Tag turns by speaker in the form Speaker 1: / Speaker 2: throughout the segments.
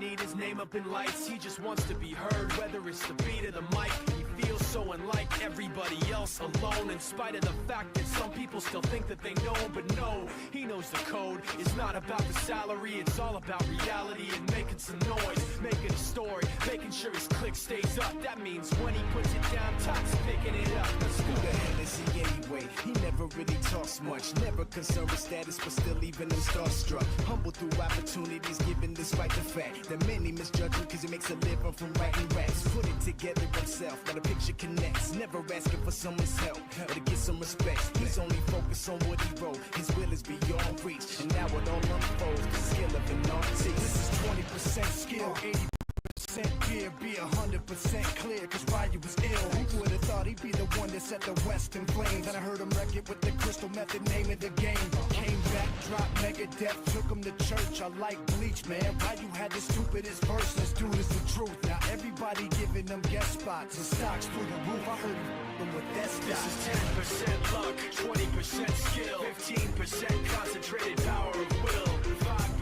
Speaker 1: need his name up in lights. He just wants to be heard, whether it's the beat of the mic. He feels so unlike everybody else, alone, in spite of the fact that some people still think that they know. But no, he knows the code. It's not about the salary, it's all about reality and making some noise, making a story, making sure his click stays up. That means when he puts it down, Tops picking it up. Let's go.
Speaker 2: Who the hell is he anyway? He never really talks much, never concerned with status, but still leaving him starstruck. Humble through opportunities, given despite the fact that many misjudge him because he makes a living from writing raps. Put it together himself, got a picture connects, never asking for someone's help or to get some respect. He's only focused on what he wrote, his will is beyond reach, and now it all unfolds, the skill of an artist. This is 20% skill, 80% fear, be 100% clear, cause Ryu was ill. Who would've thought he'd be the one that set the West in flames? And I heard him wreck it with the crystal method, name of the game. Came back, dropped Megadeth, took him to church. I like Bleach, man. Ryu had the stupidest verse, this dude is the truth. Now everybody giving them guest spots and stocks through the roof. I heard him with that stock.
Speaker 1: This is 10% luck, 20% skill, 15% concentrated power of will,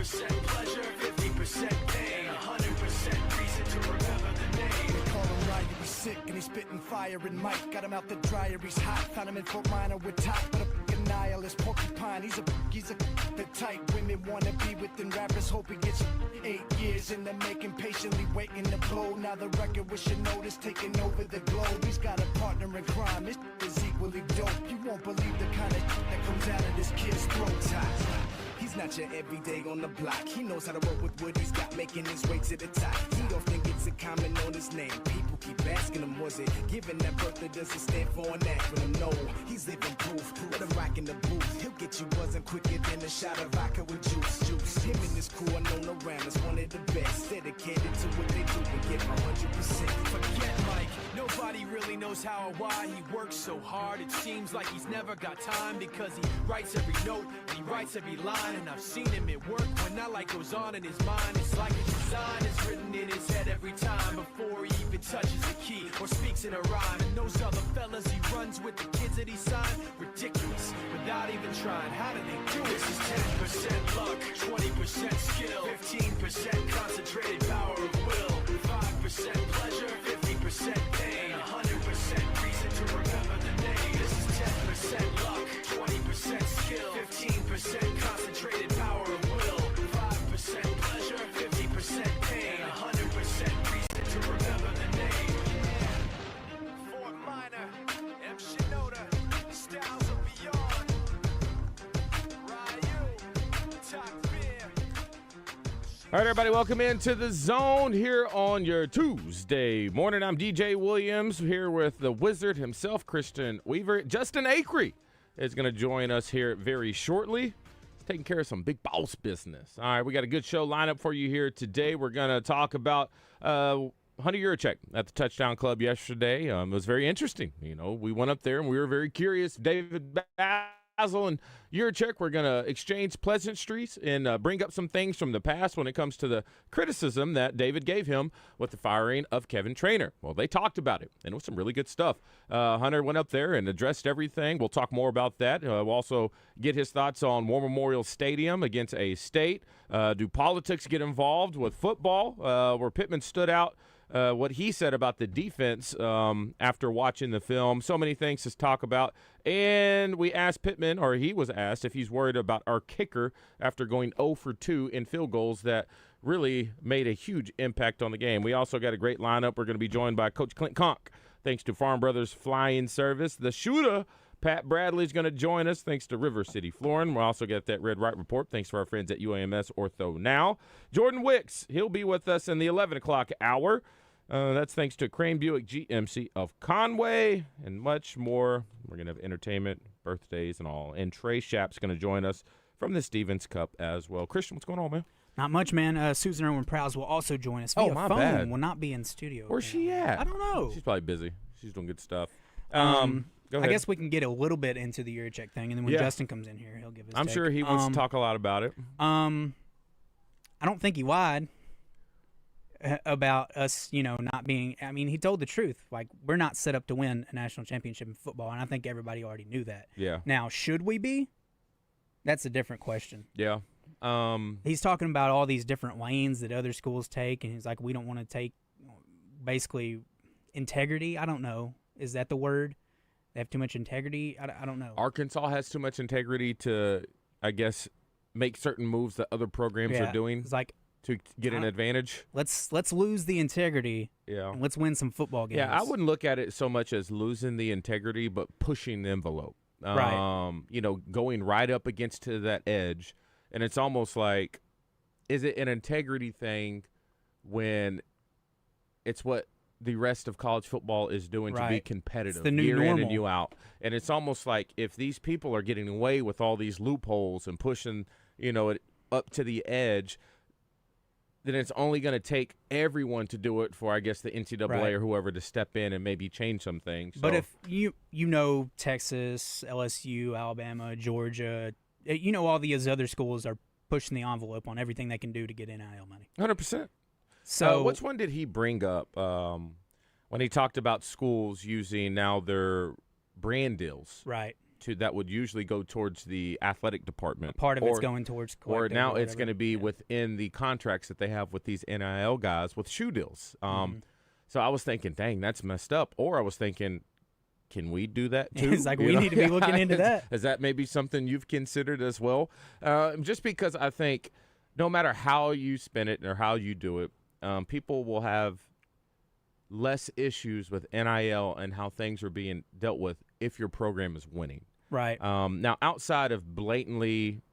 Speaker 1: 5% pleasure, 50% pain, 100% reason to remember the name.
Speaker 2: They call him Ryu, he's sick and he's spitting fire and Mike got him out the dryer, he's hot. Found him in Fort Minor with top, but a fucking nihilist porcupine. He's the type women wanna be with, and rappers hope he gets 8 years in the making, patiently waiting to blow. Now the record with your notice taking over the globe. He's got a partner in crime, his is equally dope. You won't believe the kind of that comes out of this kid's throat. He's not your everyday on the block. He knows how to work with what he's got, making his way to the top. He often gets a comment on his name. People keep asking him, was it given that birth that doesn't stand for an acronym? No, he's living proof. Let him rock in the booth. He'll get you buzzing quicker than a shot of vodka with juice. Him and his crew are known around as one of the best. Dedicated to what they do and give 100%.
Speaker 1: Forget Mike, nobody really knows how or why he works so hard. It seems like he's never got time, because he writes every note and he writes every line. And I've seen him at work when that light goes on in his mind. It's like a design is written in his head every time, before he even touches a key or speaks in a rhyme. And those other fellas he runs with, the kids that he signed, ridiculous, without even trying. How do they do it? This is 10% luck, 20% skill, 15% concentrated power of will, 5% pleasure, 50% pain, 100% reason to remember the name. This is 10% luck, 20% skill, 15% concentrated power of will, 5% pleasure, 50% pain, 100% reason to remember the name. Fort Minor, M. Shinoda, styles of beyond. Ryu, top beer.
Speaker 3: All right, everybody, welcome into the zone here on your Tuesday morning. I'm DJ Williams here with the wizard himself, Christian Weaver. Justin Acri is going to join us here very shortly. He's taking care of some big boss business. All right, we got a good show lineup for you here today. We're going to talk about Hunter Yurachek at the Touchdown Club yesterday. It was very interesting. You know, we went up there and we were very curious. David Basil and Yurachek, we're going to exchange pleasantries and bring up some things from the past when it comes to the criticism that David gave him with the firing of Kevin Trainor. Well, they talked about it, and it was some really good stuff. Hunter went up there and addressed everything. We'll talk more about that. We'll also get his thoughts on War Memorial Stadium against A-State. Do politics get involved with football? Where Pittman stood out, what he said about the defense after watching the film. So many things to talk about. And we asked Pittman, or he was asked, if he's worried about our kicker after going 0 for 2 in field goals that really made a huge impact on the game. We also got a great lineup. We're going to be joined by Coach Clint Conque, thanks to Farm Brothers Flying Service. The shooter, Pat Bradley's going to join us, thanks to River City Flooring. We'll also get that Red Right Report, thanks to our friends at UAMS Ortho Now. Jordan Wicks, he'll be with us in the 11 o'clock hour. That's thanks to Crain Buick GMC of Conway and much more. We're going to have entertainment, birthdays, and all. And Trey Schaap's going to join us from the Stevens Cup as well. Christian, what's going on, man?
Speaker 4: Not much, man. Susan Erwin Prowse will also join us via
Speaker 3: my
Speaker 4: phone.
Speaker 3: bad.
Speaker 4: Will not be in studio.
Speaker 3: Where's she at?
Speaker 4: I don't know.
Speaker 3: She's probably busy. She's doing good stuff. Go
Speaker 4: I
Speaker 3: ahead.
Speaker 4: guess we can get a little bit into the Yurachek thing, and then when
Speaker 3: Yeah.
Speaker 4: Justin comes in here, he'll give his
Speaker 3: I'm
Speaker 4: take.
Speaker 3: sure he wants to talk a lot about it.
Speaker 4: I don't think he lied about us, not being – I mean, he told the truth. Like, we're not set up to win a national championship in football, and I think everybody already knew that.
Speaker 3: Yeah.
Speaker 4: Now, should we be? That's a different question.
Speaker 3: Yeah.
Speaker 4: He's talking about all these different lanes that other schools take, and he's like, we don't want to take basically integrity. I don't know. Is that the word? They have too much integrity? I don't know.
Speaker 3: Arkansas has too much integrity to, I guess, make certain moves that other programs are doing.
Speaker 4: It's like,
Speaker 3: to get an advantage.
Speaker 4: Let's lose the integrity.
Speaker 3: Yeah.
Speaker 4: And let's win some football games.
Speaker 3: Yeah, I wouldn't look at it so much as losing the integrity, but pushing the envelope.
Speaker 4: Right.
Speaker 3: Going right up against to that edge. And it's almost like, is it an integrity thing when it's what the rest of college football is doing to be competitive
Speaker 4: it's the new
Speaker 3: year
Speaker 4: normal.
Speaker 3: in and year out? And it's almost like if these people are getting away with all these loopholes and pushing, it up to the edge, then it's only going to take everyone to do it for, I guess, the NCAA or whoever to step in and maybe change some things.
Speaker 4: But if Texas, LSU, Alabama, Georgia, all these other schools are pushing the envelope on everything they can do to get NIL money.
Speaker 3: 100%.
Speaker 4: So
Speaker 3: which one did he bring up when he talked about schools using now their brand deals?
Speaker 4: Right.
Speaker 3: That would usually go towards the athletic department.
Speaker 4: Part of it's going towards collective.
Speaker 3: Or now it's going to be within the contracts that they have with these NIL guys with shoe deals. So I was thinking, dang, that's messed up. Or I was thinking, can we do that too?
Speaker 4: It's like we need to be looking into that.
Speaker 3: Is that maybe something you've considered as well? Just because I think no matter how you spin it or how you do it, people will have less issues with NIL and how things are being dealt with if your program is winning.
Speaker 4: Right.
Speaker 3: Now, outside of blatantly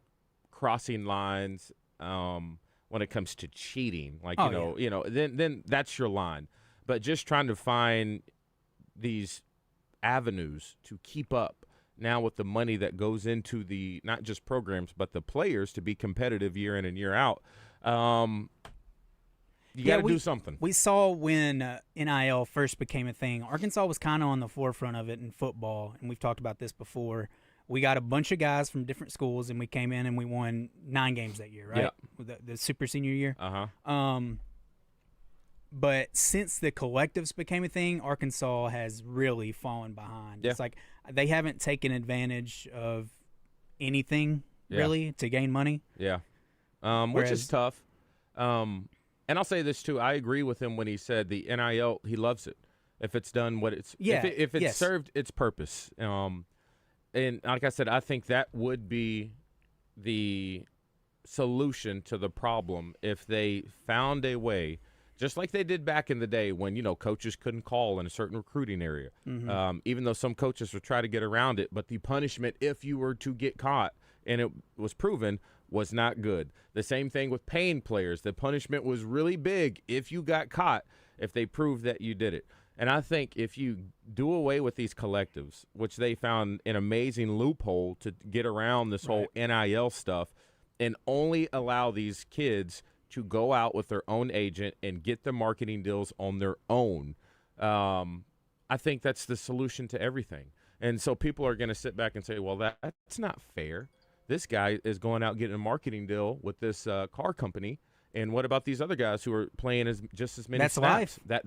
Speaker 3: crossing lines when it comes to cheating, like then that's your line. But just trying to find these avenues to keep up now with the money that goes into the not just programs but the players to be competitive year in and year out. You got to do something.
Speaker 4: We saw when NIL first became a thing, Arkansas was kind of on the forefront of it in football, and we've talked about this before. We got a bunch of guys from different schools, and we came in and we won 9 games that year, right?
Speaker 3: Yeah.
Speaker 4: The super senior year.
Speaker 3: Uh-huh.
Speaker 4: But since the collectives became a thing, Arkansas has really fallen behind.
Speaker 3: Yeah.
Speaker 4: It's like they haven't taken advantage of anything, really, to gain money.
Speaker 3: Yeah. Which is tough. And I'll say this too. I agree with him when he said the NIL, he loves it. If it's done what it's if it's served its purpose. And like I said, I think that would be the solution to the problem if they found a way, just like they did back in the day when, coaches couldn't call in a certain recruiting area.
Speaker 4: Mm-hmm.
Speaker 3: Even though some coaches would try to get around it, but the punishment if you were to get caught and it was proven was not good. The same thing with paying players. The punishment was really big if you got caught, if they proved that you did it. And I think if you do away with these collectives, which they found an amazing loophole to get around this whole NIL stuff, and only allow these kids to go out with their own agent and get the marketing deals on their own, I think that's the solution to everything. And so people are going to sit back and say, well, that's not fair. This guy is going out getting a marketing deal with this car company, and what about these other guys who are playing just as many
Speaker 4: That's
Speaker 3: snaps?
Speaker 4: life.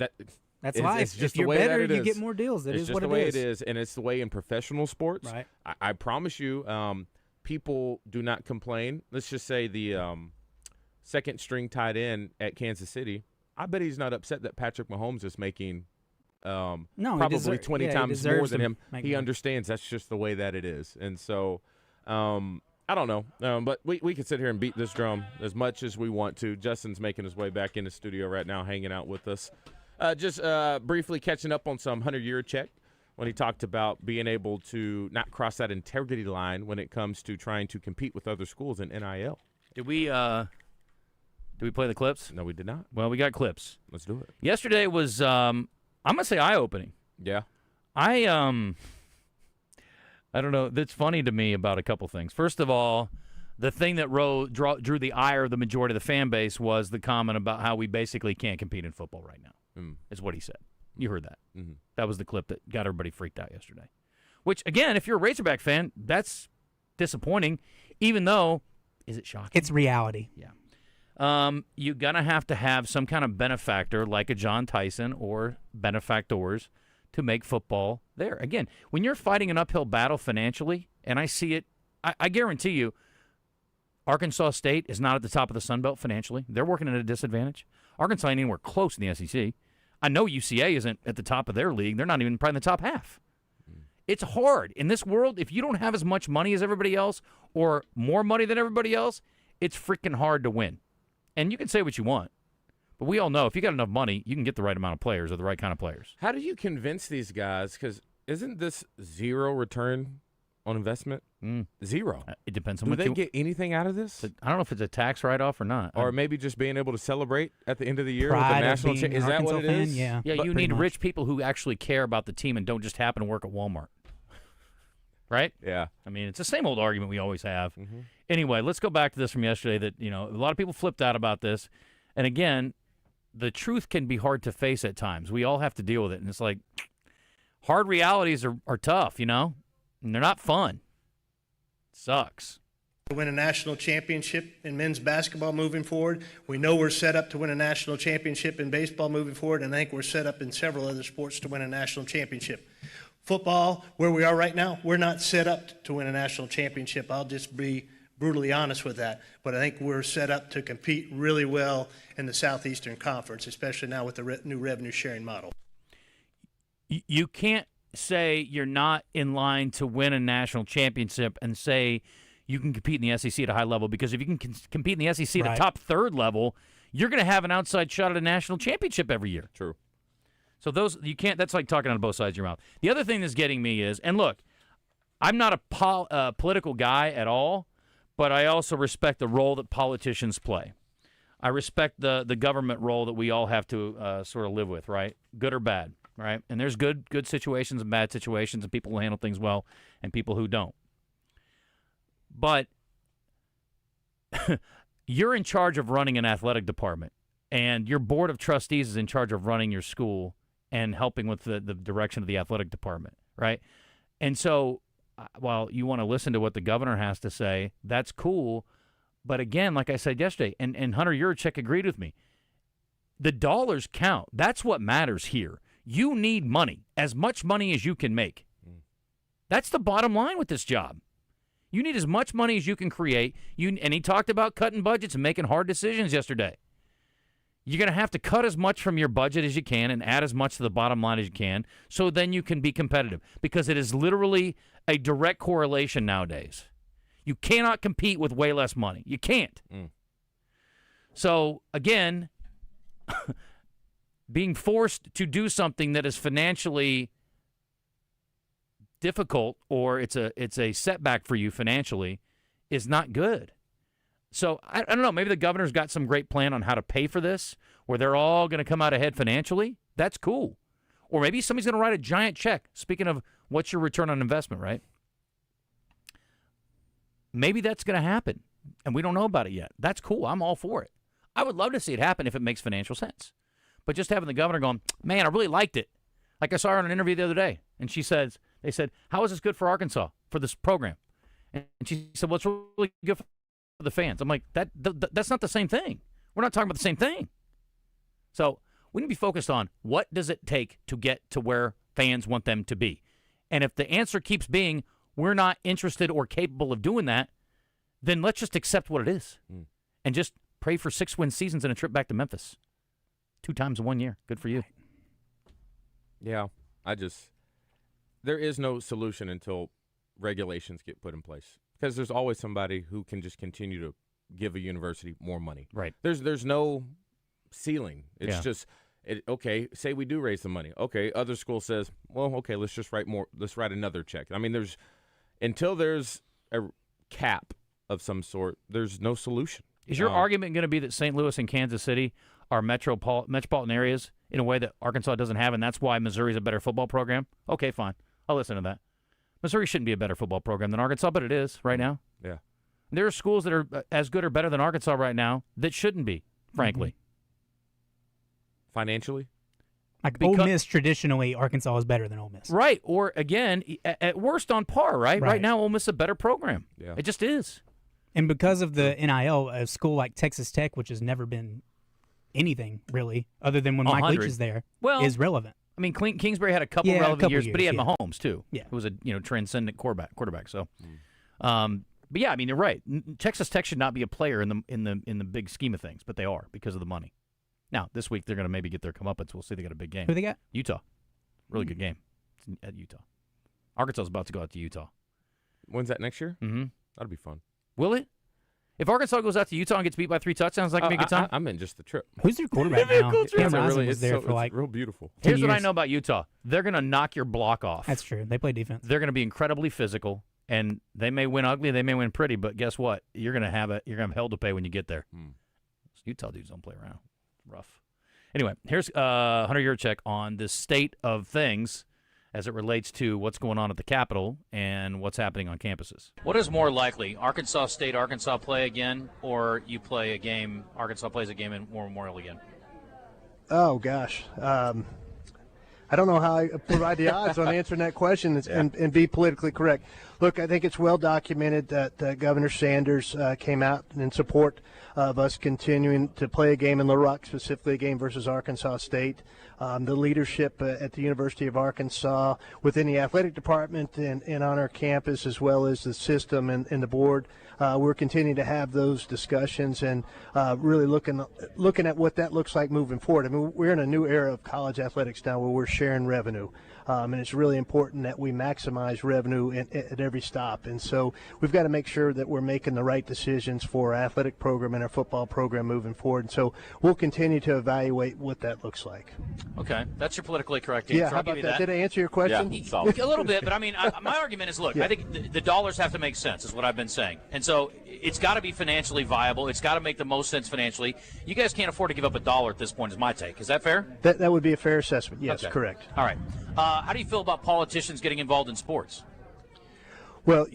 Speaker 3: That's
Speaker 4: life.
Speaker 3: It's just
Speaker 4: if you're
Speaker 3: the way
Speaker 4: better,
Speaker 3: that it
Speaker 4: you
Speaker 3: is.
Speaker 4: get more deals. That
Speaker 3: it's
Speaker 4: is
Speaker 3: just
Speaker 4: what
Speaker 3: the
Speaker 4: it
Speaker 3: way
Speaker 4: is.
Speaker 3: it is, and it's the way in professional sports.
Speaker 4: Right.
Speaker 3: I promise you, people do not complain. Let's just say the second string tight end at Kansas City. I bet he's not upset that Patrick Mahomes is making probably 20 times more than him. He understands that's just the way that it is. And so I don't know, but we can sit here and beat this drum as much as we want to. Justin's making his way back in the studio right now, hanging out with us. Just briefly catching up on some 100-year check when he talked about being able to not cross that integrity line when it comes to trying to compete with other schools in NIL.
Speaker 5: Did we play the clips?
Speaker 3: No, we did not.
Speaker 5: Well, we got clips.
Speaker 3: Let's do it.
Speaker 5: Yesterday was, I'm going to say eye-opening.
Speaker 3: Yeah.
Speaker 5: I don't know. That's funny to me about a couple things. First of all, the thing that drew the ire of the majority of the fan base was the comment about how we basically can't compete in football right now, is what he said. You heard that.
Speaker 3: Mm-hmm.
Speaker 5: That was the clip that got everybody freaked out yesterday. Which, again, if you're a Razorback fan, that's disappointing, even though, is it shocking?
Speaker 4: It's reality.
Speaker 5: Yeah. You're going to have some kind of benefactor like a John Tyson or benefactors to make football there. Again, when you're fighting an uphill battle financially, and I see it, I guarantee you, Arkansas State is not at the top of the Sun Belt financially. They're working at a disadvantage. Arkansas ain't anywhere close in the SEC. I know UCA isn't at the top of their league. They're not even probably in the top half. It's hard. In this world, if you don't have as much money as everybody else or more money than everybody else, it's freaking hard to win. And you can say what you want, but we all know if you got enough money, you can get the right amount of players or the right kind of players.
Speaker 3: How do you convince these guys? Because isn't this zero return on investment? Zero.
Speaker 5: It depends on
Speaker 3: Do
Speaker 5: what
Speaker 3: they get anything out of this?
Speaker 5: I don't know if it's a tax write-off or not.
Speaker 3: Or maybe just being able to celebrate at the end of the year with
Speaker 4: Pride
Speaker 3: the
Speaker 4: of
Speaker 3: national
Speaker 4: being
Speaker 3: championship. Is
Speaker 4: an
Speaker 3: that what it
Speaker 4: Arkansas
Speaker 3: is?
Speaker 4: fan? Yeah.
Speaker 5: Yeah,
Speaker 4: But
Speaker 5: you
Speaker 4: pretty
Speaker 5: need
Speaker 4: much.
Speaker 5: rich people who actually care about the team and don't just happen to work at Walmart. Right?
Speaker 3: Yeah.
Speaker 5: I mean, it's the same old argument we always have. Anyway, let's go back to this from yesterday that, a lot of people flipped out about this. And again, the truth can be hard to face at times. We all have to deal with it. And it's like, hard realities are tough, and they're not fun. Sucks.
Speaker 6: To win a national championship in men's basketball moving forward. We know we're set up to win a national championship in baseball moving forward, and I think we're set up in several other sports to win a national championship. Football, where we are right now, we're not set up to win a national championship. I'll just be brutally honest with that. But I think we're set up to compete really well in the Southeastern Conference, especially now with the new revenue sharing model.
Speaker 5: You can't say you're not in line to win a national championship and say you can compete in the SEC at a high level, because if you can compete in the SEC at
Speaker 4: Right.
Speaker 5: a top third level, you're going to have an outside shot at a national championship every year.
Speaker 3: True.
Speaker 5: So you can't. That's like talking out of both sides of your mouth. The other thing that's getting me is, and look, I'm not a political guy at all, but I also respect the role that politicians play. I respect the government role that we all have to sort of live with, right? Good or bad, right? And there's good situations and bad situations, and people who handle things well and people who don't. But you're in charge of running an athletic department, and your board of trustees is in charge of running your school and helping with the direction of the athletic department, right? And so while you want to listen to what the governor has to say, that's cool. But again, like I said yesterday, and Hunter Yurchek agreed with me, the dollars count. That's what matters here. You need money, as much money as you can make. That's the bottom line with this job. You need as much money as you can create. And he talked about cutting budgets and making hard decisions yesterday. You're going to have to cut as much from your budget as you can and add as much to the bottom line as you can, so then you can be competitive, because it is literally a direct correlation nowadays. You cannot compete with way less money. You can't. So, again, being forced to do something that is financially difficult, or it's a setback for you financially, is not good. So, I don't know, maybe the governor's got some great plan on how to pay for this, where they're all going to come out ahead financially. That's cool. Or maybe somebody's going to write a giant check. Speaking of what's your return on investment, right? Maybe that's going to happen, and we don't know about it yet. That's cool. I'm all for it. I would love to see it happen if it makes financial sense. But just having the governor going, man, I really liked it. Like I saw her on an interview the other day, and they said, how is this good for Arkansas, for this program? And she said, well, it's really good for the fans. I'm like, that's not the same thing. We're not talking about the same thing. So we need to be focused on what does it take to get to where fans want them to be. And if the answer keeps being we're not interested or capable of doing that, then let's just accept what it is and just pray for 6-win seasons and a trip back to Memphis 2 times in 1 year. Good for you.
Speaker 3: Yeah, there is no solution until regulations get put in place, because there's always somebody who can just continue to give a university more money.
Speaker 5: Right.
Speaker 3: There's no ceiling. It's
Speaker 5: Yeah.
Speaker 3: just okay. Say we do raise the money. Okay, other school says, well, okay, let's just write more. Let's write another check. I mean, until there's a cap of some sort, there's no solution.
Speaker 5: Is your argument going to be that St. Louis and Kansas City are metropolitan areas in a way that Arkansas doesn't have, and that's why Missouri's a better football program? Okay, fine. I'll listen to that. Missouri shouldn't be a better football program than Arkansas, but it is right now.
Speaker 3: Yeah.
Speaker 5: There are schools that are as good or better than Arkansas right now that shouldn't be, frankly.
Speaker 3: Financially?
Speaker 4: Like Ole Miss, traditionally, Arkansas is better than Ole Miss.
Speaker 5: Right. Or, again, at worst on par, right? Right now, Ole Miss is a better program.
Speaker 3: Yeah.
Speaker 5: It just is.
Speaker 4: And because of the NIL, a school like Texas Tech, which has never been anything, really, other than when Mike Leach is there, is relevant.
Speaker 5: I mean, Kingsbury had a couple relevant years, but he had
Speaker 4: yeah.
Speaker 5: Mahomes, too.
Speaker 4: Yeah.
Speaker 5: Who was a transcendent quarterback. So, But yeah, I mean, you're right. Texas Tech should not be a player in the big scheme of things, but they are because of the money. Now, this week they're going to maybe get their comeuppance. We'll see. They got a big game.
Speaker 4: Who they got?
Speaker 5: Utah. Really good game. It's at Utah. Arkansas is about to go out to Utah.
Speaker 3: When's that, next year?
Speaker 5: Mm-hmm.
Speaker 3: That'll be fun.
Speaker 5: Will it? If Arkansas goes out to Utah and gets beat by 3 touchdowns, that could be a good time.
Speaker 3: I meant just the trip.
Speaker 4: Who's their quarterback
Speaker 5: That'd be a
Speaker 4: now?
Speaker 5: cool trip.
Speaker 4: Cam Rising
Speaker 3: really,
Speaker 4: was there for
Speaker 3: it's real beautiful.
Speaker 4: 10
Speaker 5: Here's what I
Speaker 4: years.
Speaker 5: know about Utah. They're going to knock your block off.
Speaker 4: That's true. They play defense.
Speaker 5: They're going to be incredibly physical, and they may win ugly, they may win pretty, but guess what? You're going to have hell to pay when you get there. Utah dudes don't play around. Rough. Anyway, here's Hunter Yurchek on the state of things as it relates to what's going on at the Capitol and what's happening on campuses. What is more likely, Arkansas State, Arkansas play again, or you play a game, Arkansas plays a game in War Memorial again?
Speaker 6: Oh, gosh. I don't know how I provide the odds on answering that question and be politically correct. Look, I think it's well documented that Governor Sanders came out in support of us continuing to play a game in Little Rock, specifically a game versus Arkansas State. The leadership at the University of Arkansas, within the athletic department and on our campus, as well as the system and the board, we're continuing to have those discussions and really looking at what that looks like moving forward. I mean, we're in a new era of college athletics now where we're sharing revenue. And it's really important that we maximize revenue at every stop. And so we've got to make sure that we're making the right decisions for our athletic program and our football program moving forward. And so we'll continue to evaluate what that looks like.
Speaker 5: Okay, that's your politically correct answer.
Speaker 6: Yeah, how
Speaker 5: I'll give
Speaker 6: about
Speaker 5: you
Speaker 6: that? Did I answer your question?
Speaker 5: Yeah, a little bit, but I mean, my argument is, look, I think the dollars have to make sense, is what I've been saying. And so it's got to be financially viable. It's got to make the most sense financially. You guys can't afford to give up a dollar at this point, is my take. Is that fair?
Speaker 6: That would be a fair assessment. Yes,
Speaker 5: Okay.
Speaker 6: correct.
Speaker 5: All right. How do you feel about politicians getting involved in sports?
Speaker 6: Well,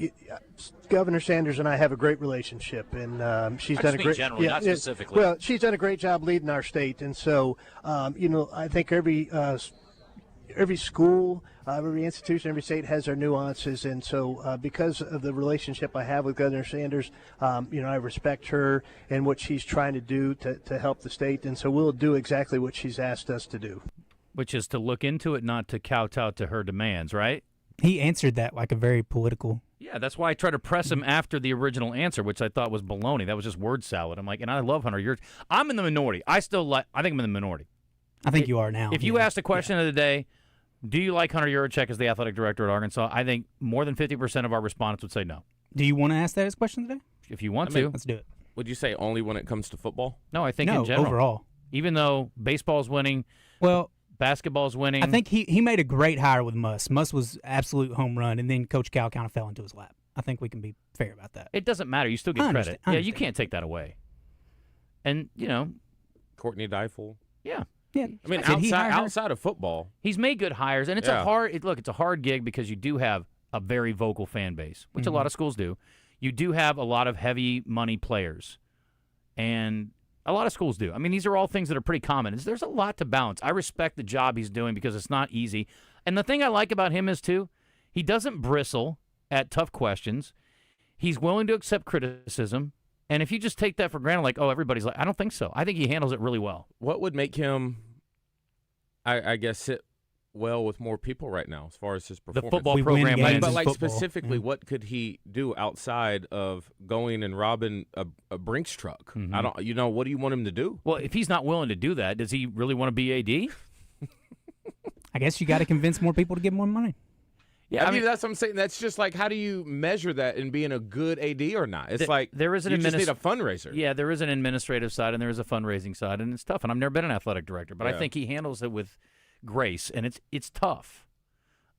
Speaker 6: Governor Sanders and I have a great relationship, and she's done a great.
Speaker 5: Generally, not specifically.
Speaker 6: Well, she's done a great job leading our state, and so I think every school, every institution, every state has their nuances, and so because of the relationship I have with Governor Sanders, I respect her and what she's trying to do to help the state, and so we'll do exactly what she's asked us to do.
Speaker 5: Which is to look into it, not to kowtow to her demands, right?
Speaker 4: He answered that like a very political.
Speaker 5: Yeah, that's why I tried to press him after the original answer, which I thought was baloney. That was just word salad. I'm like, and I love Hunter. I'm in the minority. I think I'm in the minority.
Speaker 4: I think you are now.
Speaker 5: If you asked the question of the day, do you like Hunter Yurchek as the athletic director at Arkansas? I think more than 50% of our respondents would say no.
Speaker 4: Do you want to ask that as a question today?
Speaker 5: If you want to.
Speaker 4: Let's do it.
Speaker 3: Would you say only when it comes to football?
Speaker 5: No, I think in general.
Speaker 4: Overall.
Speaker 5: Even though baseball's winning,
Speaker 4: well,
Speaker 5: basketball's winning.
Speaker 4: I think he made a great hire with Muss. Muss was absolute home run, and then Coach Cal kind of fell into his lap. I think we can be fair about that.
Speaker 5: It doesn't matter. You still get credit.
Speaker 4: I
Speaker 5: Yeah, you
Speaker 4: understand.
Speaker 5: can't take that away. And,
Speaker 3: Courtney Deifel.
Speaker 5: Yeah.
Speaker 4: Yeah,
Speaker 3: I mean,
Speaker 4: Did he hire her?
Speaker 3: outside of football.
Speaker 5: He's made good hires, and it's
Speaker 3: Yeah.
Speaker 5: it's a hard gig because you do have a very vocal fan base, which a lot of schools do. You do have a lot of heavy money players, and a lot of schools do. I mean, these are all things that are pretty common. There's a lot to balance. I respect the job he's doing because it's not easy. And the thing I like about him is, too, he doesn't bristle at tough questions. He's willing to accept criticism. And if you just take that for granted, like, oh, everybody's like, I don't think so. I think he handles it really well.
Speaker 3: What would make him, I guess, sit well with more people right now as far as his
Speaker 5: The
Speaker 3: performance?
Speaker 5: football
Speaker 4: We win
Speaker 5: program
Speaker 4: games.
Speaker 5: wins.
Speaker 3: But like
Speaker 4: football.
Speaker 3: specifically, what could he do outside of going and robbing a Brinks truck? I don't. What do you want him to do?
Speaker 5: Well, if he's not willing to do that, does he really want to be AD?
Speaker 4: I guess you got to convince more people to give more money.
Speaker 5: Yeah,
Speaker 3: I mean, that's what I'm saying. That's just like, how do you measure that in being a good AD or not? It's like
Speaker 5: there is an
Speaker 3: you just need a fundraiser.
Speaker 5: Yeah, there is an administrative side and there is a fundraising side, and it's tough. And I've never been an athletic director, but I think he handles it with grace, and it's tough.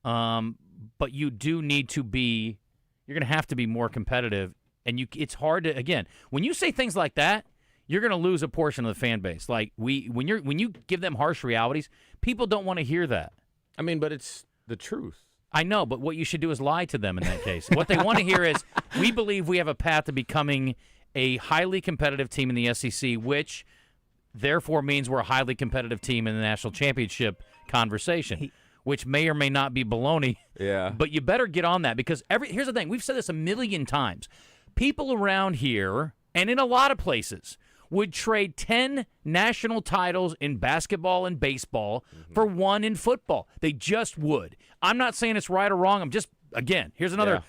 Speaker 5: But you do need to be. You're going to have to be more competitive, and it's hard to. Again, when you say things like that, you're going to lose a portion of the fan base. Like when you give them harsh realities, people don't want to hear that.
Speaker 3: I mean, but it's the truth.
Speaker 5: I know, but what you should do is lie to them in that case. What they want to hear is, we believe we have a path to becoming a highly competitive team in the SEC, which therefore means we're a highly competitive team in the national championship conversation, which may or may not be baloney.
Speaker 3: Yeah.
Speaker 5: But you better get on that because here's the thing. We've said this a million times. People around here and in a lot of places would trade 10 national titles in basketball and baseball for one in football. They just would. I'm not saying it's right or wrong. I'm just, again, here's another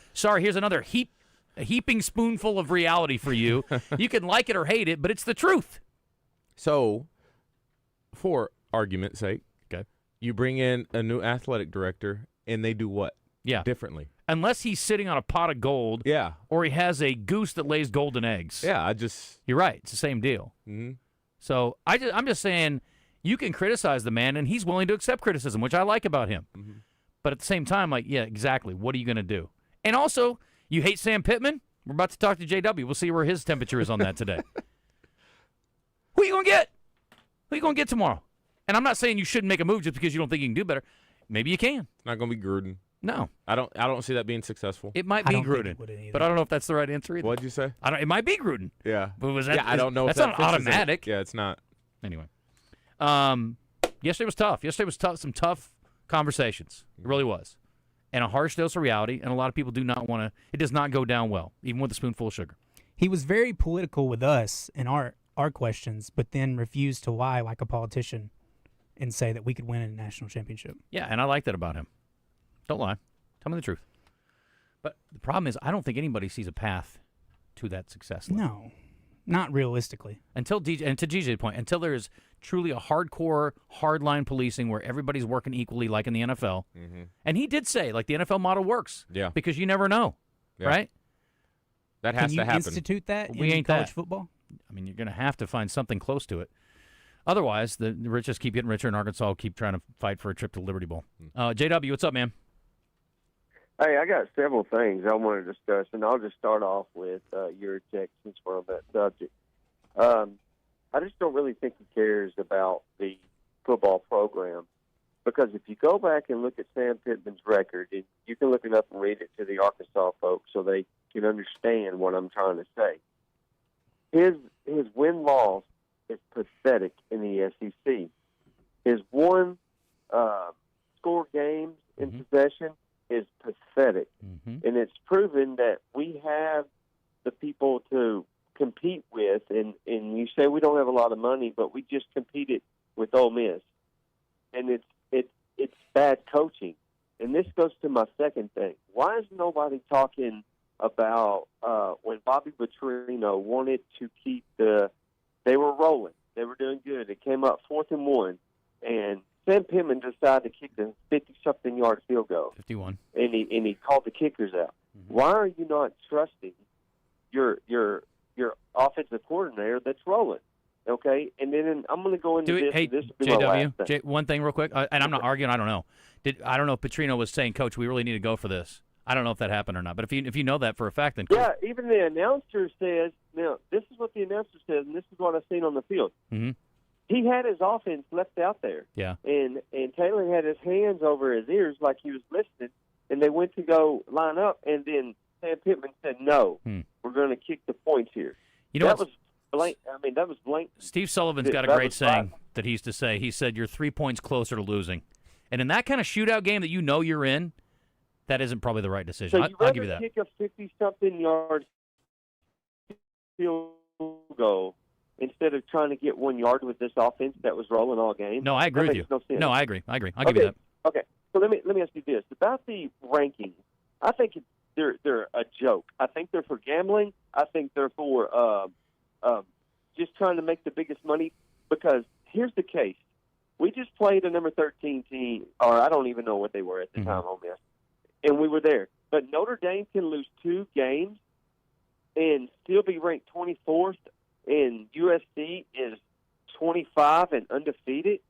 Speaker 5: heat a heaping spoonful of reality for you. You can like it or hate it, but it's the truth.
Speaker 3: So, for argument's sake,
Speaker 5: okay,
Speaker 3: you bring in a new athletic director, and they do what?
Speaker 5: Yeah.
Speaker 3: Differently.
Speaker 5: Unless he's sitting on a pot of gold,
Speaker 3: Yeah.
Speaker 5: or he has a goose that lays golden eggs.
Speaker 3: Yeah,
Speaker 5: You're right. It's the same deal.
Speaker 3: Mm-hmm.
Speaker 5: So I'm just saying you can criticize the man, and he's willing to accept criticism, which I like about him.
Speaker 3: Mm-hmm.
Speaker 5: But at the same time, like, yeah, exactly. What are you going to do? And also, you hate Sam Pittman? We're about to talk to JW. We'll see where his temperature is on that today. Who you going to get? Who you going to get tomorrow? And I'm not saying you shouldn't make a move just because you don't think you can do better. Maybe you can.
Speaker 3: It's not going to be Gruden.
Speaker 5: No.
Speaker 3: I don't see that being successful.
Speaker 5: It might be Gruden, but I don't know if that's the right answer either.
Speaker 3: What'd you say?
Speaker 5: It might be Gruden.
Speaker 3: Yeah.
Speaker 5: But was that,
Speaker 3: I don't know
Speaker 5: that's
Speaker 3: if that
Speaker 5: not
Speaker 3: fixes
Speaker 5: automatic.
Speaker 3: It. Yeah, it's not.
Speaker 5: Anyway. Yesterday was tough. Yesterday was some tough conversations. It really was. And a harsh dose of reality, and a lot of people do not want to. It does not go down well, even with a spoonful of sugar.
Speaker 4: He was very political with us and our questions, but then refused to lie like a politician and say that we could win a national championship.
Speaker 5: Yeah, and I like that about him. Don't lie. Tell me the truth. But the problem is, I don't think anybody sees a path to that success level.
Speaker 4: No, not realistically.
Speaker 5: And to DJ's point, until there is truly a hardcore, hardline policing where everybody's working equally like in the NFL.
Speaker 3: Mm-hmm.
Speaker 5: And he did say, like, the NFL model works.
Speaker 3: Yeah.
Speaker 5: Because you never know, right?
Speaker 3: That has to happen.
Speaker 4: Can you institute that in college football?
Speaker 5: I mean, you're going to have to find something close to it. Otherwise, the rich just keep getting richer, and Arkansas will keep trying to fight for a trip to the Liberty Bowl. JW, what's up, man?
Speaker 7: Hey, I got several things I want to discuss, and I'll just start off with your text since we're on that subject. I just don't really think he cares about the football program, because if you go back and look at Sam Pittman's record, and you can look it up and read it to the Arkansas folks so they can understand what I'm trying to say. His win-loss is pathetic in the SEC. His one score games in possession is pathetic.
Speaker 5: Mm-hmm.
Speaker 7: And it's proven that we have the people to compete with, and you say we don't have a lot of money, but we just competed with Ole Miss. And it's bad coaching. And this goes to my second thing. Why is nobody talking about when Bobby Petrino wanted to keep they were rolling. They were doing good. It came up 4th and 1, and Sam Pittman decided to kick the 50-something yard field goal.
Speaker 5: 51.
Speaker 7: And he called the kickers out. Mm-hmm. Why are you not trusting your offensive coordinator that's rolling? Okay, and then I'm going to go into this.
Speaker 5: Hey,
Speaker 7: this will be my last thing.
Speaker 5: One thing real quick, and I'm not arguing. I don't know. I don't know if Petrino was saying, Coach, we really need to go for this. I don't know if that happened or not. But if you know that for a fact, then cool.
Speaker 7: Yeah, even the announcer says, now, this is what the announcer says, and this is what I've seen on the field.
Speaker 5: Mm-hmm.
Speaker 7: He had his offense left out there.
Speaker 5: Yeah.
Speaker 7: And Taylor had his hands over his ears like he was listening, and they went to go line up, and then Sam Pittman said, no, we're going to kick the points here.
Speaker 5: You know
Speaker 7: that was blank. I mean, that was blank.
Speaker 5: Steve Sullivan's got a great saying that he used to say. He said, you're 3 points closer to losing. And in that kind of shootout game that you know you're in, that isn't probably the right decision.
Speaker 7: So
Speaker 5: I'll give you that.
Speaker 7: Kick a 50-something yard field goal instead of trying to get 1 yard with this offense that was rolling all game?
Speaker 5: No, I agree with you.
Speaker 7: No,
Speaker 5: I agree. I'll give you that.
Speaker 7: Okay. So let me ask you this about the rankings. I think they're a joke. I think they're for gambling. I think they're for just trying to make the biggest money. Because here's the case: we just played a number 13 team, or I don't even know what they were at the time on this. And we were there. But Notre Dame can lose 2 games and still be ranked 24th, and USC is 25 and undefeated.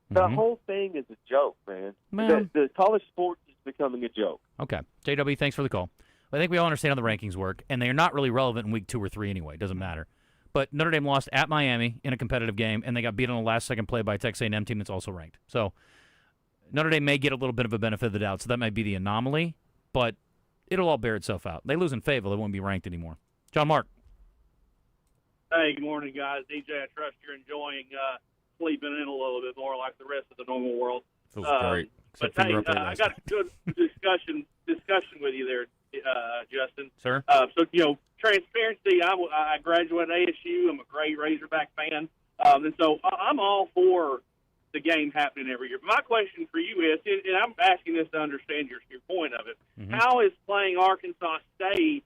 Speaker 7: The whole thing is a joke, man. The college sports is becoming a joke.
Speaker 5: Okay. JW, thanks for the call. I think we all understand how the rankings work, and they're not really relevant in week 2 or 3 anyway. It doesn't matter. But Notre Dame lost at Miami in a competitive game, and they got beat on a last-second play by a Texas A&M team that's also ranked. So Notre Dame may get a little bit of a benefit of the doubt, so that might be the anomaly, but it'll all bear itself out. They lose in Fayetteville, they won't be ranked anymore. John Mark.
Speaker 8: Hey, good morning, guys. DJ, I trust you're enjoying sleeping in a little bit more like the rest of the normal world.
Speaker 3: Feels great.
Speaker 8: But hey, I got a good discussion with you there, Justin.
Speaker 5: Sir?
Speaker 8: So, transparency, I graduated ASU. I'm a great Razorback fan. And so I'm all for the game happening every year. But my question for you is, and I'm asking this to understand your point of it, how is playing Arkansas State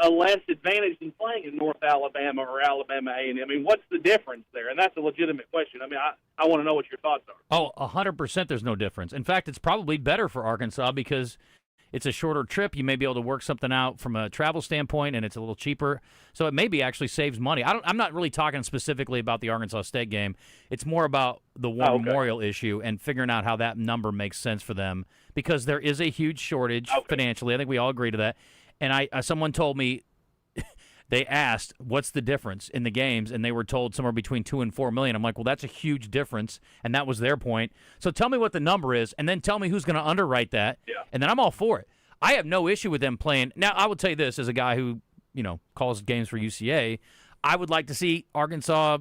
Speaker 8: a less advantage than playing in North Alabama or Alabama A&M? I mean, what's the difference there? And that's a legitimate question. I mean, I want to know what your thoughts are.
Speaker 5: Oh, 100% there's no difference. In fact, it's probably better for Arkansas because it's a shorter trip. You may be able to work something out from a travel standpoint, and it's a little cheaper. So it maybe actually saves money. I'm not really talking specifically about the Arkansas State game. It's more about the War Memorial issue and figuring out how that number makes sense for them because there is a huge shortage financially. I think we all agree to that. And someone told me they asked, what's the difference in the games, and they were told somewhere between $2 and $4 million. I'm like, well, that's a huge difference, and that was their point. So tell me what the number is, and then tell me who's going to underwrite that, and then I'm all for it. I have no issue with them playing. Now, I will tell you this, as a guy who, calls games for UCA, I would like to see Arkansas,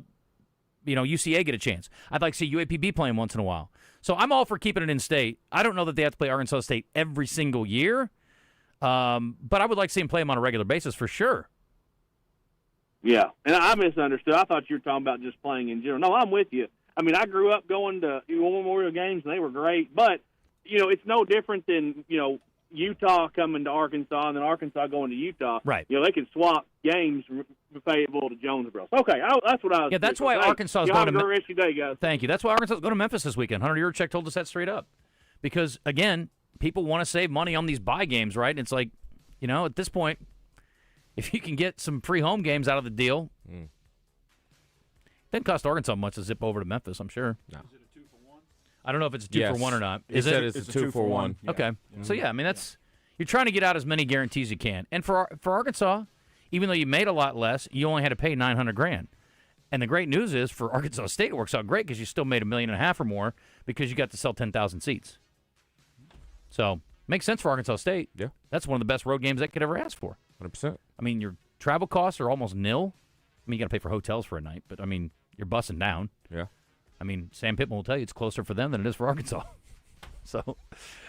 Speaker 5: UCA get a chance. I'd like to see UAPB playing once in a while. So I'm all for keeping it in state. I don't know that they have to play Arkansas State every single year, but I would like to see them play them on a regular basis for sure.
Speaker 8: Yeah, and I misunderstood. I thought you were talking about just playing in general. No, I'm with you. I mean, I grew up going to War Memorial games, and they were great. But, it's no different than, Utah coming to Arkansas and then Arkansas going to Utah.
Speaker 5: Right.
Speaker 8: They can swap games from Fayetteville to Jonesboro. Okay, that's what I was.
Speaker 5: Yeah, that's why Arkansas is going to.
Speaker 8: Have a great rest of your day, guys.
Speaker 5: Thank you. That's why Arkansas is going to Memphis this weekend. Hunter Yurchek told us that straight up. Because, again, people want to save money on these bye games, right? And it's like, at this point, if you can get some free home games out of the deal, it doesn't cost Arkansas much to zip over to Memphis, I'm sure. No. Is it a 2-for-1? I don't know if it's a 2-for-1 or not.
Speaker 3: Is it? It's a 2-for-1.
Speaker 5: Yeah. Okay. So, yeah, I mean, you're trying to get out as many guarantees you can. And for Arkansas, even though you made a lot less, you only had to pay $900,000. And the great news is for Arkansas State, it works out great because you still made $1.5 million or more because you got to sell 10,000 seats. So, makes sense for Arkansas State.
Speaker 3: Yeah.
Speaker 5: That's one of the best road games they could ever ask for.
Speaker 3: 100%.
Speaker 5: I mean, your travel costs are almost nil. I mean, you got to pay for hotels for a night, but, I mean, you're bussing down.
Speaker 3: Yeah.
Speaker 5: I mean, Sam Pittman will tell you it's closer for them than it is for Arkansas. So,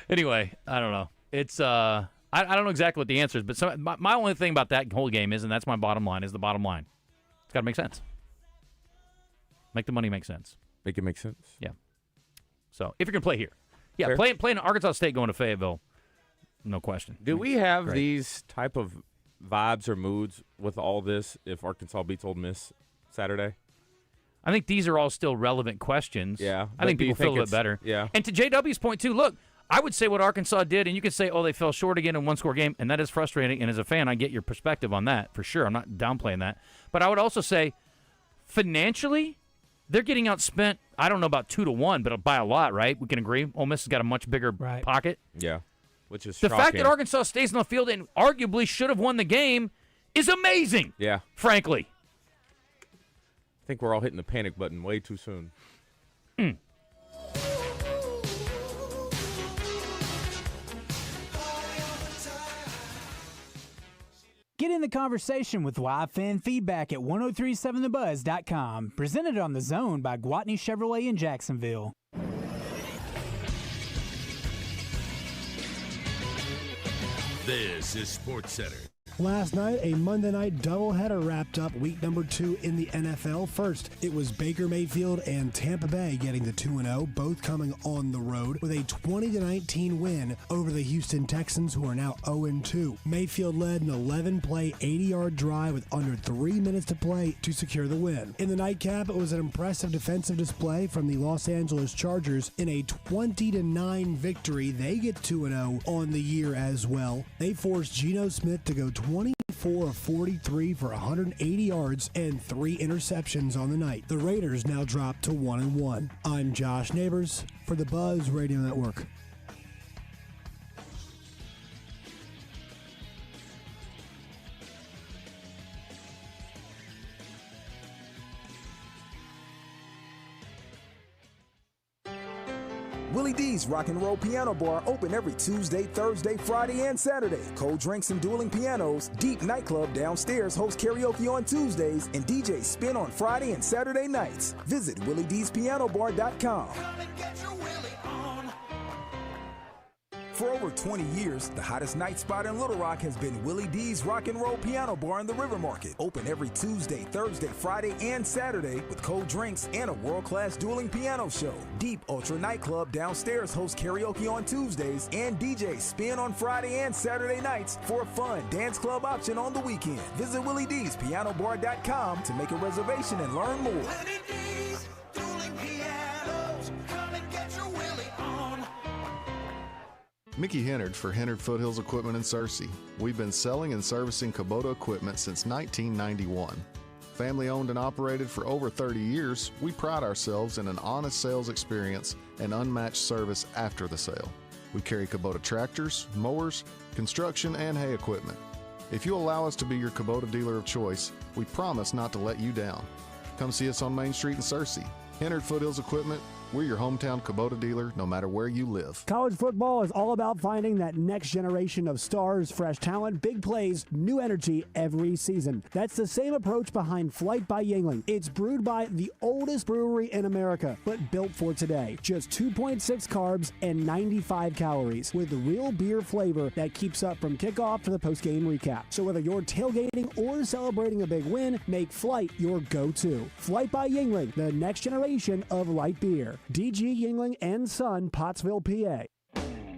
Speaker 5: anyway, I don't know. It's I don't know exactly what the answer is, but my only thing about that whole game is, and that's my bottom line, is the bottom line. It's got to make sense. Make the money make sense.
Speaker 3: Make it make sense.
Speaker 5: Yeah. So, if you're going to play here. Yeah,
Speaker 3: Fair.
Speaker 5: playing Arkansas State going to Fayetteville, no question.
Speaker 3: Do we have these type of vibes or moods with all this if Arkansas beats Ole Miss Saturday?
Speaker 5: I think these are all still relevant questions.
Speaker 3: Yeah.
Speaker 5: I think people feel a little bit better.
Speaker 3: Yeah.
Speaker 5: And to JW's point, too, look, I would say what Arkansas did, and you could say, they fell short again in one-score game, and that is frustrating. And as a fan, I get your perspective on that, for sure. I'm not downplaying that. But I would also say, financially, they're getting outspent, I don't know about 2-1, but by a lot, right? We can agree. Ole Miss has got a much bigger pocket.
Speaker 3: Yeah, which is
Speaker 5: the
Speaker 3: shocking.
Speaker 5: fact that Arkansas stays on the field and arguably should have won the game is amazing.
Speaker 3: Yeah.
Speaker 5: Frankly.
Speaker 3: I think we're all hitting the panic button way too soon.
Speaker 4: Get in the conversation with live fan feedback at 1037thebuzz.com. Presented on The Zone by Gwatney Chevrolet in Jacksonville.
Speaker 9: This is SportsCenter.
Speaker 10: Last night, a Monday night doubleheader wrapped up week number 2 in the NFL. First, it was Baker Mayfield and Tampa Bay getting the 2-0, both coming on the road with a 20-19 win over the Houston Texans, who are now 0-2. Mayfield led an 11-play, 80-yard drive with under 3 minutes to play to secure the win. In the nightcap, it was an impressive defensive display from the Los Angeles Chargers in a 20-9 victory. They get 2-0 on the year as well. They forced Geno Smith to go 24 of 43 for 180 yards and 3 interceptions on the night. The Raiders now drop to 1-1. I'm Josh Neighbors for the Buzz Radio Network.
Speaker 11: Willy D's Rock and Roll Piano Bar open every Tuesday, Thursday, Friday, and Saturday. Cold drinks and dueling pianos. Deep Nightclub downstairs hosts karaoke on Tuesdays and DJs spin on Friday and Saturday nights. Visit WillyD'sPianoBar.com. For over 20 years, the hottest night spot in Little Rock has been Willy D's Rock and Roll Piano Bar in the River Market. Open every Tuesday, Thursday, Friday, and Saturday with cold drinks and a world-class dueling piano show. Deep Ultra Nightclub downstairs hosts karaoke on Tuesdays, and DJs spin on Friday and Saturday nights for a fun dance club option on the weekend. Visit WillyD'sPianoBar.com to make a reservation and learn more.
Speaker 2: Willy D's dueling pianos. Come and get your Willy on.
Speaker 12: Mickey Hennard for Hennard Foothills Equipment in Searcy. We've been selling and servicing Kubota equipment since 1991. Family owned and operated for over 30 years, we pride ourselves in an honest sales experience and unmatched service after the sale. We carry Kubota tractors, mowers, construction, and hay equipment. If you'll allow us to be your Kubota dealer of choice, we promise not to let you down. Come see us on Main Street in Searcy. Hennard Foothills Equipment, we're your hometown Kubota dealer no matter where you live.
Speaker 10: College football is all about finding that next generation of stars, fresh talent, big plays, new energy every season. That's the same approach behind Flight by Yuengling. It's brewed by the oldest brewery in America, but built for today. Just 2.6 carbs and 95 calories with the real beer flavor that keeps up from kickoff to the post-game recap. So whether you're tailgating or celebrating a big win, make Flight your go-to. Flight by Yuengling, the next generation of light beer. DG Yuengling and Son, Pottsville, PA.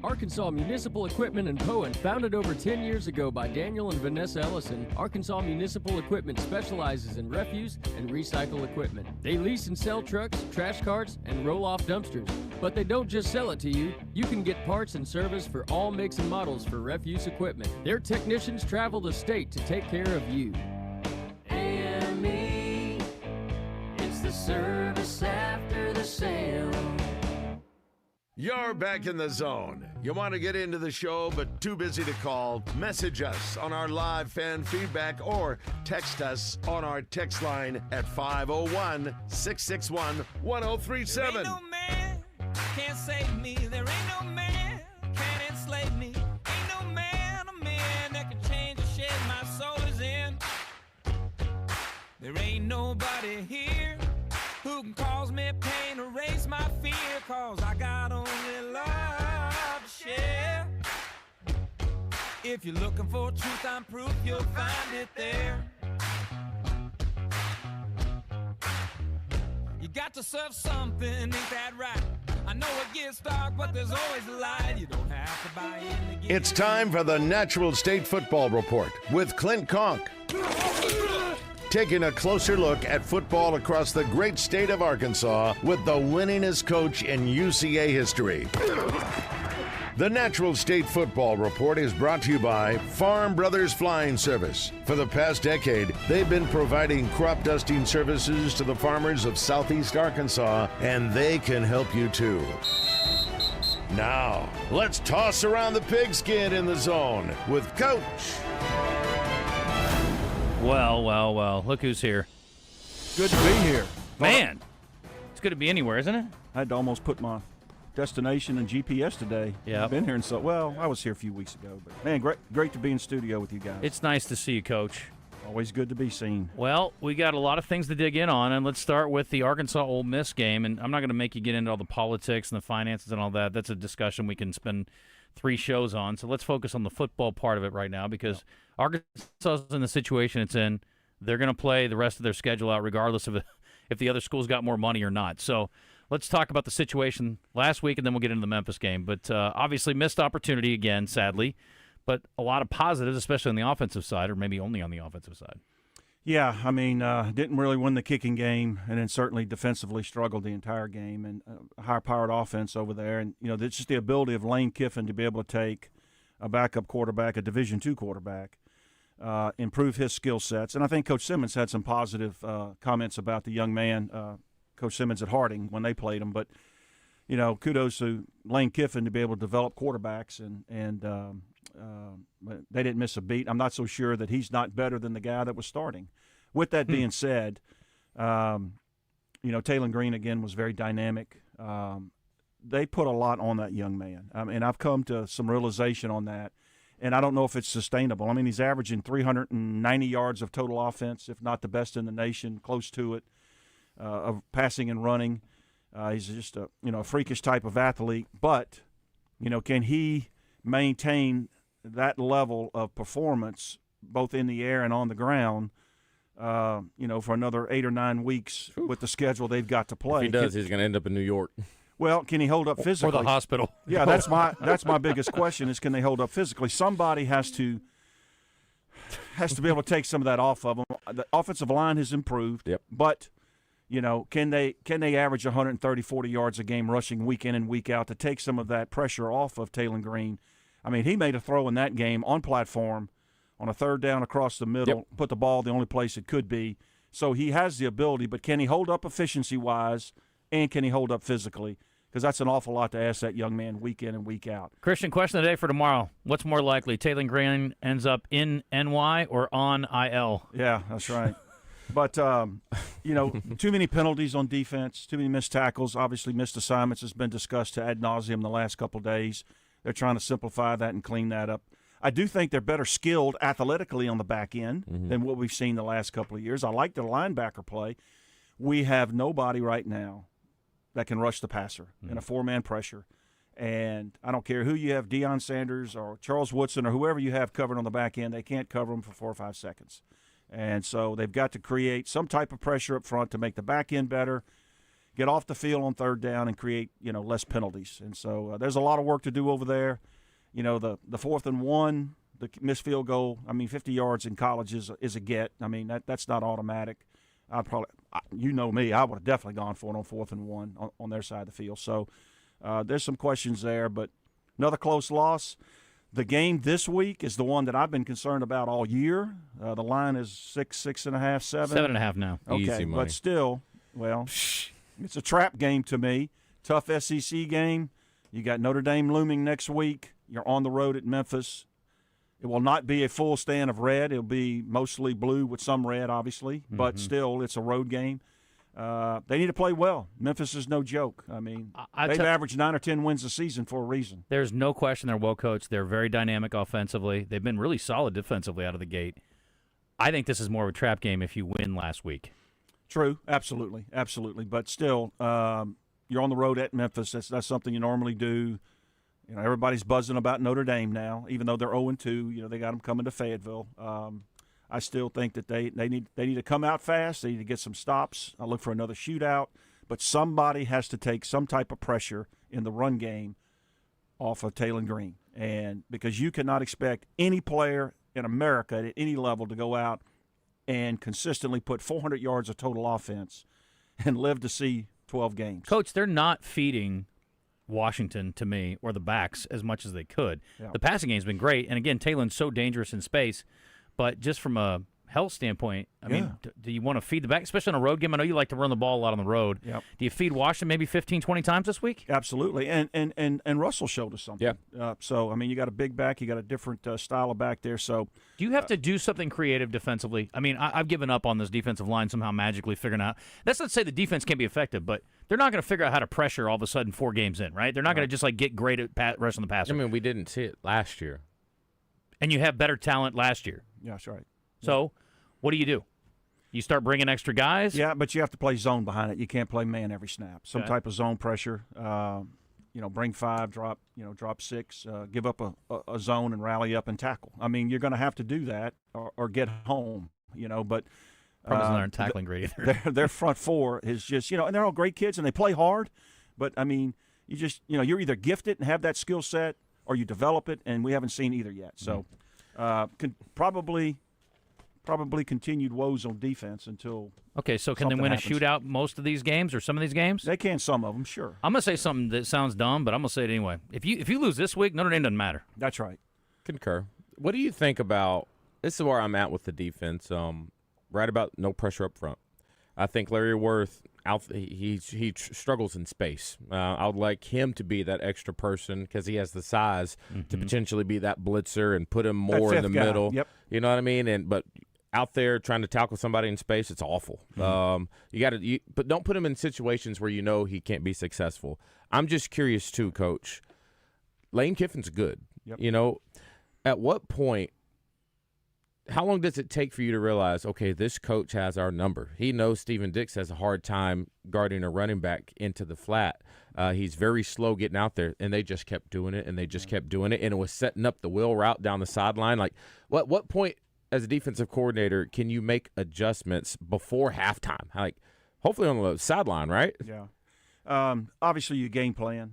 Speaker 13: Arkansas Municipal Equipment in Poen, founded over 10 years ago by Daniel and Vanessa Ellison, Arkansas Municipal Equipment specializes in refuse and recycle equipment. They lease and sell trucks, trash carts, and roll-off dumpsters. But they don't just sell it to you. You can get parts and service for all makes and models for refuse equipment. Their technicians travel the state to take care of you. AME, it's the service after the sale.
Speaker 9: You're back in the zone. You want to get into the show but too busy to call? Message us on our live fan feedback or text us on our text line at 501-661-1037.
Speaker 14: There ain't no man can't save me. There ain't no man can enslave me. Ain't no man a man that can change the shape my soul is in. There ain't nobody here who can cause me pain, erase my fear, cause I got only love to share. If you're looking for truth, I'm proof, you'll find it there. You got to serve something, ain't that right? I know it gets dark, but there's always a light. You don't have to buy in to get
Speaker 9: It's time for the Natural State Football Report with Clint Conque. Taking a closer look at football across the great state of Arkansas with the winningest coach in UCA history. The Natural State Football Report is brought to you by Farm Brothers Flying Service. For the past decade, they've been providing crop dusting services to the farmers of southeast Arkansas, and they can help you too. Now, let's toss around the pigskin in the zone with Coach.
Speaker 5: Well, look who's here.
Speaker 15: Good to be here.
Speaker 5: Man, it's good to be anywhere, isn't it?
Speaker 15: I had to almost put my destination in GPS today.
Speaker 5: Yeah.
Speaker 15: I've been here, I was here a few weeks ago. But, man, great to be in studio with you guys.
Speaker 5: It's nice to see you, Coach.
Speaker 15: Always good to be seen.
Speaker 5: Well, we got a lot of things to dig in on, and let's start with the Arkansas-Ole Miss game. And I'm not going to make you get into all the politics and the finances and all that. That's a discussion we can spend 3 shows on. So let's focus on the football part of it right now because Arkansas is in the situation it's in. They're going to play the rest of their schedule out regardless of if the other school's got more money or not. So let's talk about the situation last week, and then we'll get into the Memphis game. But obviously missed opportunity again, sadly, but a lot of positives, especially on the offensive side, or maybe only on the offensive side.
Speaker 15: Yeah, I mean, didn't really win the kicking game, and then certainly defensively struggled the entire game, and high-powered offense over there. And, it's just the ability of Lane Kiffin to be able to take a backup quarterback, a Division II quarterback, improve his skill sets. And I think Coach Simmons had some positive comments about the young man, Coach Simmons at Harding, when they played him. But, kudos to Lane Kiffin to be able to develop quarterbacks, and they didn't miss a beat. I'm not so sure that he's not better than the guy that was starting. With that being said, Taylor Green, again, was very dynamic. They put a lot on that young man. And I've come to some realization on that. And I don't know if it's sustainable. I mean, he's averaging 390 yards of total offense, if not the best in the nation, close to it, of passing and running. He's just a freakish type of athlete. But, can he maintain that level of performance both in the air and on the ground, for another 8 or 9 weeks with the schedule they've got to play.
Speaker 3: If he does, he's going to end up in New York.
Speaker 15: Well, can he hold up physically?
Speaker 5: Or the hospital.
Speaker 15: Yeah, that's my biggest question is, can they hold up physically? Somebody has to be able to take some of that off of them. The offensive line has improved, but can they average 130, 40 yards a game rushing week in and week out to take some of that pressure off of Taylor Green? I mean, he made a throw in that game on platform on a third down across the middle, put the ball the only place it could be. So he has the ability, but can he hold up efficiency-wise, and can he hold up physically? Because that's an awful lot to ask that young man week in and week out.
Speaker 5: Christian, question of the day for tomorrow. What's more likely, Taylor Green ends up in NY or on IL?
Speaker 15: Yeah, that's right. But, too many penalties on defense, too many missed tackles, obviously missed assignments has been discussed to ad nauseum the last couple of days. They're trying to simplify that and clean that up. I do think they're better skilled athletically on the back end than what we've seen the last couple of years. I like their linebacker play. We have nobody right now that can rush the passer in a four-man pressure. And I don't care who you have, Deion Sanders or Charles Woodson or whoever you have covered on the back end, they can't cover them for 4 or 5 seconds. And so they've got to create some type of pressure up front to make the back end better, get off the field on third down, and create, less penalties. And so there's a lot of work to do over there. The 4th and 1, the missed field goal, 50 yards in college is a get. That's not automatic. I'd probably, me, I would have definitely gone for it on 4th and 1 on their side of the field. So there's some questions there, but another close loss. The game this week is the one that I've been concerned about all year. The line is 6.5, 7.
Speaker 5: 7.5 now.
Speaker 15: Okay,
Speaker 3: Easy money.
Speaker 15: But still, it's a trap game to me. Tough SEC game. You got Notre Dame looming next week. You're on the road at Memphis. It will not be a full stand of red. It'll be mostly blue with some red, obviously. But still, it's a road game. They need to play well. Memphis is no joke. They've averaged 9 or 10 wins a season for a reason.
Speaker 5: There's no question they're well coached. They're very dynamic offensively. They've been really solid defensively out of the gate. I think this is more of a trap game if you win last week.
Speaker 15: True, absolutely. But still, you're on the road at Memphis. That's something you normally do. Everybody's buzzing about Notre Dame now, even though they're 0-2. They got them coming to Fayetteville. I still think that they need to come out fast. They need to get some stops. I look for another shootout. But somebody has to take some type of pressure in the run game off of Taylor Green. And because you cannot expect any player in America at any level to go out and consistently put 400 yards of total offense and live to see 12 games.
Speaker 5: Coach, they're not feeding Washington, to me, or the backs as much as they could.
Speaker 15: Yeah.
Speaker 5: The passing game's been great. And, again, Taylor's so dangerous in space. But just from a health standpoint, do you want to feed the back, especially on a road game? I know you like to run the ball a lot on the road.
Speaker 15: Yep.
Speaker 5: Do you feed Washington maybe 15, 20 times this week?
Speaker 15: Absolutely. And Russell showed us something.
Speaker 3: Yeah.
Speaker 15: You got a big back. You got a different style of back there. So
Speaker 5: do you have to do something creative defensively? I've given up on this defensive line somehow magically figuring out. That's not to say the defense can't be effective, but they're not going to figure out how to pressure all of a sudden 4 games in, right? They're not going to just get great at rushing the passer.
Speaker 3: We didn't see it last year.
Speaker 5: And you have better talent last year.
Speaker 15: Yeah, that's right.
Speaker 5: So what do? You start bringing extra guys?
Speaker 15: Yeah, but you have to play zone behind it. You can't play man every snap. Some type of zone pressure. Bring 5, drop 6, give up a zone and rally up and tackle. You're going to have to do that or get home. But
Speaker 5: Problem is they aren't tackling great either.
Speaker 15: Their front 4 is just and they're all great kids and they play hard. But you just you're either gifted and have that skill set or you develop it, and we haven't seen either yet. So probably continued woes on defense until.
Speaker 5: Okay, so can they win
Speaker 15: happens.
Speaker 5: a shootout most of these games or some of these games?
Speaker 15: They can, some of them, sure.
Speaker 5: I'm going to say something that sounds dumb, but I'm going to say it anyway. If you lose this week, Notre Dame doesn't matter.
Speaker 15: That's right.
Speaker 3: Concur. What do you think about – this is where I'm at with the defense, right about no pressure up front. I think Larry Worth, he struggles in space. I would like him to be that extra person because he has the size to potentially be that blitzer and put him more in the middle.
Speaker 15: Yep.
Speaker 3: You know what I mean? But out there trying to tackle somebody in space, it's awful. But don't put him in situations where he can't be successful. I'm just curious too, Coach. Lane Kiffin's good.
Speaker 15: Yep.
Speaker 3: At what point how long does it take for you to realize, okay, this coach has our number? He knows Steven Dix has a hard time guarding a running back into the flat. He's very slow getting out there, and they just kept doing it, and they just kept doing it, and it was setting up the wheel route down the sideline. Like, what point as a defensive coordinator can you make adjustments before halftime? Like, hopefully on the sideline, right?
Speaker 15: Yeah. Obviously, you game plan.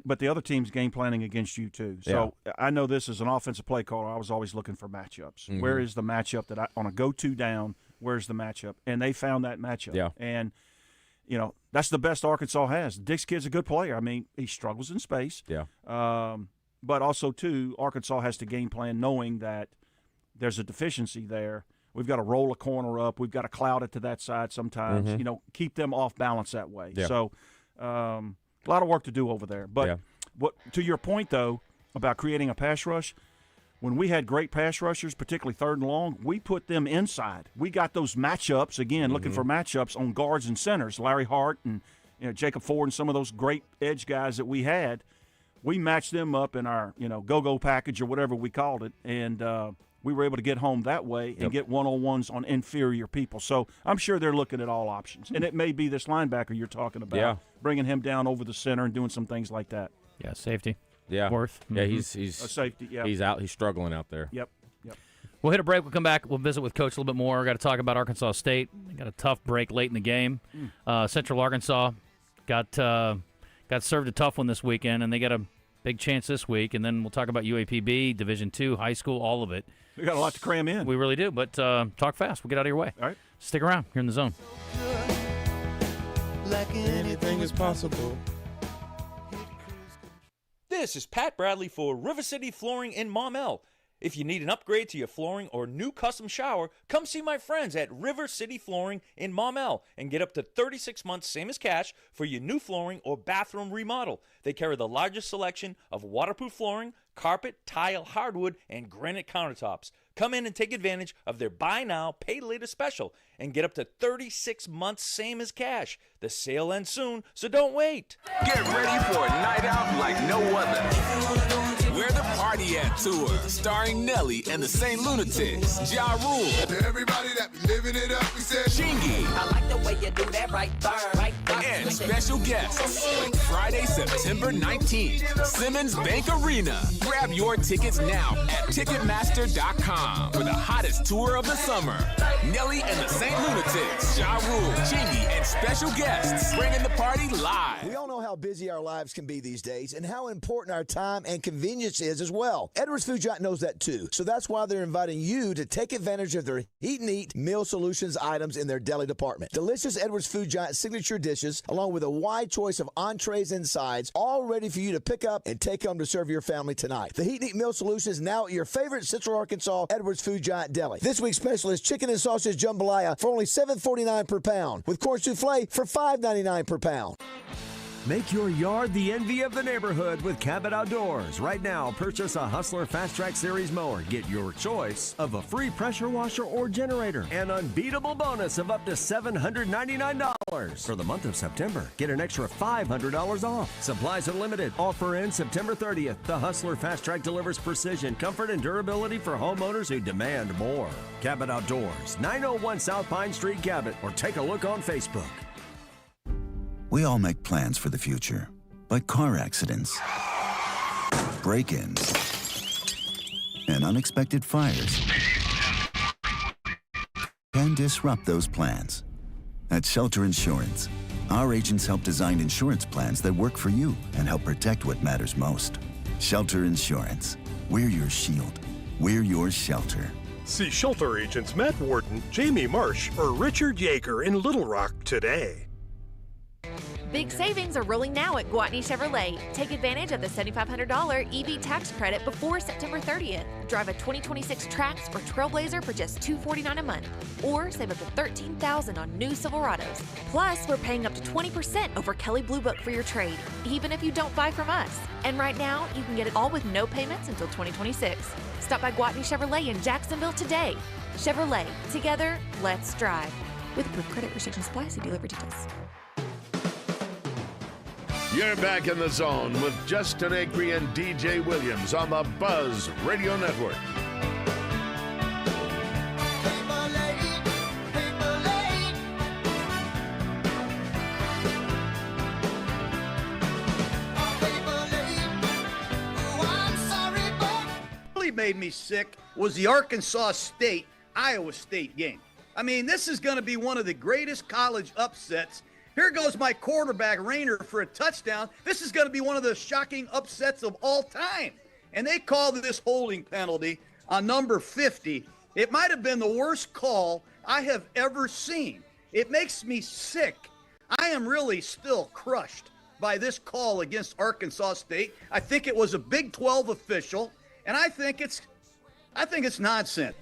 Speaker 15: But the other team's game planning against you too. So I know this as an offensive play caller. I was always looking for matchups.
Speaker 3: Mm-hmm.
Speaker 15: Where is the matchup that on a go-to down? Where's the matchup? And they found that matchup.
Speaker 3: Yeah.
Speaker 15: And that's the best Arkansas has. Dix kid's a good player. I mean, he struggles in space.
Speaker 3: Yeah.
Speaker 15: But also too, Arkansas has to game plan knowing that there's a deficiency there. We've got to roll a corner up. We've got to cloud it to that side sometimes.
Speaker 3: Mm-hmm.
Speaker 15: Keep them off balance that way.
Speaker 3: Yeah.
Speaker 15: So. A lot of work to do over there. But to your point, though, about creating a pass rush, when we had great pass rushers, particularly third and long, we put them inside. We got those matchups, again, looking for matchups on guards and centers. Larry Hart and Jacob Ford and some of those great edge guys that we had, we matched them up in our go-go package or whatever we called it, and we were able to get home that way and get one-on-ones on inferior people. So I'm sure they're looking at all options. And it may be this linebacker you're talking about, bringing him down over the center and doing some things like that.
Speaker 5: Yeah, safety.
Speaker 3: Yeah.
Speaker 5: Worth.
Speaker 3: Yeah,
Speaker 5: Mm-hmm.
Speaker 3: he's
Speaker 15: a safety,
Speaker 3: He's out. He's struggling out there.
Speaker 15: Yep.
Speaker 5: We'll hit a break. We'll come back. We'll visit with Coach a little bit more. We've got to talk about Arkansas State. They got a tough break late in the game. Central Arkansas got served a tough one this weekend, and they got a big chance this week. And then we'll talk about UAPB, Division II, high school, all of it.
Speaker 15: We got a lot to cram in.
Speaker 5: We really do, but talk fast. We'll get out of your way.
Speaker 15: All right.
Speaker 5: Stick around. You're in the zone.
Speaker 16: Like anything is possible.
Speaker 17: This is Pat Bradley for River City Flooring in Maumelle. If you need an upgrade to your flooring or new custom shower, come see my friends at River City Flooring in Maumelle and get up to 36 months same as cash for your new flooring or bathroom remodel. They carry the largest selection of waterproof flooring, carpet, tile, hardwood, and granite countertops. Come in and take advantage of their buy now, pay later special and get up to 36 months same as cash. The sale ends soon, so don't wait.
Speaker 18: Get ready for a night out like no other. Where the Party At Tour, starring Nelly and the St. Lunatics, Ja Rule.
Speaker 19: Everybody that be living it up, we said
Speaker 18: Chingy.
Speaker 20: I like the way you do that right there, right there.
Speaker 18: And special guests. Friday, September 19th, Simmons Bank Arena. Grab your tickets now at Ticketmaster.com for the hottest tour of the summer. Nelly and the St. Lunatics, Ja Rule, Chingy, and special guests bringing the party live.
Speaker 21: We all know how busy our lives can be these days and how important our time and convenience is as well. Edwards Food Giant knows that too. So that's why they're inviting you to take advantage of their Heat and Eat meal solutions items in their deli department. Delicious Edwards Food Giant signature dishes, along with a wide choice of entrees and sides, all ready for you to pick up and take home to serve your family tonight. The Heat and Eat meal solution is now at your favorite Central Arkansas Edwards Food Giant deli. This week's special is chicken and sausage jambalaya for only $7.49 per pound, with corn souffle for $5.99 per pound.
Speaker 22: Make your yard the envy of the neighborhood with Cabot Outdoors. Right now, purchase a Hustler Fast Track Series mower. Get your choice of a free pressure washer or generator. An unbeatable bonus of up to $799. For the month of September, get an extra $500 off. Supplies are limited. Offer ends September 30th. The Hustler Fast Track delivers precision, comfort, and durability for homeowners who demand more. Cabot Outdoors, 901 South Pine Street, Cabot, or take a look on Facebook.
Speaker 23: We all make plans for the future, but car accidents, break-ins, and unexpected fires can disrupt those plans. At Shelter Insurance, our agents help design insurance plans that work for you and help protect what matters most. Shelter Insurance. We're your shield. We're your shelter.
Speaker 24: See Shelter agents Matt Warden, Jamie Marsh, or Richard Yeager in Little Rock today.
Speaker 25: Big savings are rolling now at Gwatney Chevrolet. Take advantage of the $7,500 EV tax credit before September 30th. Drive a 2026 Trax or Trailblazer for just $249 a month. Or save up to $13,000 on new Silverados. Plus, we're paying up to 20% over Kelley Blue Book for your trade, even if you don't buy from us. And right now, you can get it all with no payments until 2026. Stop by Gwatney Chevrolet in Jacksonville today. Chevrolet, together, let's drive. With approved credit restrictions apply, see dealer for details.
Speaker 9: You're back in the zone with Justin Acri and DJ Williams on the Buzz Radio Network.
Speaker 1: made me sick was the Arkansas State-Iowa State game. I mean, this is going to be one of the greatest college upsets. Here goes my quarterback, Rayner, for a touchdown. This is going to be one of the shocking upsets of all time. And they called this holding penalty on number 50. It might have been the worst call I have ever seen. It makes me sick. I am really still crushed by this call against Arkansas State. I think it was a Big 12 official, and I think it's nonsense.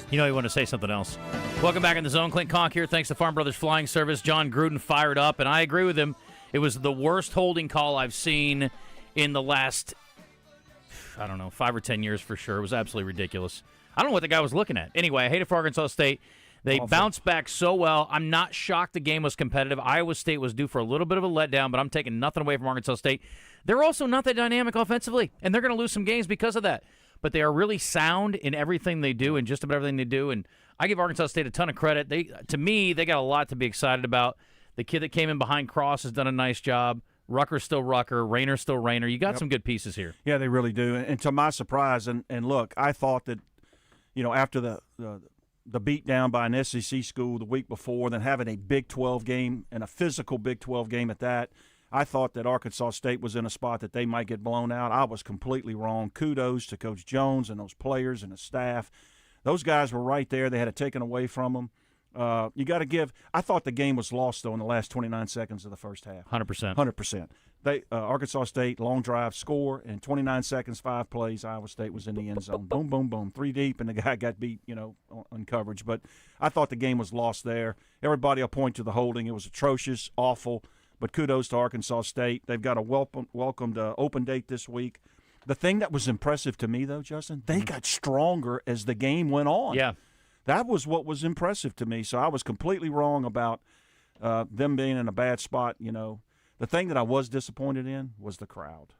Speaker 5: You know you want to say something else. Welcome back in the zone. Clint Conque here. Thanks to Farm Brothers Flying Service. John Gruden fired up, and I agree with him. It was the worst holding call I've seen in the last, 5 or 10 years for sure. It was absolutely ridiculous. I don't know what the guy was looking at. Anyway, I hate it for Arkansas State. They bounced back so well. I'm not shocked the game was competitive. Iowa State was due for a little bit of a letdown, but I'm taking nothing away from Arkansas State. They're also not that dynamic offensively, and they're going to lose some games because of that. But they are really sound in everything they do and just about everything they do. And I give Arkansas State a ton of credit. To me, they got a lot to be excited about. The kid that came in behind Cross has done a nice job. Rucker's still Rucker. Rayner's still Rayner. You got some good pieces here.
Speaker 15: Yeah, they really do. And to my surprise, and look, I thought that, after the beat down by an SEC school the week before, then having a Big 12 game and a physical Big 12 game at that, I thought that Arkansas State was in a spot that they might get blown out. I was completely wrong. Kudos to Coach Jones and those players and the staff. Those guys were right there. They had it taken away from them. You got to give – I thought the game was lost, though, in the last 29 seconds of the first half.
Speaker 5: 100%.
Speaker 15: 100%. Arkansas State, long drive, score, in 29 seconds, 5 plays, Iowa State was in the end zone. Boom, boom, boom, 3 deep, and the guy got beat, on coverage. But I thought the game was lost there. Everybody will point to the holding. It was atrocious, awful. But kudos to Arkansas State. They've got a welcomed open date this week. The thing that was impressive to me, though, Justin, they got stronger as the game went on.
Speaker 5: Yeah.
Speaker 15: That was what was impressive to me. So I was completely wrong about them being in a bad spot. The thing that I was disappointed in was the crowd.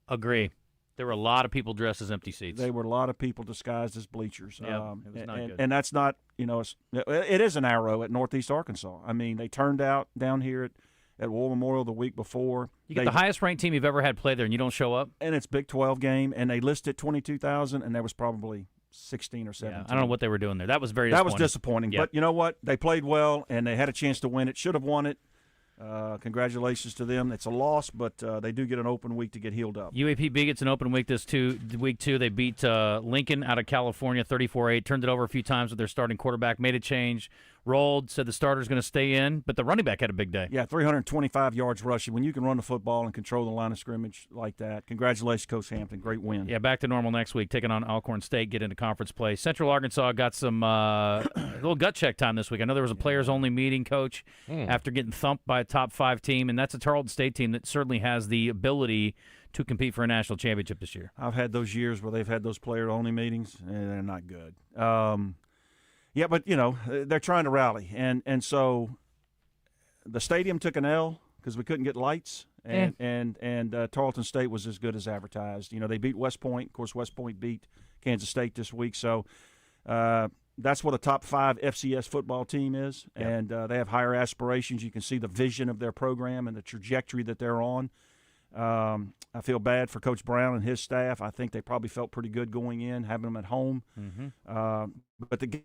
Speaker 5: Agree. There were a lot of people dressed as empty seats.
Speaker 15: There were a lot of people disguised as bleachers.
Speaker 5: Yeah, it was not good.
Speaker 15: And that's not, it is an arrow at Northeast Arkansas. I mean, they turned out down here at War Memorial the week before.
Speaker 5: You get the highest-ranked team you've ever had play there, and you don't show up?
Speaker 15: And it's Big 12 game, and they listed 22,000, and there was probably 16 or 17.
Speaker 5: Yeah, I don't know what they were doing there. That was very disappointing.
Speaker 15: That was disappointing.
Speaker 5: Yeah.
Speaker 15: But you know what? They played well, and they had a chance to win it. Should have won it. Congratulations to them. It's a loss, but they do get an open week to get healed up.
Speaker 5: UAPB gets an open week week two. They beat Lincoln out of California 34-8, turned it over a few times with their starting quarterback, made a change, rolled, said the starter's going to stay in, but the running back had a big day.
Speaker 15: Yeah, 325 yards rushing. When you can run the football and control the line of scrimmage like that, congratulations, Coach Hampton. Great win.
Speaker 5: Yeah, back to normal next week, taking on Alcorn State, get into conference play. Central Arkansas got some a little gut check time this week. I know there was a players-only meeting, Coach, after getting thumped by a top-5 team, and that's a Tarleton State team that certainly has the ability to compete for a national championship this year.
Speaker 15: I've had those years where they've had those player-only meetings, and they're not good. Yeah, but, they're trying to rally. And so the stadium took an L because we couldn't get lights, and Tarleton State was as good as advertised. They beat West Point. Of course, West Point beat Kansas State this week. So that's what a top 5 FCS football team is, and they have higher aspirations. You can see the vision of their program and the trajectory that they're on. I feel bad for Coach Brown and his staff. I think they probably felt pretty good going in, having them at home. But the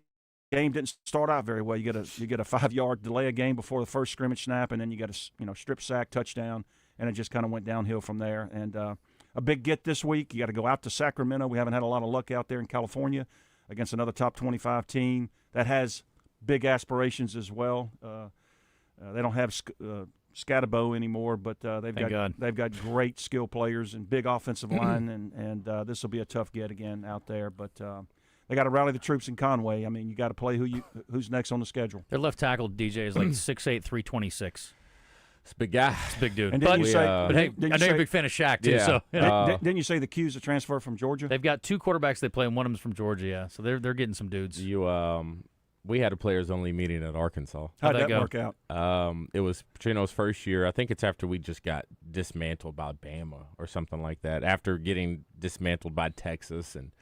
Speaker 15: game didn't start out very well. You get a 5-yard delay a game before the first scrimmage snap, and then you got a strip sack touchdown, and it just kind of went downhill from there. And a big get this week. You got to go out to Sacramento. We haven't had a lot of luck out there in California against another top 25 team that has big aspirations as well. They don't have Scatabo anymore, but they've got great skill players and big offensive line, and this will be a tough get again out there. But they got to rally the troops in Conway. I mean, you got to play who's next on the schedule.
Speaker 5: Their left tackle, DJ, is like 6'8", 326.
Speaker 3: It's a big guy.
Speaker 5: It's a big dude.
Speaker 15: And
Speaker 5: but
Speaker 15: you say,
Speaker 5: I know you're a big fan of Shaq, too.
Speaker 3: Yeah.
Speaker 5: So,
Speaker 15: didn't you say the Q's a transfer from Georgia?
Speaker 5: They've got 2 quarterbacks they play, and one of them's from Georgia, yeah. So they're getting some dudes.
Speaker 3: We had a players-only meeting at Arkansas.
Speaker 15: How'd that work out?
Speaker 3: It was Petrino's first year. I think it's after we just got dismantled by Bama or something like that, after getting dismantled by Texas. And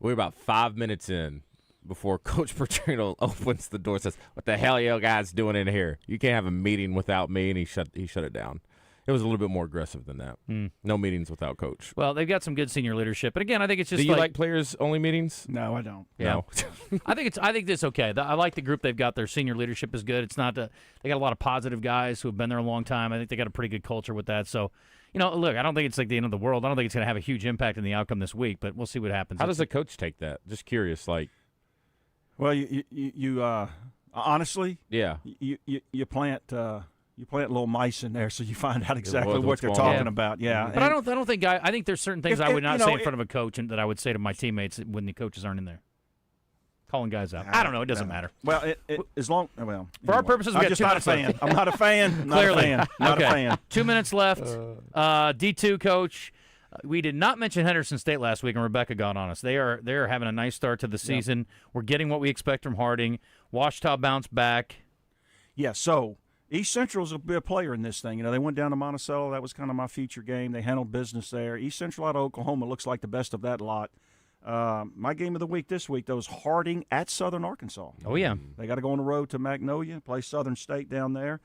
Speaker 3: we were about 5 minutes in before Coach Petrino opens the door and says, "What the hell are you guys doing in here? You can't have a meeting without me." And he shut it down. It was a little bit more aggressive than that. No meetings without coach.
Speaker 5: Well, they've got some good senior leadership, but again, I think it's just.
Speaker 3: Do you like players only meetings?
Speaker 15: No, I don't.
Speaker 5: Yeah.
Speaker 3: No.
Speaker 5: I think it's okay. I like the group they've got. Their senior leadership is good. It's not they got a lot of positive guys who have been there a long time. I think they got a pretty good culture with that. So, look, I don't think it's like the end of the world. I don't think it's going to have a huge impact on the outcome this week, but we'll see what happens.
Speaker 3: How does the coach take that? Just curious,
Speaker 15: Well, you honestly,
Speaker 3: yeah,
Speaker 15: you plant little mice in there, so you find out exactly what they're
Speaker 3: going
Speaker 15: talking
Speaker 3: on.
Speaker 15: about. Yeah,
Speaker 5: But I don't think I think there's certain things I would not say in front of a coach and that I would say to my teammates when the coaches aren't in there. Calling guys out. I don't know. It doesn't matter.
Speaker 15: Well, for
Speaker 5: our purposes, we got 2 minutes left.
Speaker 15: I'm not a fan.
Speaker 5: Clearly.
Speaker 15: Not a fan.
Speaker 5: 2 minutes left. D2 coach. We did not mention Henderson State last week, and Rebecca got on us. They are having a nice start to the season. Yep. We're getting what we expect from Harding. Washita bounced back.
Speaker 15: Yeah, so East Central's will be a player in this thing. They went down to Monticello. That was kind of my feature game. They handled business there. East Central out of Oklahoma looks like the best of that lot. My game of the week this week, though, is Harding at Southern Arkansas.
Speaker 5: Oh, yeah.
Speaker 15: They got to go on the road to Magnolia, play Southern State down there.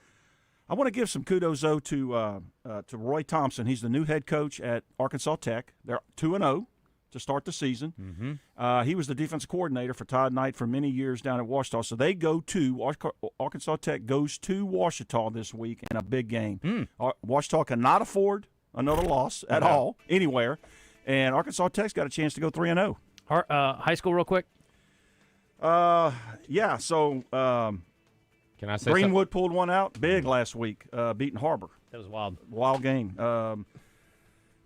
Speaker 15: I want to give some kudos, though, to Roy Thompson. He's the new head coach at Arkansas Tech. They're 2-0 to start the season.
Speaker 5: Mm-hmm.
Speaker 15: He was the defensive coordinator for Todd Knight for many years down at Washita. So they go to Arkansas Tech goes to Washita this week in a big game. Washita cannot afford another loss at all anywhere, and Arkansas Tech's got a chance to go 3-0.
Speaker 5: High school, real quick.
Speaker 15: Yeah. So.
Speaker 3: Can I say
Speaker 15: Greenwood pulled one out big last week, beating Harbor.
Speaker 5: That was wild.
Speaker 15: Wild game.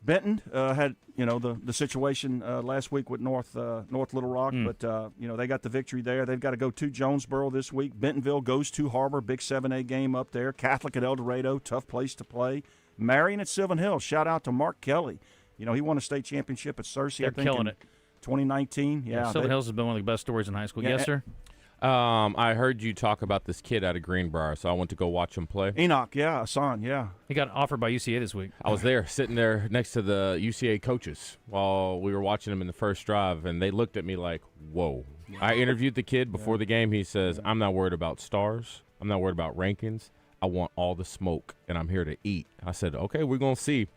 Speaker 15: Benton had the situation last week with North Little Rock, but they got the victory there. They've got to go to Jonesboro this week. Bentonville goes to Harbor, big 7A game up there. Catholic at El Dorado, tough place to play. Marion at Sylvan Hills. Shout out to Mark Kelly. He won a state championship at Searcy.
Speaker 5: They're killing it.
Speaker 15: 2019. Yeah,
Speaker 5: Sylvan Hills has been one of the best stories in high school. Yes, sir.
Speaker 3: I heard you talk about this kid out of Greenbrier, so I went to go watch him play.
Speaker 15: Enoch, Hassan, yeah.
Speaker 5: He got offered by UCA this week.
Speaker 3: I was there, sitting there next to the UCA coaches while we were watching him in the first drive, and they looked at me like, whoa. I interviewed the kid before the game. He says, I'm not worried about stars. I'm not worried about rankings. I want all the smoke, and I'm here to eat. I said, okay, we're going to see.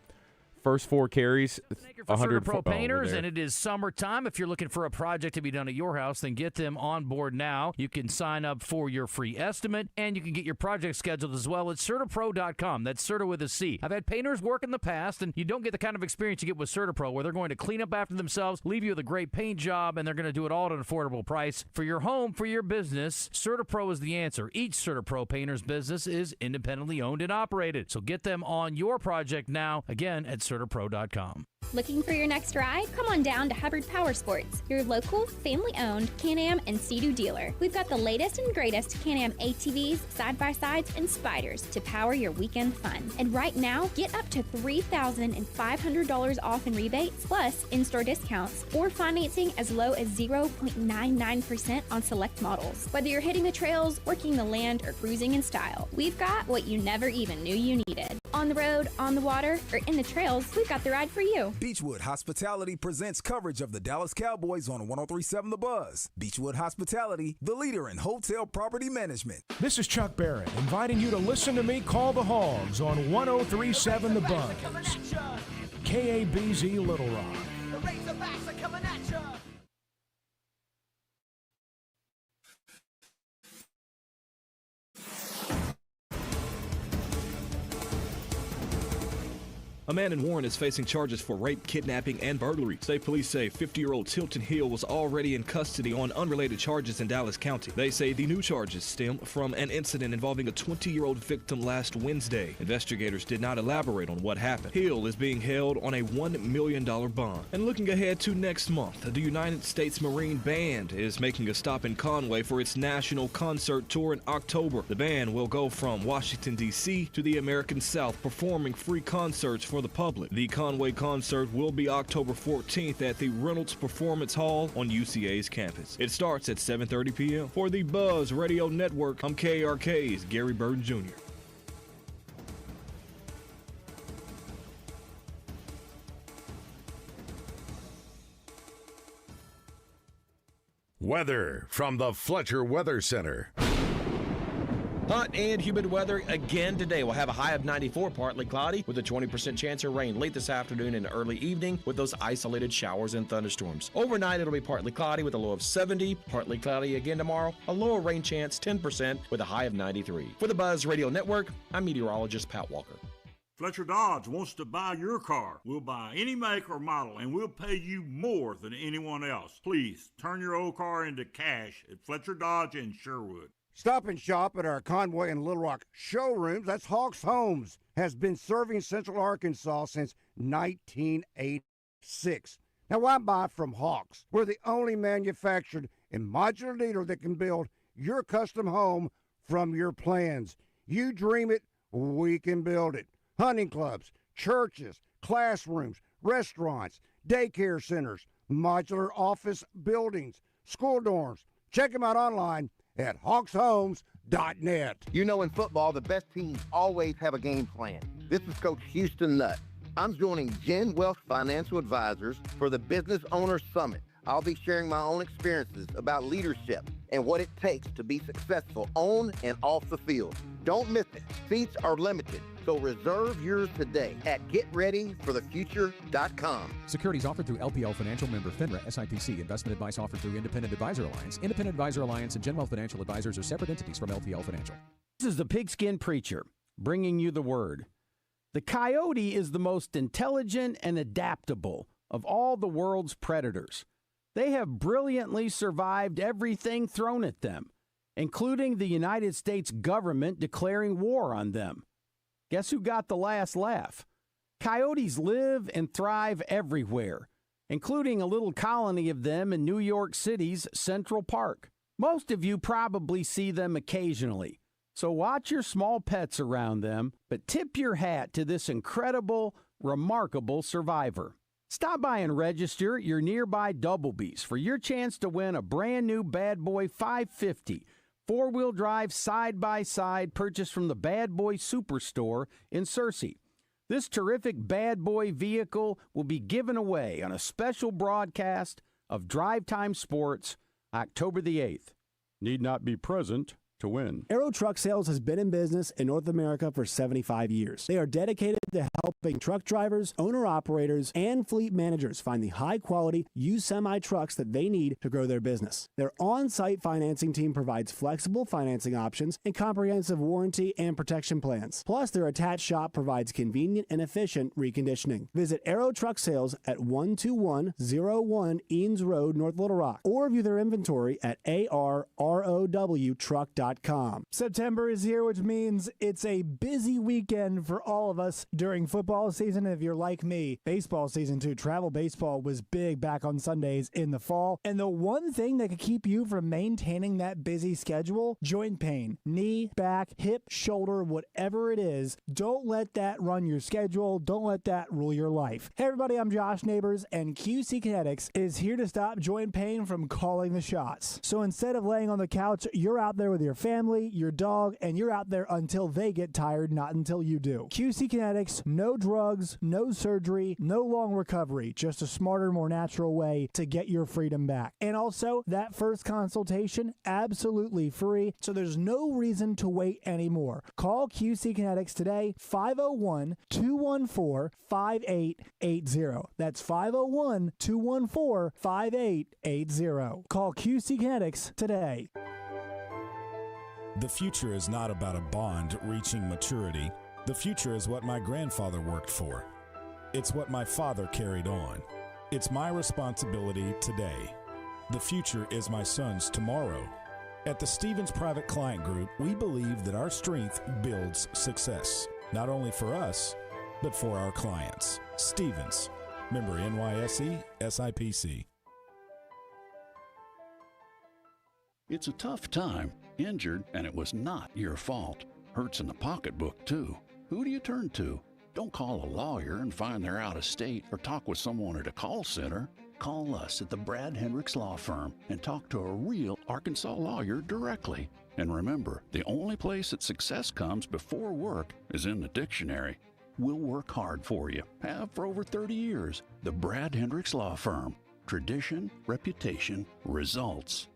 Speaker 3: First 4 carries, 100
Speaker 5: Pro Painters, and it is summertime. If you're looking for a project to be done at your house, then get them on board now. You can sign up for your free estimate, and you can get your project scheduled as well at CertaPro.com. That's Certa with a C. I've had painters work in the past, and you don't get the kind of experience you get with CertaPro, where they're going to clean up after themselves, leave you with a great paint job, and they're going to do it all at an affordable price. For your home, for your business, CertaPro is the answer. Each CertaPro painter's business is independently owned and operated. So get them on your project now, again, at CertaPro.com.
Speaker 4: Looking for your next ride? Come on down to Hubbard Power Sports, your local, family-owned Can-Am and Sea-Doo dealer. We've got the latest and greatest Can-Am ATVs, side-by-sides, and spiders to power your weekend fun. And right now, get up to $3,500 off in rebates, plus in-store discounts, or financing as low as 0.99% on select models. Whether you're hitting the trails, working the land, or cruising in style, we've got what you never even knew you needed. On the road, on the water, or in the trails, we've got the ride for you.
Speaker 6: Beechwood Hospitality presents coverage of the Dallas Cowboys on 103.7 The Buzz. Beechwood Hospitality, the leader in hotel property management.
Speaker 7: This is Chuck Barrett, inviting you to listen to me call the Hogs on 103.7 The Buzz. KABZ Little Rock.
Speaker 20: The Razorbacks are coming at you.
Speaker 8: A man in Warren is facing charges for rape, kidnapping, and burglary. State police say 50-year-old Tilton Hill was already in custody on unrelated charges in Dallas County. They say the new charges stem from an incident involving a 20-year-old victim last Wednesday. Investigators did not elaborate on what happened. Hill is being held on a $1 million bond. And looking ahead to next month, the United States Marine Band is making a stop in Conway for its national concert tour in October. The band will go from Washington, D.C. to the American South, performing free concerts for the public. The Conway concert will be October 14th at the Reynolds Performance Hall on UCA's campus. It starts at 7:30 p.m. For the Buzz Radio Network, I'm KRK's Gary Burton Jr.
Speaker 9: Weather from the Fletcher Weather Center.
Speaker 2: Hot and humid weather again today. We'll have a high of 94, partly cloudy, with a 20% chance of rain late this afternoon and early evening with those isolated showers and thunderstorms. Overnight, it'll be partly cloudy with a low of 70, partly cloudy again tomorrow, a lower rain chance 10% with a high of 93. For the Buzz Radio Network, I'm meteorologist Pat Walker.
Speaker 10: Fletcher Dodge wants to buy your car. We'll buy any make or model, and we'll pay you more than anyone else. Please turn your old car into cash at Fletcher Dodge in Sherwood.
Speaker 11: Stop and shop at our Conway and Little Rock showrooms. That's Hawks Homes. Has been serving Central Arkansas since 1986. Now, why buy from Hawks? We're the only manufactured and modular dealer that can build your custom home from your plans. You dream it, we can build it. Hunting clubs, churches, classrooms, restaurants, daycare centers, modular office buildings, school dorms. Check them out online at hawkshomes.net.
Speaker 12: You know, in football, the best teams always have a game plan. This is Coach Houston Nutt. I'm joining Gen Wealth Financial Advisors for the Business Owners Summit. I'll be sharing my own experiences about leadership and what it takes to be successful on and off the field. Don't miss it. Seats are limited, so reserve yours today at getreadyforthefuture.com.
Speaker 13: Securities offered through LPL Financial, member FINRA, SIPC. Investment advice offered through Independent Advisor Alliance. Independent Advisor Alliance and Gen Wealth Financial Advisors are separate entities from LPL Financial.
Speaker 26: This is the Pigskin Preacher, bringing you the word. The coyote is the most intelligent and adaptable of all the world's predators. They have brilliantly survived everything thrown at them, including the United States government declaring war on them. Guess who got the last laugh? Coyotes live and thrive everywhere, including a little colony of them in New York City's Central Park. Most of you probably see them occasionally, so watch your small pets around them, but tip your hat to this incredible, remarkable survivor. Stop by and register at your nearby Doublebees for your chance to win a brand new Bad Boy 550 four-wheel drive side-by-side purchased from the Bad Boy Superstore in Searcy. This terrific Bad Boy vehicle will be given away on a special broadcast of Drive Time Sports October the 8th. Need not be present to win.
Speaker 27: Aero Truck Sales has been in business in North America for 75 years. They are dedicated to helping truck drivers, owner-operators, and fleet managers find the high-quality used semi-trucks that they need to grow their business. Their on-site financing team provides flexible financing options and comprehensive warranty and protection plans. Plus, their attached shop provides convenient and efficient reconditioning. Visit Aero Truck Sales at 12101 Eanes Road, North Little Rock, or view their inventory at arrowtruck.com.
Speaker 28: September is here, which means it's a busy weekend for all of us during football season. If you're like me, baseball season too. Travel baseball was big back on Sundays in the fall. And the one thing that could keep you from maintaining that busy schedule, joint pain, knee, back, hip, shoulder, whatever it is, don't let that run your schedule. Don't let that rule your life. Hey everybody, I'm Josh Neighbors, and QC Kinetics is here to stop joint pain from calling the shots. So instead of laying on the couch, you're out there with your family, your dog, and you're out there until they get tired, not until you do. QC Kinetics, no drugs, no surgery, no long recovery, just a smarter, more natural way to get your freedom back. And also, that first consultation, absolutely free, so there's no reason to wait anymore. Call QC Kinetics today, 501-214-5880. That's 501-214-5880. Call QC Kinetics today.
Speaker 29: The future is not about a bond reaching maturity. The future is what my grandfather worked for. It's what my father carried on. It's my responsibility today. The future is my son's tomorrow. At the Stevens Private Client Group, we believe that our strength builds success, not only for us, but for our clients. Stevens, member NYSE, SIPC.
Speaker 30: It's a tough time. Injured, and it was not your fault. Hurts in the pocketbook, too. Who do you turn to? Don't call a lawyer and find they're out of state or talk with someone at a call center. Call us at the Brad Hendricks Law Firm and talk to a real Arkansas lawyer directly. And remember, the only place that success comes before work is in the dictionary. We'll work hard for you. Have for over 30 years. The Brad Hendricks Law Firm. Tradition, reputation, results.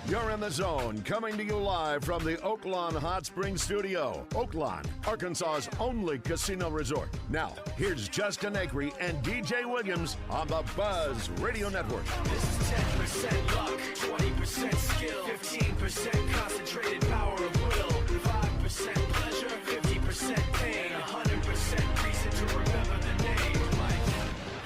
Speaker 9: You're in the zone, coming to you live from the Oaklawn Hot Springs Studio. Oaklawn, Arkansas's only casino resort. Now, here's Justin Acri and DJ Williams on the Buzz Radio Network.
Speaker 14: This is 10% luck, 20% skill, 15% concentrated power of will, 5% pleasure, 50% pain, 100% reason to remember the name.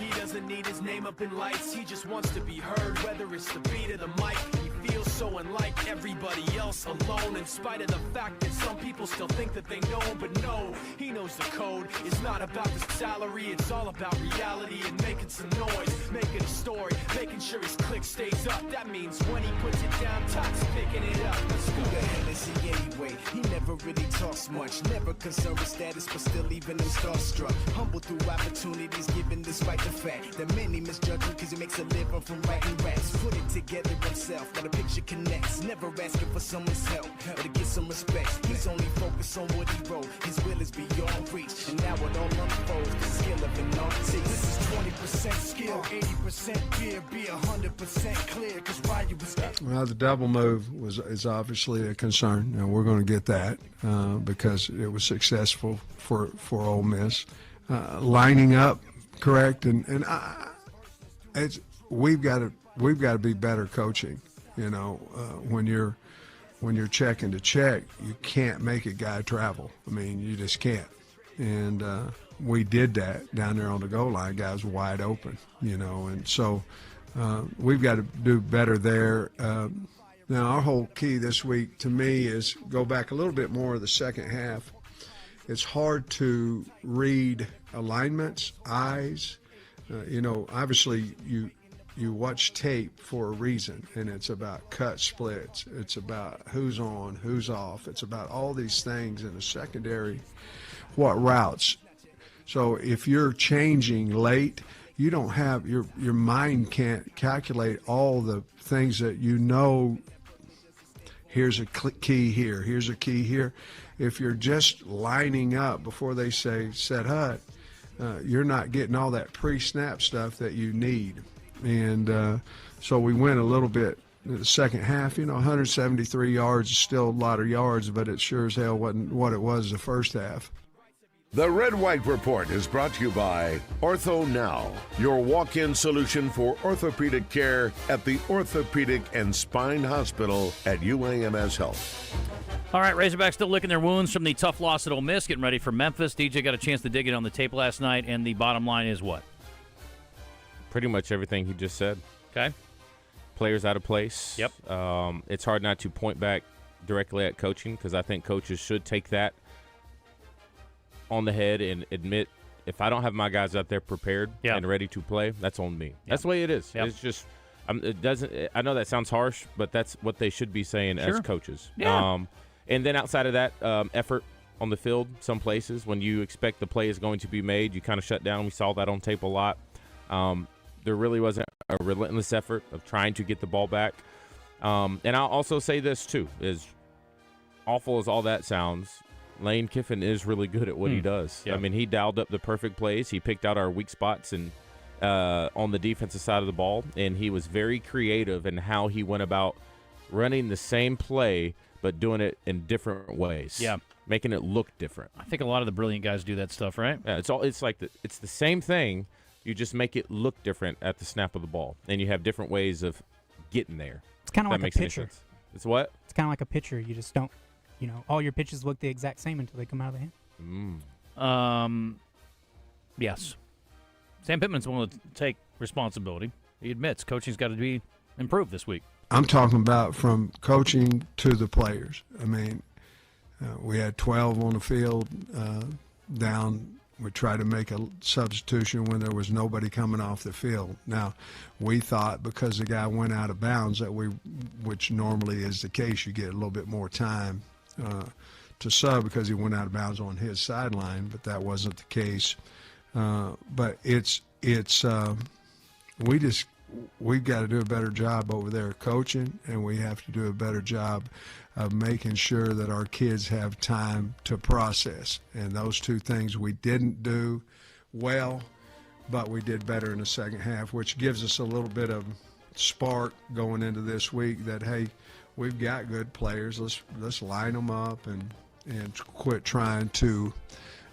Speaker 14: He doesn't need his name up in lights, he just wants to be heard, whether it's the beat of the mic. He feels so unlike everybody else, alone, in spite of the fact that some people still think that they know him, but no, he knows the code. It's not about the salary, it's all about reality and making some noise, making a story, making sure his click stays up. That means when he puts it down, Todd's picking it up. Let's go.
Speaker 16: Who the hell is he anyway? He never really talks much, never concerned with status, but still leaving him starstruck. Humble through opportunities given despite the fact that many misjudge him because he makes a living from writing raps. Put it together himself, got a picture connects, never asking for someone's help or to get some respect. He's only focused on what he wrote, his will is beyond reach, and now it all unfolds, the skill of an artist. This is 20% skill, 80% fear, be 100% clear, because Ryu was
Speaker 17: Well, the double move is obviously a concern, and we're going to get that because it was successful for Ole Miss. Lining up correct, and we've got to be better coaching. You know, when you're checking to check, you can't make a guy travel. I mean, you just can't. And we did that down there on the goal line. Guys wide open, you know, and so we've got to do better there. Now, our whole key this week to me is go back a little bit more of the second half. It's hard to read alignments, eyes. You know, obviously you watch tape for a reason, and it's about cut splits. It's about who's on, who's off. It's about all these things in the secondary, what routes. So if you're changing late, you don't have, your mind can't calculate all the things that you know. Here's a key here, here's a key here. If you're just lining up before they say set hut, you're not getting all that pre-snap stuff that you need. And so we went a little bit in the second half. You know, 173 yards is still a lot of yards, but it sure as hell wasn't what it was the first half.
Speaker 9: The Red White Report is brought to you by Ortho Now, your walk-in solution for orthopedic care at the Orthopedic and Spine Hospital at UAMS Health.
Speaker 5: All right, Razorbacks still licking their wounds from the tough loss at Ole Miss, getting ready for Memphis. DJ got a chance to dig it on the tape last night, and the bottom line is what?
Speaker 3: Pretty much everything he just said.
Speaker 5: Okay.
Speaker 3: Players out of place.
Speaker 5: Yep.
Speaker 3: It's hard not to point back directly at coaching because I think coaches should take that on the head and admit if I don't have my guys out there prepared and ready to play, that's on me. That's the way it is. It's just it doesn't. I know that sounds harsh, but that's what they should be saying as coaches.
Speaker 5: Yeah.
Speaker 3: And then outside of that, effort on the field. Some places when you expect the play is going to be made, you kind of shut down. We saw that on tape a lot. There really wasn't a relentless effort of trying to get the ball back. And I'll also say this too: as awful as all that sounds, Lane Kiffin is really good at what he does. I mean, he dialed up the perfect plays. He picked out our weak spots and on the defensive side of the ball, and he was very creative in how he went about running the same play but doing it in different ways.
Speaker 5: Yeah,
Speaker 3: making it look different.
Speaker 5: I think a lot of the brilliant guys do that stuff, right?
Speaker 3: Yeah, it's like it's the same thing. You just make it look different at the snap of the ball, and you have different ways of getting there.
Speaker 18: It's kind of like a
Speaker 3: makes any
Speaker 18: pitcher.
Speaker 3: sense. It's what?
Speaker 18: It's kind of like a pitcher. You just don't. You know, all your pitches look the exact same until they come out of the hand.
Speaker 5: Yes. Sam Pittman's willing to take responsibility. He admits coaching's got to be improved this week.
Speaker 17: I'm talking about from coaching to the players. I mean, we had 12 on the field down. We tried to make a substitution when there was nobody coming off the field. Now, we thought because the guy went out of bounds that which normally is the case, you get a little bit more time to sub because he went out of bounds on his sideline, but that wasn't the case. But we've got to do a better job over there coaching, and we have to do a better job of making sure that our kids have time to process. And those two things we didn't do well, but we did better in the second half, which gives us a little bit of spark going into this week that, hey, we've got good players. Let's line them up and quit trying to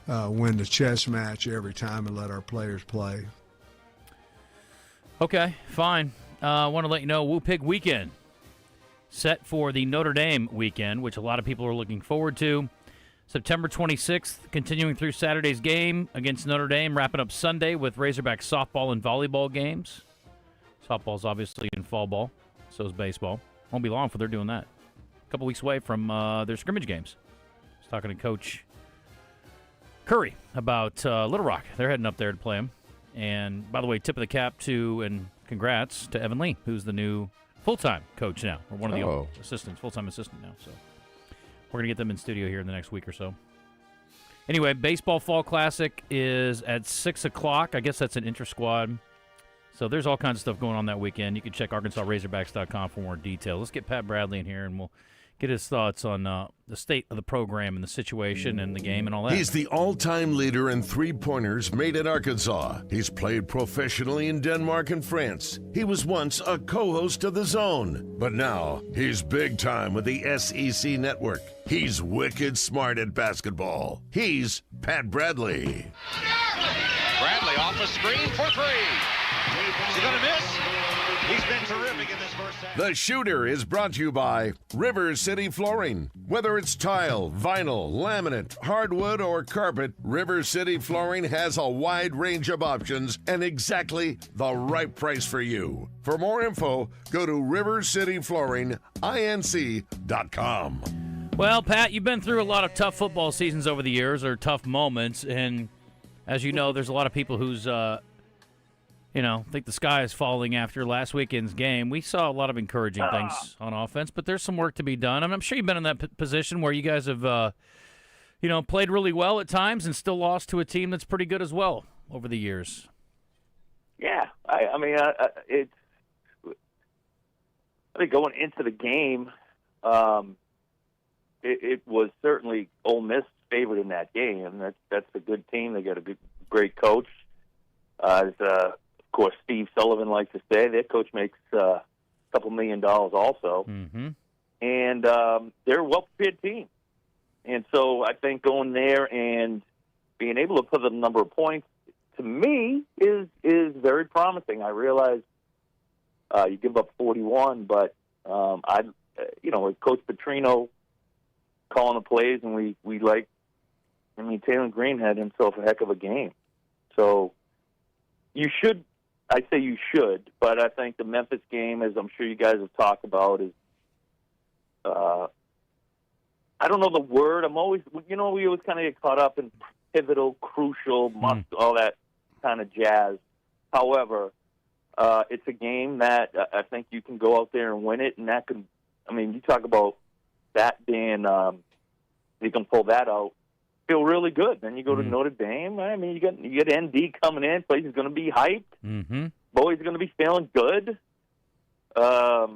Speaker 17: win the chess match every time and let our players play.
Speaker 5: Okay, fine. I want to let you know Woo Pig Weekend set for the Notre Dame weekend, which a lot of people are looking forward to. September 26th, continuing through Saturday's game against Notre Dame, wrapping up Sunday with Razorback softball and volleyball games. Softball's obviously in fall ball, so is baseball. Won't be long for they're doing that. A couple weeks away from their scrimmage games. I was talking to Coach Curry about Little Rock. They're heading up there to play them. And, by the way, tip of the cap to and congrats to Evan Lee, who's the new full-time coach now, or one of the assistants, full-time assistant now. So we're going to get them in studio here in the next week or so. Anyway, Baseball Fall Classic is at 6 o'clock. I guess that's an inter-squad. So there's all kinds of stuff going on that weekend. You can check ArkansasRazorbacks.com for more details. Let's get Pat Bradley in here, and we'll get his thoughts on the state of the program and the situation and the game and all that.
Speaker 9: He's the all-time leader in three-pointers made in Arkansas. He's played professionally in Denmark and France. He was once a co-host of The Zone, but now he's big time with the SEC Network. He's wicked smart at basketball. He's Pat Bradley.
Speaker 1: Bradley off a screen for three. Is he going to miss? He's been terrific in this first half.
Speaker 9: The Shooter is brought to you by River City Flooring. Whether it's tile, vinyl, laminate, hardwood, or carpet, River City Flooring has a wide range of options and exactly the right price for you. For more info, go to rivercityflooringinc.com.
Speaker 5: Well, Pat, you've been through a lot of tough football seasons over the years, or tough moments, and as you know, there's a lot of people who's think the sky is falling after last weekend's game. We saw a lot of encouraging things on offense, but there's some work to be done. And I'm sure you've been in that position where you guys have, played really well at times and still lost to a team that's pretty good as well over the years.
Speaker 4: Yeah, I think going into the game, it was certainly Ole Miss favored in that game, and that's a good team. They got a great coach. Of course, Steve Sullivan likes to say their coach makes a couple $1 million also.
Speaker 5: Mm-hmm.
Speaker 4: And they're a well-prepared team. And so I think going there and being able to put a number of points, to me, is very promising. I realize you give up 41, but with Coach Petrino calling the plays, and we Taylor Green had himself a heck of a game. So I say you should, but I think the Memphis game, as I'm sure you guys have talked about, is I don't know the word. We always kind of get caught up in pivotal, crucial, must, all that kind of jazz. However, it's a game that I think you can go out there and win it, and that can. You talk about that being you can pull that out. Feel really good. Then you go to Notre Dame. You get ND coming in. Place is going to be hyped.
Speaker 5: Mm-hmm.
Speaker 4: Boys going to be feeling good. I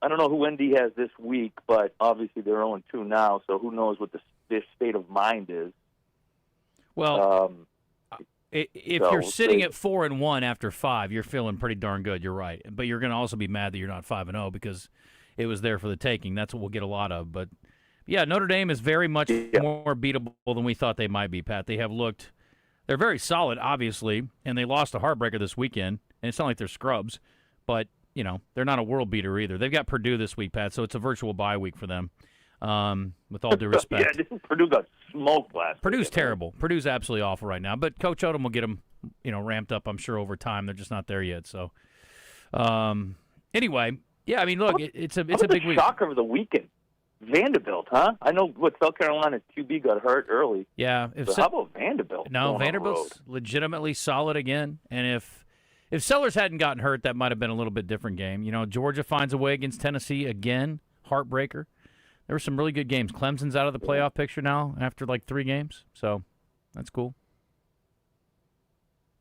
Speaker 4: don't know who ND has this week, but obviously they're 0-2 now. So who knows what their state of mind is?
Speaker 5: Well, if you're sitting at 4-1 after 5, you're feeling pretty darn good. You're right, but you're going to also be mad that you're not 5-0 because it was there for the taking. That's what we'll get a lot of, but. Yeah, Notre Dame is very much more beatable than we thought they might be, Pat. They're very solid, obviously, and they lost a heartbreaker this weekend, and it's not like they're scrubs, but, they're not a world beater either. They've got Purdue this week, Pat, so it's a virtual bye week for them, with all due respect.
Speaker 4: Yeah, Purdue got smoked last
Speaker 5: Purdue's
Speaker 4: weekend.
Speaker 5: Terrible. Purdue's absolutely awful right now, but Coach Odom will get them, ramped up, I'm sure, over time. They're just not there yet, so. Anyway, yeah, look, it's a big week.
Speaker 4: Shocker of the weekend. Vanderbilt, huh? I know South Carolina's QB got hurt early.
Speaker 5: Yeah.
Speaker 4: How about Vanderbilt?
Speaker 5: No, Vanderbilt's legitimately solid again. And if Sellers hadn't gotten hurt, that might have been a little bit different game. Georgia finds a way against Tennessee again. Heartbreaker. There were some really good games. Clemson's out of the playoff picture now after 3 games. So that's cool.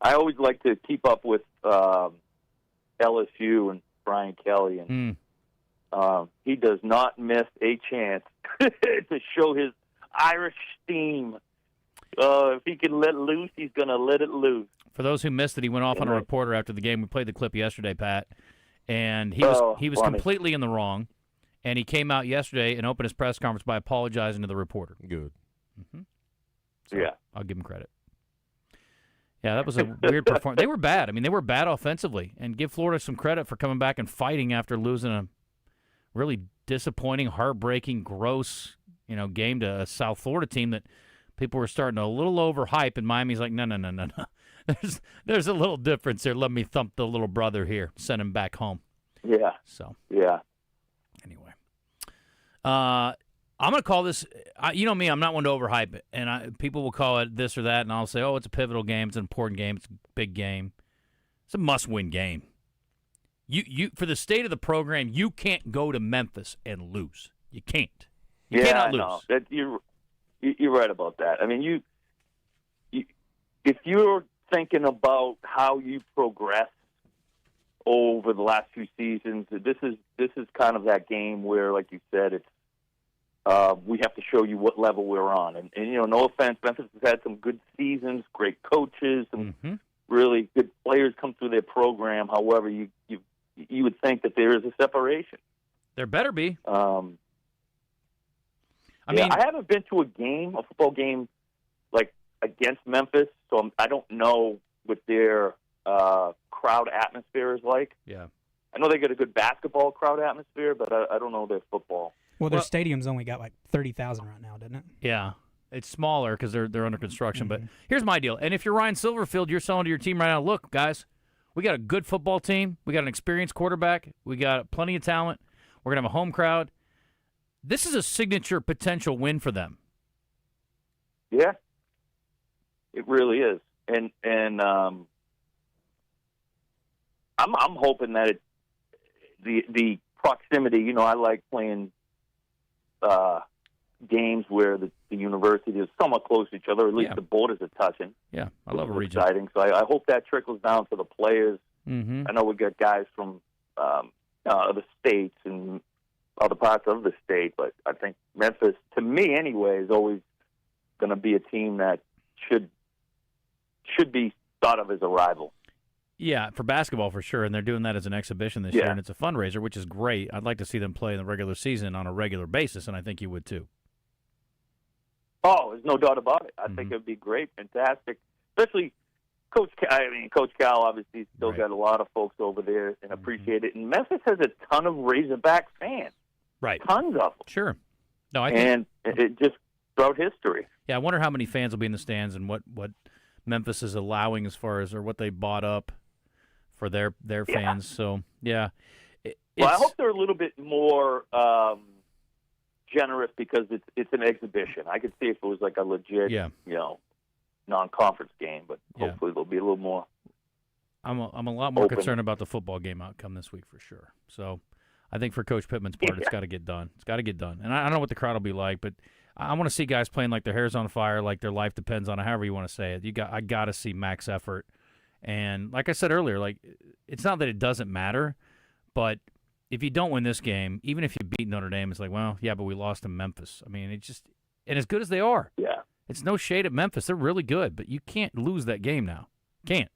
Speaker 4: I always like to keep up with LSU and Brian Kelly, and he does not miss a chance to show his Irish steam. If he can let loose, he's going to let it loose.
Speaker 5: For those who missed it, he went off on a reporter after the game. We played the clip yesterday, Pat, and he was completely in the wrong. And he came out yesterday and opened his press conference by apologizing to the reporter.
Speaker 3: Good.
Speaker 5: So
Speaker 4: Yeah.
Speaker 5: I'll give him credit. Yeah, that was a weird performance. They were bad. I mean, they were bad offensively. And give Florida some credit for coming back and fighting after losing a really disappointing, heartbreaking, gross, game to a South Florida team that people were starting to a little overhype. And Miami's like, no. There's a little difference here. Let me thump the little brother here. Send him back home.
Speaker 4: Yeah.
Speaker 5: So.
Speaker 4: Yeah.
Speaker 5: Anyway. I'm going to call this, you know me, I'm not one to overhype it. And people will call it this or that, and I'll say, oh, it's a pivotal game. It's an important game. It's a big game. It's a must-win game. You for the state of the program, you can't go to Memphis and lose. You can't. You cannot lose.
Speaker 4: No. You're right about that. I mean, you if you're thinking about how you progress over the last few seasons, this is kind of that game where, like you said, it's we have to show you what level we're on. And no offense, Memphis has had some good seasons, great coaches, some really good players come through their program. However, you would think that there is a separation.
Speaker 5: There better be.
Speaker 4: I haven't been to a football game, like against Memphis, so I don't know what their crowd atmosphere is like.
Speaker 5: Yeah,
Speaker 4: I know they get a good basketball crowd atmosphere, but I don't know their football.
Speaker 18: Well, their stadium's only got like 30,000 right now, doesn't it?
Speaker 5: Yeah. It's smaller because they're under construction. But here's my deal. And if you're Ryan Silverfield, you're selling to your team right now, look, guys, we got a good football team. We got an experienced quarterback. We got plenty of talent. We're going to have a home crowd. This is a signature potential win for them.
Speaker 4: Yeah, it really is. And I'm hoping that the proximity, I like playing games where the university is somewhat close to each other, at least the borders are touching.
Speaker 5: Yeah, I love a region.
Speaker 4: Exciting. So I hope that trickles down to the players.
Speaker 5: Mm-hmm.
Speaker 4: I know we got guys from other states and other parts of the state, but I think Memphis, to me anyway, is always going to be a team that should be thought of as a rival.
Speaker 5: Yeah, for basketball for sure, and they're doing that as an exhibition this year, and it's a fundraiser, which is great. I'd like to see them play in the regular season on a regular basis, and I think you would too.
Speaker 4: Oh, there's no doubt about it. I think it would be great, fantastic, especially Coach Cal obviously still got a lot of folks over there and appreciate it. And Memphis has a ton of Razorback fans, tons of them.
Speaker 5: Sure, no, I think,
Speaker 4: and it just throughout history.
Speaker 5: Yeah, I wonder how many fans will be in the stands and what Memphis is allowing as far as or what they bought up for their fans. So I
Speaker 4: hope they're a little bit more generous because it's an exhibition. I could see if it was like a legit, non-conference game, but hopefully they'll be a little more.
Speaker 5: I'm a lot more
Speaker 4: open.
Speaker 5: concerned about the football game outcome this week for sure. So I think for Coach Pittman's part, it's got to get done. It's got to get done. And I don't know what the crowd will be like, but I want to see guys playing like their hair's on fire, like their life depends on it, however you want to say it. I got to see max effort. And like I said earlier, like it's not that it doesn't matter, but if you don't win this game, even if you beat Notre Dame, it's like, well, yeah, but we lost to Memphis. I mean, it just – and as good as they are.
Speaker 4: Yeah.
Speaker 5: It's no shade at Memphis. They're really good, but you can't lose that game now. Can't.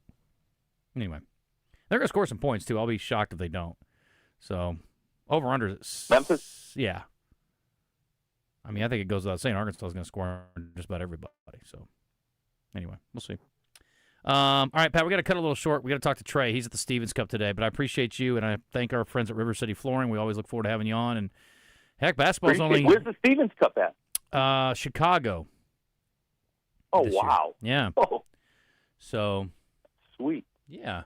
Speaker 5: Anyway, they're going to score some points, too. I'll be shocked if they don't. So, over-under –
Speaker 4: Memphis?
Speaker 5: Yeah. I mean, I think it goes without saying Arkansas is going to score on just about everybody. So, anyway, we'll see. All right, Pat, we got to cut a little short. We got to talk to Trey. He's at the Stevens Cup today, but I appreciate you, and I thank our friends at River City Flooring. We always look forward to having you on. And heck, basketball's only.
Speaker 4: Where's the Stevens Cup at?
Speaker 5: Chicago.
Speaker 4: Oh wow!
Speaker 5: Yeah.
Speaker 4: Oh.
Speaker 5: So.
Speaker 4: Sweet.
Speaker 5: Yeah.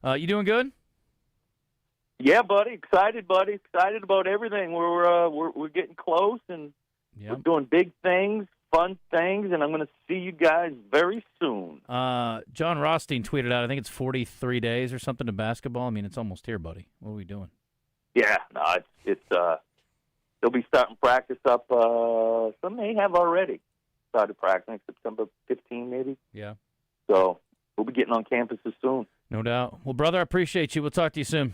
Speaker 5: You doing good?
Speaker 4: Yeah, buddy. Excited, buddy. Excited about everything. We're getting close, and we're doing big things. Fun things, and I'm going to see you guys very soon.
Speaker 5: John Rothstein tweeted out, I think it's 43 days or something to basketball. I mean, it's almost here, buddy. What are we doing?
Speaker 4: Yeah, no, it's they'll be starting practice up. Some may have already started practicing, September 15 maybe.
Speaker 5: Yeah.
Speaker 4: So we'll be getting on campuses soon.
Speaker 5: No doubt. Well, brother, I appreciate you. We'll talk to you soon.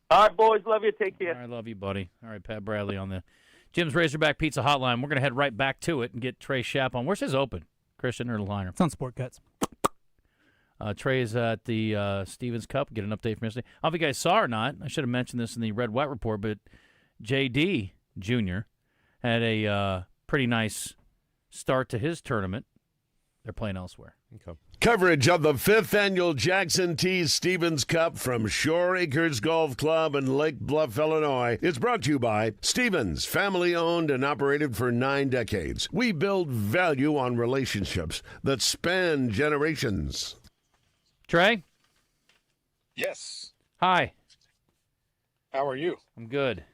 Speaker 4: All right, boys. Love you. Take care.
Speaker 5: All right, love you, buddy. All right, Pat Bradley on the Jim's Razorback Pizza Hotline. We're going to head right back to it and get Trey Schaap on. Where's his open? Christian or the liner?
Speaker 18: It's on Sport Cuts.
Speaker 5: Trey is at the Stevens Cup. Get an update from yesterday. I don't know if you guys saw or not. I should have mentioned this in the Red White report, but J.D. Jr. had a pretty nice start to his tournament. They're playing elsewhere.
Speaker 3: Okay.
Speaker 9: Coverage of the 5th annual Jackson T. Stevens Cup from Shore Acres Golf Club in Lake Bluff, Illinois is brought to you by Stevens, family owned and operated for 9 decades. We build value on relationships that span generations.
Speaker 5: Trey?
Speaker 6: Yes.
Speaker 5: Hi.
Speaker 6: How are you?
Speaker 5: I'm good.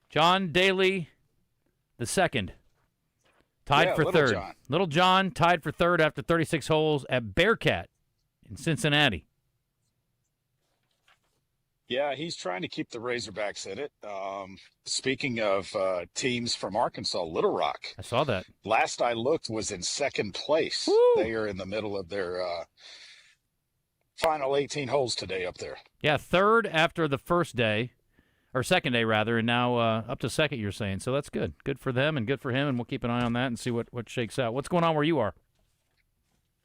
Speaker 5: John Daly II. Tied for
Speaker 6: Little
Speaker 5: third.
Speaker 6: John.
Speaker 5: Little John tied for third after 36 holes at Bearcat in Cincinnati.
Speaker 6: Yeah, he's trying to keep the Razorbacks in it. Speaking of teams from Arkansas, Little Rock.
Speaker 5: I saw that.
Speaker 6: Last I looked was in second place.
Speaker 5: Woo!
Speaker 6: They are in the middle of their final 18 holes today up there.
Speaker 5: Yeah, third after the first day, or second day rather, and now up to second, you're saying. So that's good. Good for them and good for him, and we'll keep an eye on that and see what shakes out. What's going on where you are?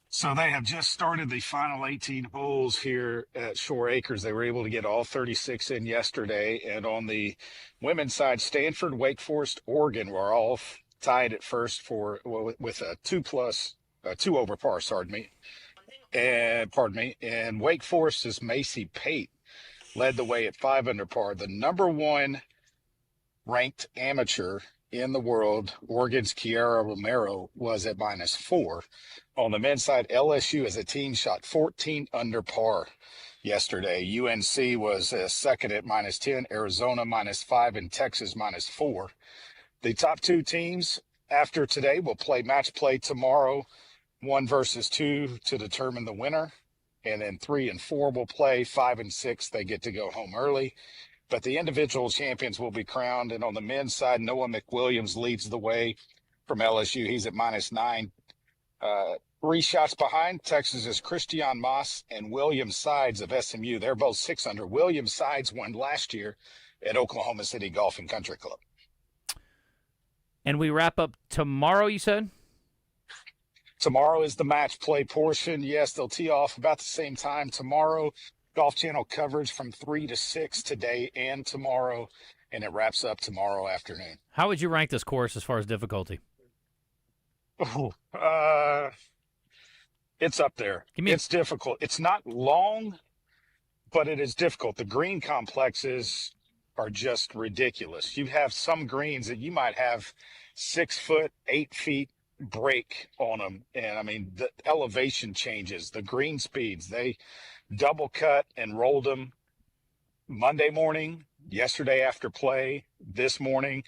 Speaker 6: So they have just started the final 18 holes here at Shore Acres. They were able to get all 36 in yesterday. And on the women's side, Stanford, Wake Forest, Oregon were all tied at first with a 2 over par, pardon me. And Wake Forest's Macy Pate led the way at 5 under par. The number 1 ranked amateur in the world, Oregon's Kiara Romero, was at -4. On the men's side, LSU as a team shot 14 under par yesterday. UNC was second at -10, Arizona -5, and Texas -4. The top 2 teams after today will play match play tomorrow, 1 versus 2 to determine the winner. And then 3 and 4 will play. 5 and 6, they get to go home early. But the individual champions will be crowned. And on the men's side, Noah McWilliams leads the way from LSU. He's at -9. 3 shots behind, Texas is Christian Moss and William Sides of SMU. They're both 6 under. William Sides won last year at Oklahoma City Golf and Country Club.
Speaker 5: And we wrap up tomorrow, you said?
Speaker 6: Tomorrow is the match play portion. Yes, they'll tee off about the same time tomorrow. Golf Channel coverage from 3 to 6 today and tomorrow, and it wraps up tomorrow afternoon.
Speaker 5: How would you rank this course as far as difficulty?
Speaker 6: It's up there. It's difficult. It's not long, but it is difficult. The green complexes are just ridiculous. You have some greens that you might have 6 foot, 8 feet break on them. And I mean, the elevation changes, the green speeds, they double cut and rolled them Monday morning, yesterday after play, this morning,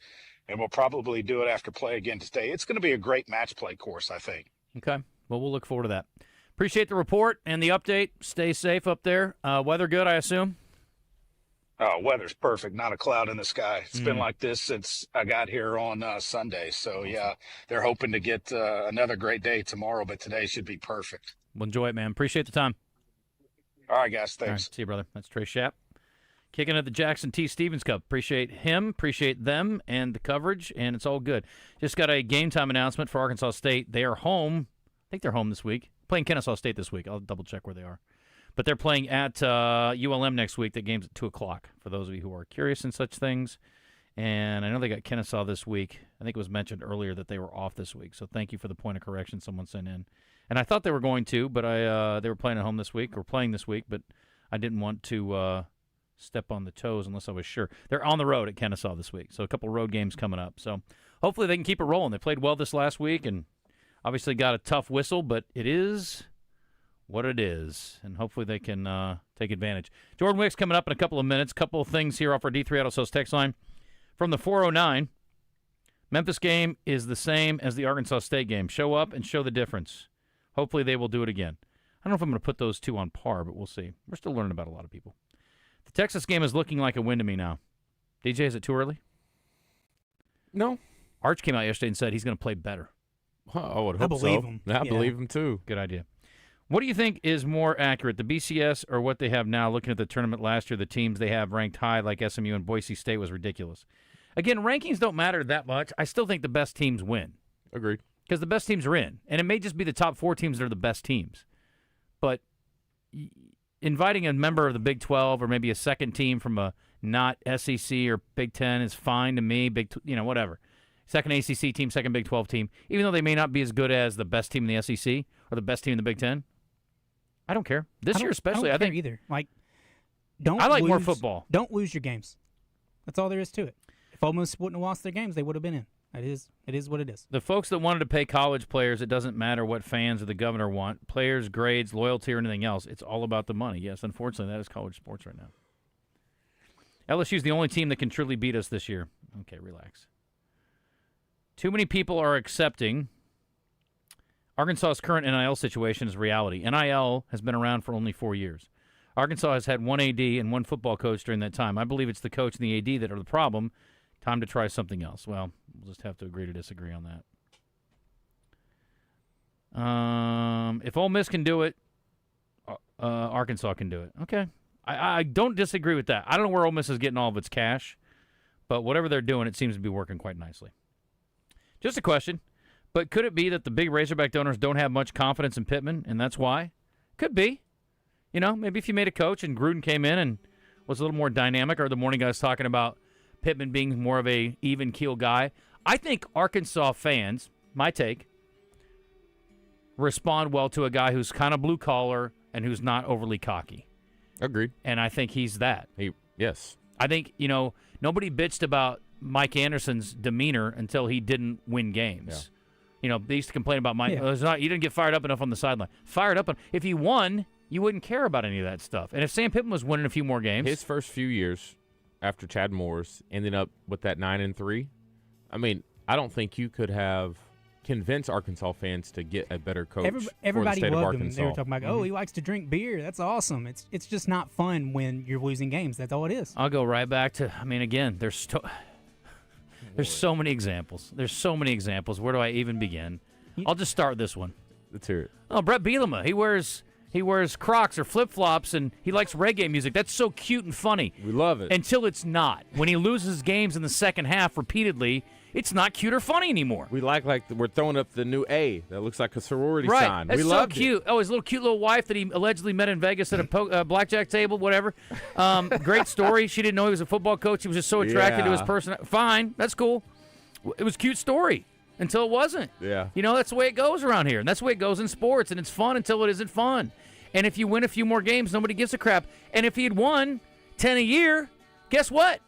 Speaker 6: and we'll probably do it after play again today. It's going to be a great match play course, I think.
Speaker 5: Okay. Well, we'll look forward to that. Appreciate the report and the update. Stay safe up there. Weather good, I assume?
Speaker 6: Oh, weather's perfect. Not a cloud in the sky. It's been like this since I got here on Sunday. So, yeah, they're hoping to get another great day tomorrow, but today should be perfect.
Speaker 5: Well, enjoy it, man. Appreciate the time.
Speaker 6: All right, guys. Thanks.
Speaker 5: All right, see you, brother. That's Trey Schaap. Kicking at the Jackson T. Stevens Cup. Appreciate him, appreciate them, and the coverage, and it's all good. Just got a game time announcement for Arkansas State. They are home. I think they're home this week. Playing Kennesaw State this week. I'll double-check where they are. But they're playing at ULM next week. The game's at 2 o'clock, for those of you who are curious in such things. And I know they got Kennesaw this week. I think it was mentioned earlier that they were off this week. So thank you for the point of correction someone sent in. And I thought they were going to, but they were playing at home this week, or playing this week, but I didn't want to step on the toes unless I was sure. They're on the road at Kennesaw this week, so a couple road games coming up. So hopefully they can keep it rolling. They played well this last week and obviously got a tough whistle, but it is what it is, and hopefully they can take advantage. Jordan Wicks coming up in a couple of minutes. Couple of things here off our D3 Auto Sales text line. From the 409, Memphis game is the same as the Arkansas State game. Show up and show the difference. Hopefully they will do it again. I don't know if I'm going to put those two on par, but we'll see. We're still learning about a lot of people. The Texas game is looking like a win to me now. DJ, is it too early?
Speaker 3: No.
Speaker 5: Arch came out yesterday and said he's going to play better.
Speaker 3: I would hope so.
Speaker 18: I believe him.
Speaker 3: I believe him, too.
Speaker 5: Good idea. What do you think is more accurate, the BCS or what they have now? Looking at the tournament last year, the teams they have ranked high like SMU and Boise State was ridiculous. Again, rankings don't matter that much. I still think the best teams win.
Speaker 3: Agreed.
Speaker 5: Because the best teams are in. And it may just be the top 4 teams that are the best teams. But inviting a member of the Big 12 or maybe a second team from a not SEC or Big 10 is fine to me. Whatever. Second ACC team, second Big 12 team, even though they may not be as good as the best team in the SEC or the best team in the Big 10. I don't care. This year especially, I think
Speaker 18: either. Like,
Speaker 5: I like more football.
Speaker 18: Don't lose your games. That's all there is to it. If Ole Miss wouldn't have lost their games, they would have been in. It is what it is.
Speaker 5: The folks that wanted to pay college players, it doesn't matter what fans or the governor want, players, grades, loyalty, or anything else. It's all about the money. Yes, unfortunately, that is college sports right now. LSU's the only team that can truly beat us this year. Okay, relax. Too many people are accepting Arkansas's current NIL situation as reality. NIL has been around for only 4 years. Arkansas has had one AD and one football coach during that time. I believe it's the coach and the AD that are the problem. Time to try something else. Well, we'll just have to agree to disagree on that. If Ole Miss can do it, Arkansas can do it. Okay. I don't disagree with that. I don't know where Ole Miss is getting all of its cash, but whatever they're doing, it seems to be working quite nicely. Just a question, but could it be that the big Razorback donors don't have much confidence in Pittman, and that's why? Could be. Maybe if you made a coach and Gruden came in and was a little more dynamic, or the morning guys talking about Pittman being more of a even-keel guy. I think Arkansas fans, my take, respond well to a guy who's kind of blue-collar and who's not overly cocky.
Speaker 3: Agreed.
Speaker 5: And I think he's that.
Speaker 3: Yes.
Speaker 5: I think, nobody bitched about Mike Anderson's demeanor until he didn't win games. Yeah. They used to complain about Mike. Yeah. You didn't get fired up enough on the sideline. If he won, you wouldn't care about any of that stuff. And if Sam Pittman was winning a few more games.
Speaker 3: His first few years after Chad Moore's ended up with that 9-3. I mean, I don't think you could have convinced Arkansas fans to get a better coach for the state of Arkansas.
Speaker 18: Him. They were talking about, he likes to drink beer. That's awesome. It's just not fun when you're losing games. That's all it is.
Speaker 5: I'll go right back to, again, there's so many examples. There's so many examples. Where do I even begin? I'll just start with this one.
Speaker 3: Let's hear it.
Speaker 5: Oh, Brett Bielema. He wears Crocs or flip-flops, and he likes reggae music. That's so cute and funny.
Speaker 3: We love it.
Speaker 5: Until it's not. When he loses games in the second half repeatedly, it's not cute or funny anymore.
Speaker 3: We like we're throwing up the new A that looks like a sorority
Speaker 5: right.
Speaker 3: sign.
Speaker 5: That's
Speaker 3: we
Speaker 5: so cute. Oh, his cute little wife that he allegedly met in Vegas at a blackjack table, whatever. Great story. She didn't know he was a football coach. He was just so attracted to his person. Fine. That's cool. It was a cute story until it wasn't.
Speaker 3: Yeah.
Speaker 5: That's the way it goes around here. And that's the way it goes in sports. And it's fun until it isn't fun. And if you win a few more games, nobody gives a crap. And if he had won 10 a year, guess what?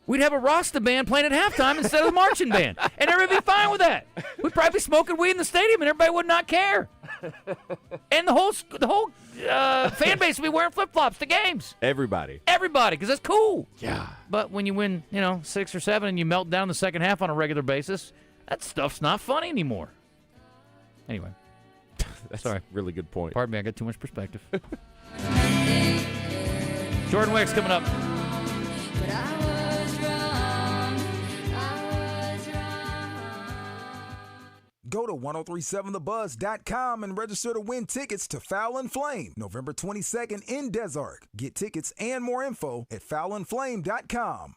Speaker 5: We'd have a Rasta band playing at halftime instead of the marching band. And everybody would be fine with that. We'd probably be smoking weed in the stadium and everybody would not care. And the whole fan base would be wearing flip-flops to games.
Speaker 3: Everybody,
Speaker 5: because that's cool.
Speaker 3: Yeah.
Speaker 5: But when you win, 6 or 7 and you melt down the second half on a regular basis, that stuff's not funny anymore. Anyway.
Speaker 3: That's
Speaker 5: Sorry.
Speaker 3: a really good point.
Speaker 5: Pardon me, I got too much perspective. Jordan Wicks coming up.
Speaker 7: Go to 1037thebuzz.com and register to win tickets to Foul and Flame, November 22nd in Des Arc. Get tickets and more info at foulandflame.com.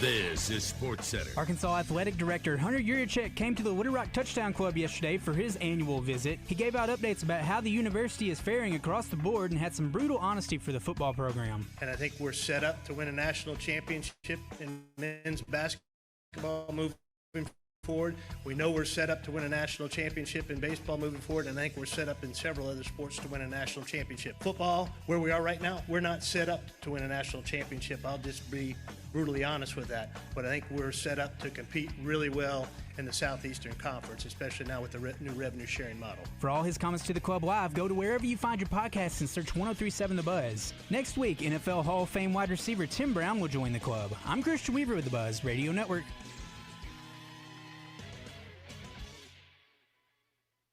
Speaker 8: This is SportsCenter.
Speaker 18: Arkansas Athletic Director Hunter Yurichek came to the Little Rock Touchdown Club yesterday for his annual visit. He gave out updates about how the university is faring across the board and had some brutal honesty for the football program.
Speaker 15: And I think we're set up to win a national championship in men's basketball moving forward. We know we're set up to win a national championship in baseball moving forward, and I think we're set up in several other sports to win a national championship. Football, where we are right now, we're not set up to win a national championship. I'll just be brutally honest with that. But I think we're set up to compete really well in the Southeastern Conference, especially now with the new revenue sharing model.
Speaker 18: For all his comments to the Club Live, go to wherever you find your podcasts and search 1037 The Buzz. Next week, NFL Hall of Fame wide receiver Tim Brown will join the club. I'm Christian Weaver with The Buzz Radio Network.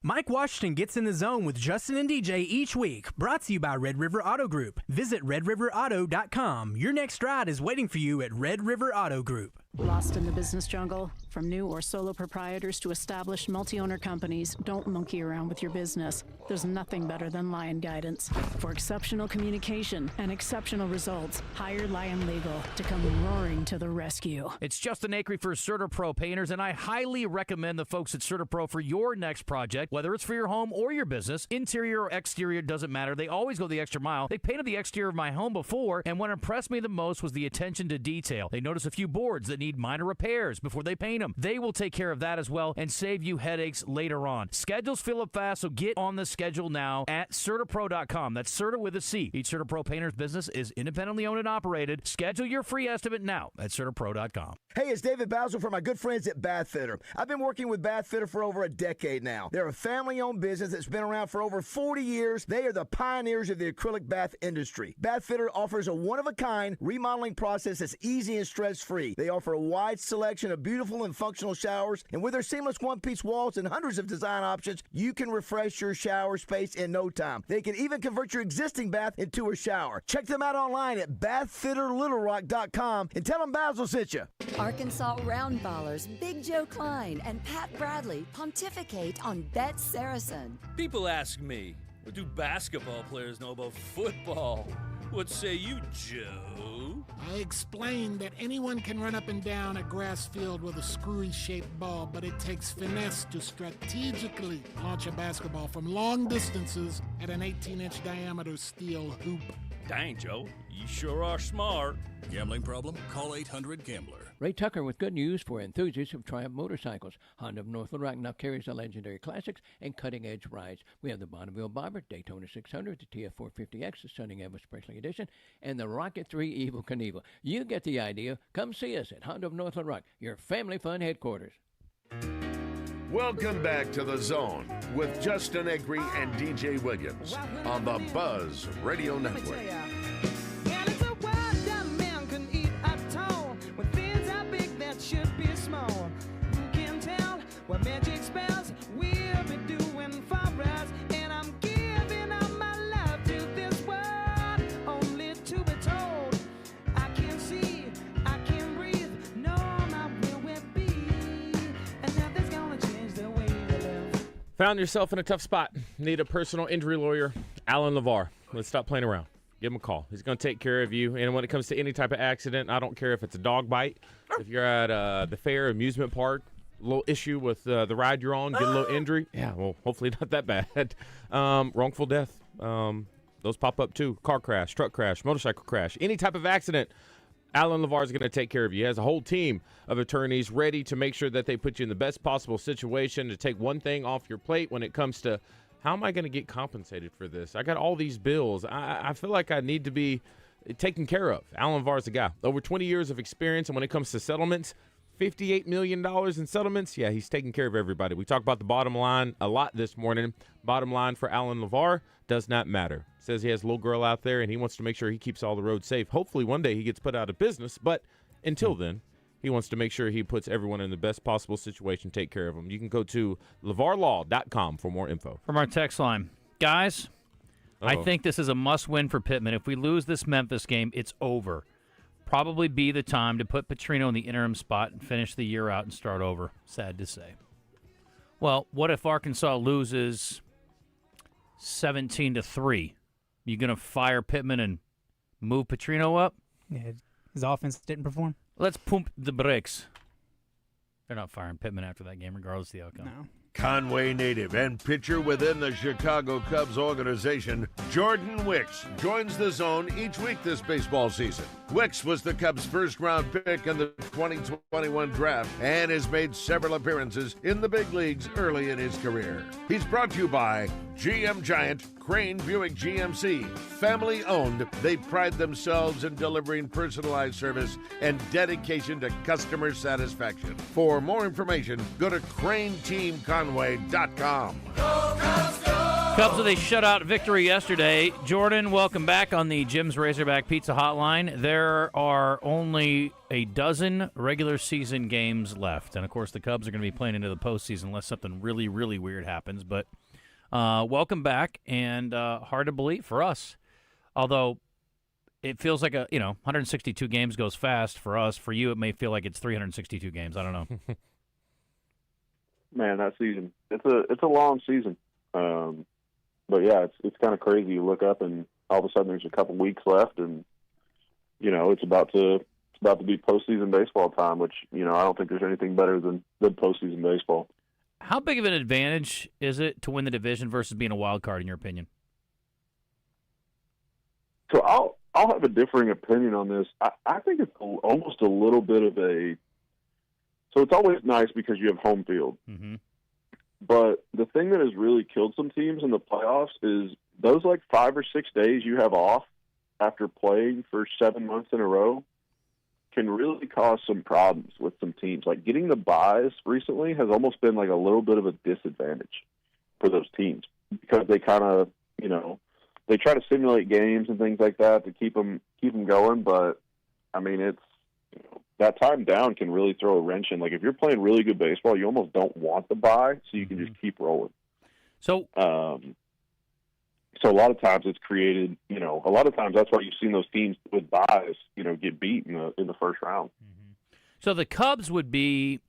Speaker 18: Mike Washington gets in the zone with Justin and DJ each week, brought to you by Red River Auto Group. Visit redriverauto.com. Your next ride is waiting for you at Red River Auto Group.
Speaker 2: Lost in the business jungle? From new or solo proprietors to established multi-owner companies, don't monkey around with your business. There's nothing better than Lion Guidance. For exceptional communication and exceptional results, hire Lion Legal to come roaring to the rescue.
Speaker 5: It's Justin Acri for CertaPro Painters, and I highly recommend the folks at CertaPro for your next project, whether it's for your home or your business. Interior or exterior, doesn't matter. They always go the extra mile. They painted the exterior of my home before, and what impressed me the most was the attention to detail. They noticed a few boards that need minor repairs before they paint them. They will take care of that as well and save you headaches later on. Schedules fill up fast, so get on the schedule now at CertaPro.com. That's Certa with a C. Each CertaPro Painters business is independently owned and operated. Schedule your free estimate now at CertaPro.com.
Speaker 8: Hey, it's David Basil from my good friends at Bath Fitter. I've been working with Bath Fitter for over a decade now. They're a family-owned business that's been around for over 40 years. They are the pioneers of the acrylic bath industry. Bath Fitter offers a one-of-a-kind remodeling process that's easy and stress-free. They offer a wide selection of beautiful and functional showers, and with their seamless one-piece walls and hundreds of design options, you can refresh your shower space in no time. They can even convert your existing bath into a shower. Check them out online at bathfitterlittlerock.com and tell them Basil sent you.
Speaker 10: Arkansas Roundballers Big Joe Klein and Pat Bradley pontificate on Bet Saracen.
Speaker 19: People ask me, what do basketball players know about football? What say you, Joe?
Speaker 20: I explained that anyone can run up and down a grass field with a screwy-shaped ball, but it takes finesse to strategically launch a basketball from long distances at an 18-inch diameter steel hoop.
Speaker 19: Dang, Joe, you sure are smart.
Speaker 21: Gambling problem? Call 800-GAMBLER.
Speaker 22: Ray Tucker with good news for enthusiasts of Triumph motorcycles. Honda of North Little Rock now carries the legendary classics and cutting-edge rides. We have the Bonneville Bobber, Daytona 600, the TF450X, the Stunning Ever Special Edition, and the Rocket 3 Evel Knievel. You get the idea. Come see us at Honda of North Little Rock, your family fun headquarters.
Speaker 9: Welcome back to The Zone with Justin Acri and DJ Williams on the Buzz Radio Network.
Speaker 14: Should be small. Who can tell what magic spells we'll be doing for us? And I'm giving all my love to this world, only to be told I can't see, I can't breathe, no, my will will be, and nothing's gonna change the way we live.
Speaker 3: Found yourself in a tough spot. Need a personal injury lawyer. Alan LeVar. Let's stop playing around. Give him a call. He's going to take care of you. And when it comes to any type of accident, I don't care if it's a dog bite, if you're at the fair, amusement park, a little issue with the ride you're on, get a little injury. Yeah, well, hopefully not that bad. Wrongful death. Those pop up too. Car crash, truck crash, motorcycle crash, any type of accident. Alan LeVar is going to take care of you. He has a whole team of attorneys ready to make sure that they put you in the best possible situation to take one thing off your plate when it comes to how am I going to get compensated for this? I got all these bills. I feel like I need to be taken care of. Alan LeVar is the guy. Over 20 years of experience, and when it comes to settlements, $58 million in settlements, yeah, he's taking care of everybody. We talked about the bottom line a lot this morning. Bottom line for Alan LeVar does not matter. Says he has a little girl out there, and he wants to make sure he keeps all the roads safe. Hopefully one day he gets put out of business, but until then, he wants to make sure he puts everyone in the best possible situation, take care of them. You can go to LeVarLaw.com for more info.
Speaker 5: From our text line, guys, I think this is a must-win for Pittman. If we lose this Memphis game, it's over. Probably be the time to put Petrino in the interim spot and finish the year out and start over. Sad to say. Well, what if Arkansas loses 17-3? You going to fire Pittman and move Petrino up?
Speaker 18: Yeah, his offense didn't perform.
Speaker 5: Let's pump the brakes. They're not firing Pittman after that game, regardless of the outcome.
Speaker 18: No.
Speaker 9: Conway native and pitcher within the Chicago Cubs organization, Jordan Wicks, joins the Zone each week this baseball season. Wicks was the Cubs' first-round pick in the 2021 draft and has made several appearances in the big leagues early in his career. He's brought to you by GM Giant, Crain Buick GMC. Family-owned, they pride themselves in delivering personalized service and dedication to customer satisfaction. For more information, go to CrainTeamConway.com.
Speaker 5: Cubs with a shutout victory yesterday. Jordan, welcome back on the Jim's Razorback Pizza Hotline. There are only a dozen regular season games left. And, of course, the Cubs are going to be playing into the postseason unless something really, really weird happens. But welcome back, and hard to believe for us. Although it feels like 162 games goes fast for us. For you, it may feel like it's 362 games. I don't know.
Speaker 11: Man, that season, it's a long season. But yeah, it's kind of crazy. You look up and all of a sudden there's a couple weeks left, and it's about to be postseason baseball time. Which I don't think there's anything better than postseason baseball.
Speaker 5: How big of an advantage is it to win the division versus being a wild card, in your opinion?
Speaker 11: So I'll have a differing opinion on this. I think it's almost a little bit of a. So it's always nice because you have home field.
Speaker 5: Mm-hmm.
Speaker 11: But the thing that has really killed some teams in the playoffs is those 5 or 6 days you have off after playing for 7 months in a row can really cause some problems with some teams. Like getting the buys recently has almost been a little bit of a disadvantage for those teams because they kind of, they try to simulate games and things like that to keep them going. But I mean, it's, that time down can really throw a wrench in. Like if you're playing really good baseball, you almost don't want the bye, so you can just keep rolling.
Speaker 5: So,
Speaker 11: so a lot of times it's created. A lot of times that's why you've seen those teams with buys, get beat in the first round.
Speaker 5: So the Cubs would be,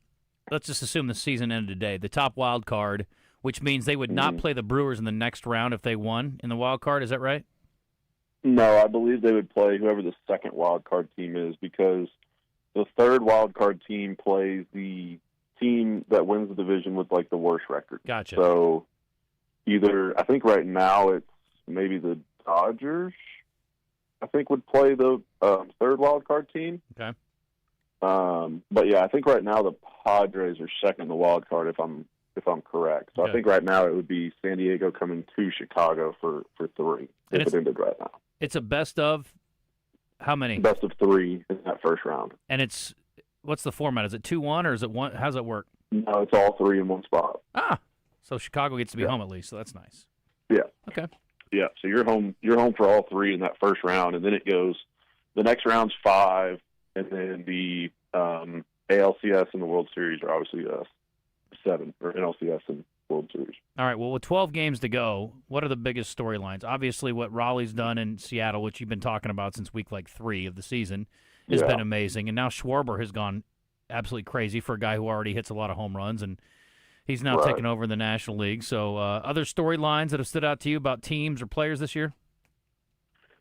Speaker 5: let's just assume the season ended today, the top wild card, which means they would not play the Brewers in the next round if they won in the wild card. Is that right?
Speaker 11: No, I believe they would play whoever the second wild card team is, because the third wild card team plays the team that wins the division with the worst record.
Speaker 5: Gotcha.
Speaker 11: So I think right now it's maybe the Dodgers, I think, would play the third wild card team.
Speaker 5: Okay.
Speaker 11: But yeah, I think right now the Padres are second in the wild card if I'm correct. So I think right now it would be San Diego coming to Chicago for 3 if it ended right now.
Speaker 5: It's a best of how many?
Speaker 11: Best of 3 in that first round.
Speaker 5: And what's the format? Is it 2-1 or is it 1? How does it work?
Speaker 11: No, it's all 3 in one spot.
Speaker 5: So Chicago gets to be home at least, so that's nice.
Speaker 11: Yeah.
Speaker 5: Okay.
Speaker 11: Yeah, so you're home for all 3 in that first round, and then it goes, the next round's 5, and then the ALCS and the World Series are obviously 7, or NLCS and World Series.
Speaker 5: All right, well, with 12 games to go, what are the biggest storylines? Obviously, what Raleigh's done in Seattle, which you've been talking about since week 3 of the season, has been amazing. And now Schwarber has gone absolutely crazy for a guy who already hits a lot of home runs, and he's now taken over in the National League. So other storylines that have stood out to you about teams or players this year?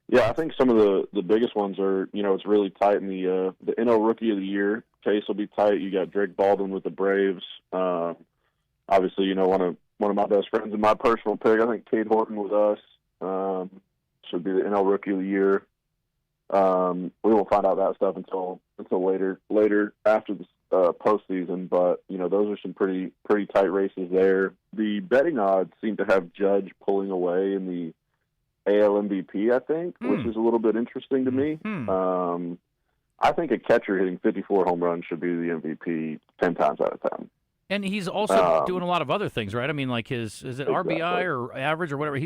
Speaker 11: Yeah, I think some of the biggest ones are, it's really tight in the NL Rookie of the Year case will be tight. You got Drake Baldwin with the Braves. Obviously, one of my best friends and my personal pick, I think Cade Horton with us should be the NL Rookie of the Year. We won't find out that stuff until later after the postseason, but those are some pretty tight races there. The betting odds seem to have Judge pulling away in the AL MVP, I think, which is a little bit interesting to me. I think a catcher hitting 54 home runs should be the MVP 10 times out of 10.
Speaker 5: And he's also doing a lot of other things, right? I mean, like is it RBI or average or whatever?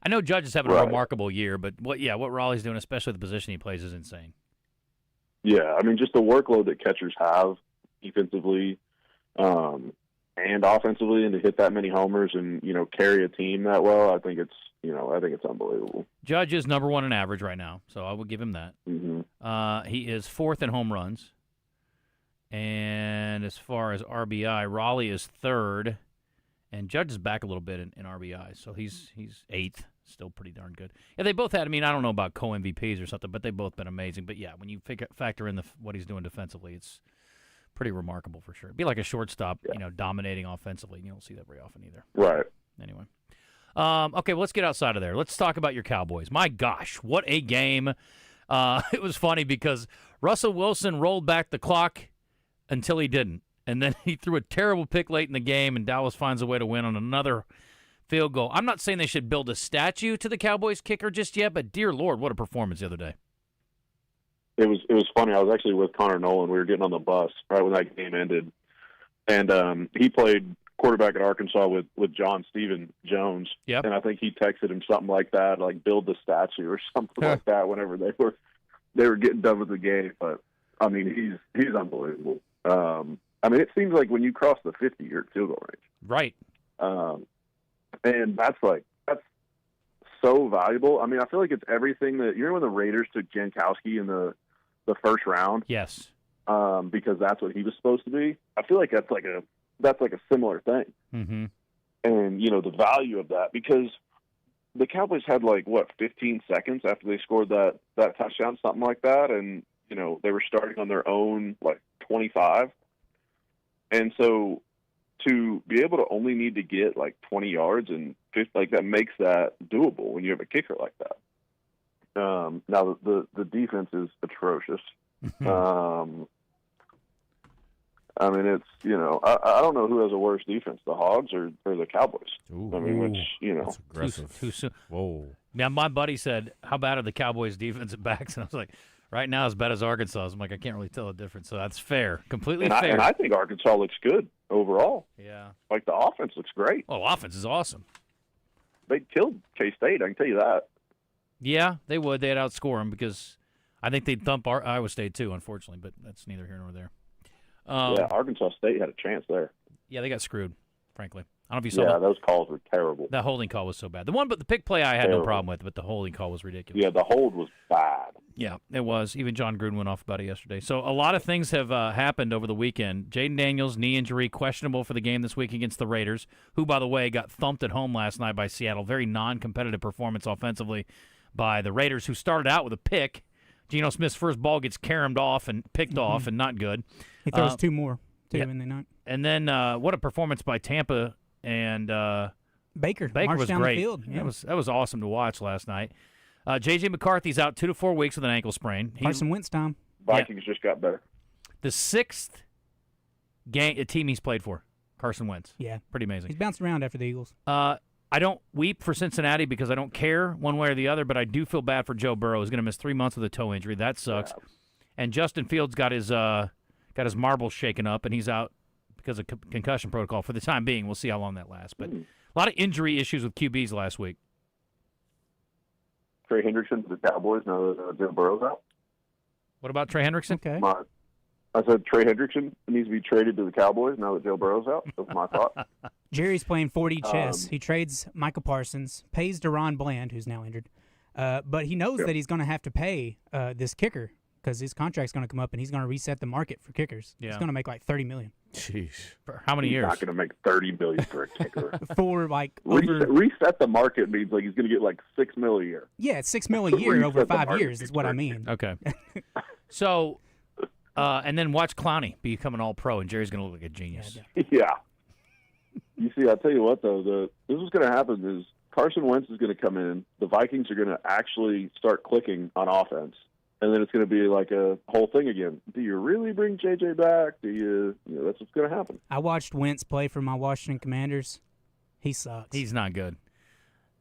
Speaker 5: I know Judge is having a remarkable year, but what Raleigh's doing, especially the position he plays, is insane.
Speaker 11: Yeah, I mean, just the workload that catchers have defensively and offensively, and to hit that many homers and carry a team that well, I think it's unbelievable.
Speaker 5: Judge is number 1 in average right now, so I will give him that.
Speaker 11: Mm-hmm.
Speaker 5: He is 4th in home runs, and as far as RBI, Raleigh is 3rd, and Judge is back a little bit in RBI, so he's 8th. Still pretty darn good. Yeah, they both had. I mean, I don't know about co-MVPs or something, but they've both been amazing. But yeah, when you factor in what he's doing defensively, it's pretty remarkable for sure. It'd be like a shortstop, dominating offensively, and you don't see that very often either.
Speaker 11: Right.
Speaker 5: Anyway. Okay, well, let's get outside of there. Let's talk about your Cowboys. My gosh, what a game. It was funny because Russell Wilson rolled back the clock until he didn't. And then he threw a terrible pick late in the game, and Dallas finds a way to win on another field goal. I'm not saying they should build a statue to the Cowboys kicker just yet, but dear Lord, what a performance the other day.
Speaker 11: It was funny. I was actually with Connor Nolan. We were getting on the bus right when that game ended. And he played quarterback at Arkansas with John Stephen Jones.
Speaker 5: Yep.
Speaker 11: And I think he texted him something like that, like build the statue or something like that whenever they were getting done with the game. But, I mean, he's unbelievable. I mean, it seems like when you cross the 50, you're at field goal range.
Speaker 5: Right.
Speaker 11: And that's so valuable. I mean, I feel like it's everything that, you remember when the Raiders took Jankowski in the first round?
Speaker 5: Yes.
Speaker 11: Because that's what he was supposed to be. I feel like that's like a similar thing.
Speaker 5: Mm-hmm.
Speaker 11: And, the value of that, because the Cowboys had 15 seconds after they scored that touchdown, something like that. And, they were starting on their own 25. And so to be able to only need to get 20 yards and 50, that makes that doable when you have a kicker like that. Now the defense is atrocious. I mean, it's, I don't know who has a worse defense, the Hogs or the Cowboys.
Speaker 3: Ooh,
Speaker 11: I mean, which,
Speaker 3: that's aggressive.
Speaker 5: Too soon.
Speaker 3: Whoa.
Speaker 5: Now, my buddy said, how bad are the Cowboys' defensive backs? And I was like, right now as bad as Arkansas. I'm like, I can't really tell the difference. So that's fair. Completely fair.
Speaker 11: And I think Arkansas looks good overall.
Speaker 5: Yeah.
Speaker 11: The offense looks great.
Speaker 5: Well, offense is awesome.
Speaker 11: They killed K-State, I can tell you that.
Speaker 5: Yeah, they would. They'd outscore them because I think they'd thump Iowa State too, unfortunately, but that's neither here nor there.
Speaker 11: Yeah, Arkansas State had a chance there.
Speaker 5: Yeah, they got screwed, frankly. I don't know if you saw that.
Speaker 11: Those calls were terrible.
Speaker 5: That holding call was so bad. The pick play I had no problem with, but the holding call was ridiculous.
Speaker 11: Yeah, the hold was bad.
Speaker 5: Yeah, it was. Even John Gruden went off about it yesterday. So a lot of things have happened over the weekend. Jaden Daniels, knee injury, questionable for the game this week against the Raiders, who, by the way, got thumped at home last night by Seattle. Very non-competitive performance offensively by the Raiders, who started out with a pick. Geno Smith's first ball gets caromed off and picked off, and not good.
Speaker 18: He throws two more, in the night.
Speaker 5: And then what a performance by Tampa and
Speaker 18: Baker.
Speaker 5: Baker was
Speaker 18: down
Speaker 5: great.
Speaker 18: The field. Yeah.
Speaker 5: That was awesome to watch last night. J.J. McCarthy's out 2 to 4 weeks with an ankle sprain.
Speaker 18: Carson Wentz time.
Speaker 11: Vikings just got better.
Speaker 5: The sixth team he's played for, Carson Wentz.
Speaker 18: Yeah.
Speaker 5: Pretty amazing.
Speaker 18: He's bounced around after the Eagles.
Speaker 5: I don't weep for Cincinnati because I don't care one way or the other, but I do feel bad for Joe Burrow. He's going to miss 3 months with a toe injury. That sucks. Yeah. And Justin Fields got his marbles shaken up, and he's out because of concussion protocol for the time being. We'll see how long that lasts. But a lot of injury issues with QBs last week.
Speaker 11: Trey Hendrickson to the Cowboys now that Joe Burrow's out.
Speaker 5: What about Trey Hendrickson?
Speaker 18: Okay.
Speaker 11: I said Trey Hendrickson needs to be traded to the Cowboys now that Joe Burrow's out. That's my thought.
Speaker 18: Jerry's playing 4D chess. He trades Michael Parsons, pays Deron Bland, who's now injured, but he knows that he's going to have to pay this kicker because his contract's going to come up and he's going to reset the market for kickers.
Speaker 5: Yeah.
Speaker 18: He's going to make $30 million.
Speaker 5: Jeez. For how many years?
Speaker 11: He's not going to make $30 million for a kicker.
Speaker 18: For
Speaker 11: reset the market means he's going to get $6 million a year.
Speaker 18: Yeah, it's $6 million a year over 5 years is what I mean.
Speaker 5: Okay. So. And then watch Clowney become an all-pro, and Jerry's going to look like a genius.
Speaker 11: Yeah. You see, I'll tell you what, though. This is going to happen is Carson Wentz is going to come in. The Vikings are going to actually start clicking on offense. And then it's going to be like a whole thing again. Do you really bring J.J. back? That's what's going to happen.
Speaker 18: I watched Wentz play for my Washington Commanders. He sucks.
Speaker 5: He's not good.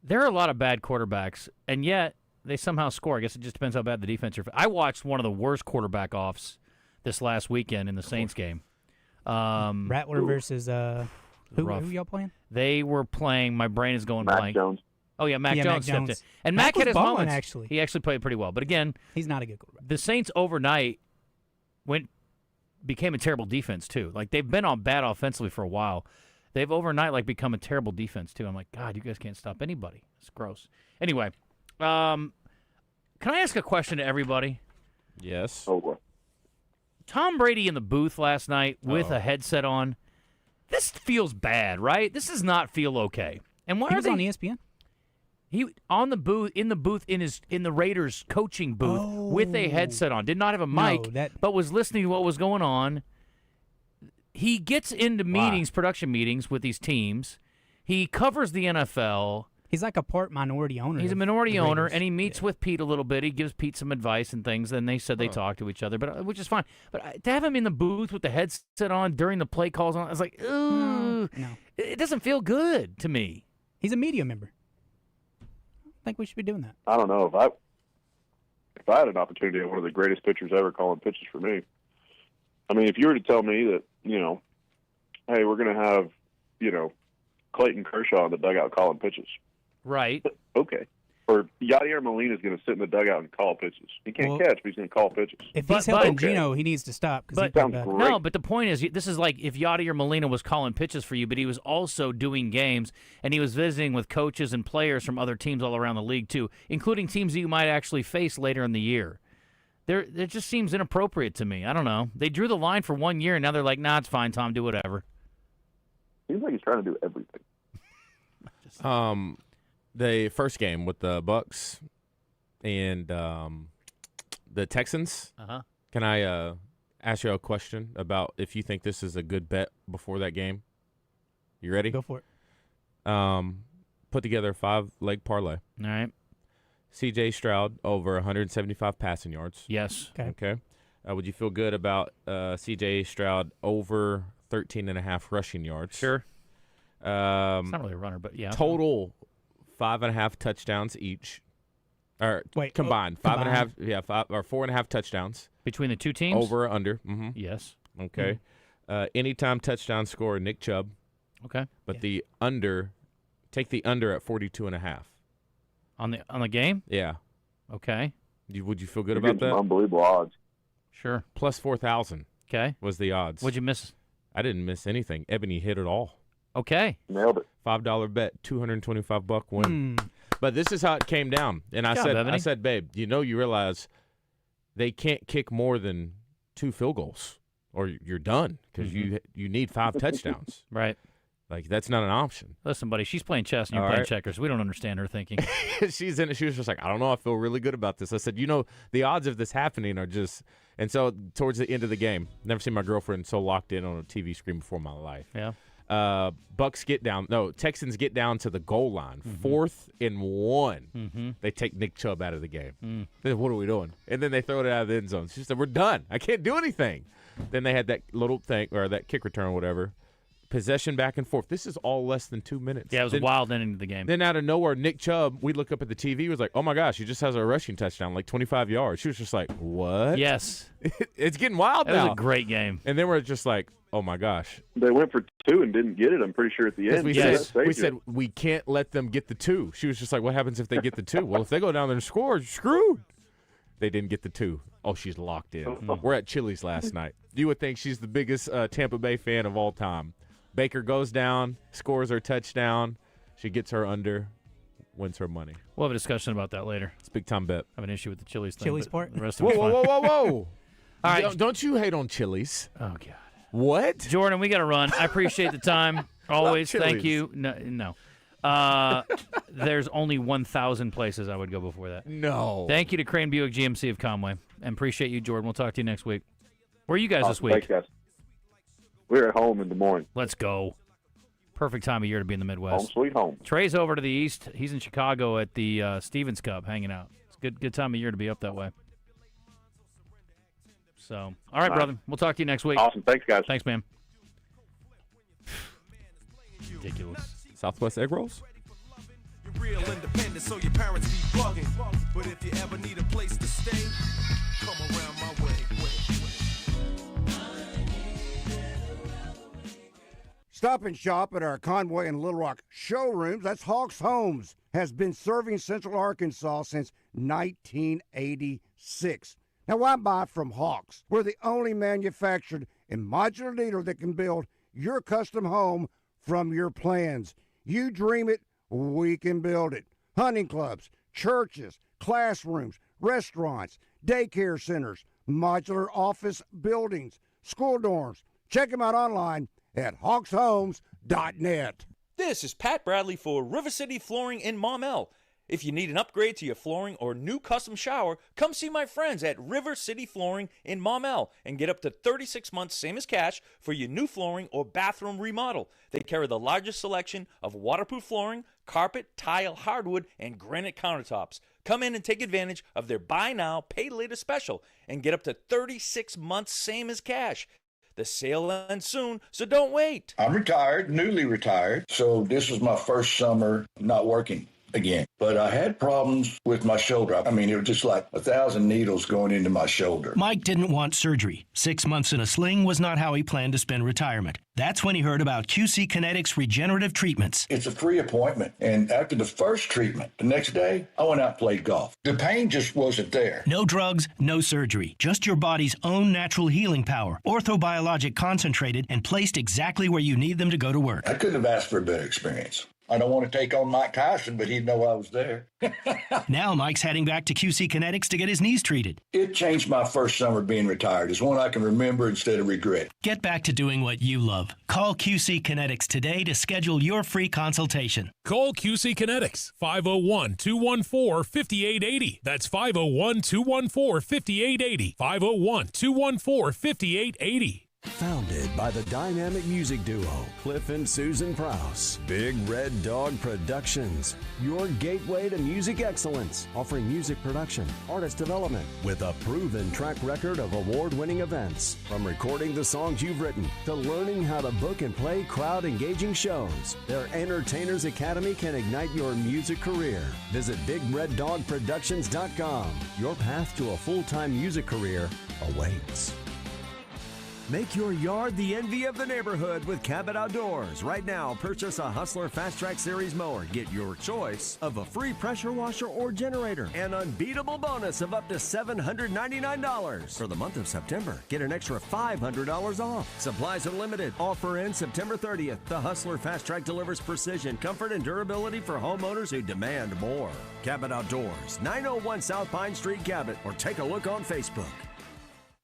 Speaker 5: There are a lot of bad quarterbacks, and yet they somehow score. I guess it just depends how bad the defense are. I watched one of the worst quarterback offs this last weekend in the Saints game.
Speaker 18: Rattler versus who y'all playing?
Speaker 5: They were playing. My brain is going
Speaker 11: Mac
Speaker 5: blank.
Speaker 11: Jones.
Speaker 5: Oh yeah, Mac Jones stepped in, and Mac had his moments. Actually, he actually played pretty well. But again,
Speaker 18: he's not a good quarterback.
Speaker 5: The Saints overnight became a terrible defense too. They've been on bad offensively for a while. They've overnight become a terrible defense too. I'm like, God, you guys can't stop anybody. It's gross. Anyway, can I ask a question to everybody?
Speaker 3: Yes.
Speaker 11: Oh boy.
Speaker 5: Tom Brady in the booth last night with a headset on. This feels bad, right? This does not feel okay. And why
Speaker 18: he
Speaker 5: are
Speaker 18: was
Speaker 5: they
Speaker 18: on ESPN?
Speaker 5: He in the booth in the Raiders coaching booth with a headset on. Did not have a mic, but was listening to what was going on. He gets into meetings, production meetings with these teams. He covers the NFL.
Speaker 18: He's like a part minority owner.
Speaker 5: He's a minority owner, and he meets with Pete a little bit. He gives Pete some advice and things. And they said they talk to each other, which is fine. But to have him in the booth with the headset on during the play calls, I was like, ooh,
Speaker 18: no.
Speaker 5: It doesn't feel good to me.
Speaker 18: He's a media member. I think we should be doing that.
Speaker 11: I don't know if I had an opportunity at one of the greatest pitchers ever calling pitches for me. I mean, if you were to tell me that, hey, we're going to have, Clayton Kershaw in the dugout calling pitches.
Speaker 5: Right.
Speaker 11: Okay. or Yadier Molina is going to sit in the dugout and call pitches. He can't catch, but he's going to call pitches.
Speaker 18: If he's helping Gino, he needs to stop.
Speaker 5: But no, but the point is, this is like if Yadier Molina was calling pitches for you, but he was also doing games, and he was visiting with coaches and players from other teams all around the league too, including teams that you might actually face later in the year. It just seems inappropriate to me. I don't know. They drew the line for 1 year, and now they're like, nah, it's fine, Tom, do whatever.
Speaker 11: Seems like he's trying to do everything.
Speaker 3: The first game with the Bucks and the Texans.
Speaker 5: Uh-huh.
Speaker 3: Can I ask you a question about if you think this is a good bet before that game? You ready?
Speaker 18: Go for it.
Speaker 3: Put together a 5-leg parlay.
Speaker 5: All right.
Speaker 3: C.J. Stroud over 175 passing yards.
Speaker 5: Yes.
Speaker 3: Okay. Would you feel good about C.J. Stroud over 13.5 rushing yards?
Speaker 5: Sure. It's not really a runner, but yeah.
Speaker 3: Total 5.5 touchdowns each. Or combined. 5.5, 4.5 touchdowns.
Speaker 5: Between the two teams?
Speaker 3: Over or under. Mm-hmm.
Speaker 5: Yes.
Speaker 3: Okay. Anytime touchdown scorer, Nick Chubb.
Speaker 5: Okay.
Speaker 3: But the under, take the under at 42.5.
Speaker 5: On the game?
Speaker 3: Yeah.
Speaker 5: Okay.
Speaker 3: Would you feel good
Speaker 11: You're
Speaker 3: about
Speaker 11: getting
Speaker 3: that?
Speaker 11: some unbelievable odds.
Speaker 5: Sure.
Speaker 3: Plus 4,000.
Speaker 5: Okay.
Speaker 3: Was the odds.
Speaker 5: What'd you miss?
Speaker 3: I didn't miss anything. Ebony hit it all.
Speaker 5: Okay.
Speaker 11: Nailed it.
Speaker 3: $5 bet, $225 win. But this is how it came down. And I said, babe, you realize they can't kick more than 2 field goals or you're done because you need 5 touchdowns.
Speaker 5: Right.
Speaker 3: Like, that's not an option.
Speaker 5: Listen, buddy, she's playing chess and you're playing checkers. We don't understand her thinking.
Speaker 3: She's in it. She was just like, I don't know. I feel really good about this. I said, the odds of this happening are just – and so towards the end of the game, never seen my girlfriend so locked in on a TV screen before in my life.
Speaker 5: Yeah.
Speaker 3: Texans get down to the goal line, 4th and 1. They take Nick Chubb out of the game. Then what are we doing? And then they throw it out of the end zone. She said, we're done. I can't do anything. Then they had that little thing, or that kick return or whatever. Possession back and forth. This is all less than 2 minutes.
Speaker 5: Yeah, it was a wild ending to the game.
Speaker 3: Then out of nowhere, Nick Chubb, we look up at the TV, was like, oh, my gosh, he just has a rushing touchdown, like 25 yards. She was just like, what?
Speaker 5: Yes.
Speaker 3: It's getting wild now.
Speaker 5: It was a great game.
Speaker 3: And then we're just like, oh, my gosh.
Speaker 11: They went for 2 and didn't get it, I'm pretty sure, at the end.
Speaker 3: We said we can't let them get the 2. She was just like, what happens if they get the 2? Well, if they go down there and score, you're screwed. They didn't get the 2. Oh, she's locked in. We're at Chili's last night. You would think she's the biggest Tampa Bay fan of all time. Baker goes down, scores her touchdown. She gets her under, wins her money.
Speaker 5: We'll have a discussion about that later.
Speaker 3: It's a big-time bet.
Speaker 5: I have an issue with the Chili's thing.
Speaker 18: Chili's part?
Speaker 5: The rest of it's fine.
Speaker 3: Whoa.
Speaker 5: All right.
Speaker 3: Don't you hate on Chili's?
Speaker 5: Oh, God.
Speaker 3: What?
Speaker 5: Jordan, we got to run. I appreciate the time. Always. Thank you. No. There's only 1,000 places I would go before that.
Speaker 3: No.
Speaker 5: Thank you to Crain Buick GMC of Conway. And appreciate you, Jordan. We'll talk to you next week. Where are you guys this week?
Speaker 11: Thanks, guys. We're at home in Des Moines.
Speaker 5: Let's go. Perfect time of year to be in the Midwest.
Speaker 11: Home sweet home.
Speaker 5: Trey's over to the east. He's in Chicago at the Stevens Cup hanging out. It's a good time of year to be up that way. So, all right, brother. We'll talk to you next week.
Speaker 11: Awesome. Thanks, guys.
Speaker 5: Thanks, man. Ridiculous.
Speaker 3: Southwest egg rolls?
Speaker 14: You're real independent, so your parents be bugging. But if you ever need a place to stay, come around my way.
Speaker 12: Stop and shop at our Conway and Little Rock showrooms. That's Hawks Homes. Has been serving Central Arkansas since 1986. Now, why buy from Hawks? We're the only manufactured and modular dealer that can build your custom home from your plans. You dream it, we can build it. Hunting clubs, churches, classrooms, restaurants, daycare centers, modular office buildings, school dorms. Check them out online at hawkshomes.net.
Speaker 13: This is Pat Bradley for River City Flooring in Maumelle. If you need an upgrade to your flooring or new custom shower, come see my friends at River City Flooring in Maumelle and get up to 36 months same as cash for your new flooring or bathroom remodel. They carry the largest selection of waterproof flooring, carpet, tile, hardwood, and granite countertops. Come in and take advantage of their buy now, pay later special and get up to 36 months same as cash. The sale ends soon, so don't wait.
Speaker 23: I'm retired, newly retired, so this was my first summer not working.
Speaker 16: again. But I had problems with my shoulder. I mean, it was just like 1,000 needles going into my shoulder.
Speaker 17: Mike didn't want surgery. 6 months in a sling was not how he planned to spend retirement. That's when he heard about QC Kinetics regenerative treatments.
Speaker 16: It's a free appointment. And after the first treatment, the next day, I went out and played golf. The pain just wasn't there.
Speaker 17: No drugs, no surgery. Just your body's own natural healing power. Orthobiologic concentrated and placed exactly where you need them to go to work.
Speaker 16: I couldn't have asked for a better experience. I don't want to take on Mike Tyson, but he'd know I was there.
Speaker 17: Now Mike's heading back to QC Kinetics to get his knees treated.
Speaker 16: It changed my first summer being retired. It's one I can remember instead of regret.
Speaker 17: Get back to doing what you love. Call QC Kinetics today to schedule your free consultation.
Speaker 23: Call QC Kinetics, 501-214-5880. That's 501-214-5880. 501-214-5880.
Speaker 24: Founded by the dynamic music duo Cliff and Susan Prowse, Big Red Dog Productions, your gateway to music excellence, offering music production, artist development, with a proven track record of award-winning events. From recording the songs you've written to learning how to book and play crowd-engaging shows, their Entertainers Academy can ignite your music career. Visit BigRedDogProductions.com. Your path to a full-time music career awaits. Make your yard the envy of the neighborhood with Cabot Outdoors. Right now, purchase a Hustler Fast Track Series mower. Get your choice of a free pressure washer or generator. An unbeatable bonus of up to $799. For the month of September, get an extra $500 off. Supplies are limited. Offer ends September 30th. The Hustler Fast Track delivers precision, comfort, and durability for homeowners who demand more. Cabot Outdoors, 901 South Pine Street, Cabot, or take a look on Facebook.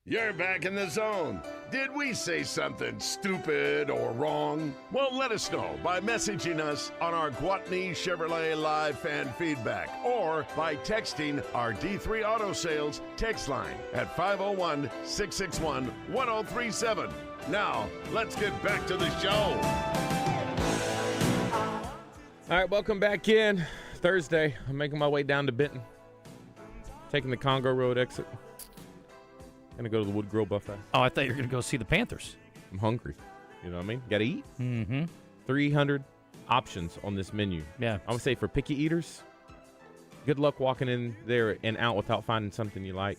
Speaker 9: You're back in the zone. Did we say something stupid or wrong? Well, let us know by messaging us on our Guatney Chevrolet Live fan feedback or by texting our D3 Auto Sales text line at 501-661-1037. Now, let's get back to the show.
Speaker 3: All right, welcome back in. Thursday, I'm making my way down to Benton, taking the Congo Road exit. Gonna go to the Wood Grill Buffet.
Speaker 5: Oh, I thought you were gonna go see the Panthers.
Speaker 3: I'm hungry. You know what I mean? Gotta eat.
Speaker 5: Mm-hmm.
Speaker 3: 300 options on this menu.
Speaker 5: Yeah.
Speaker 3: I would say for picky eaters, good luck walking in there and out without finding something you like.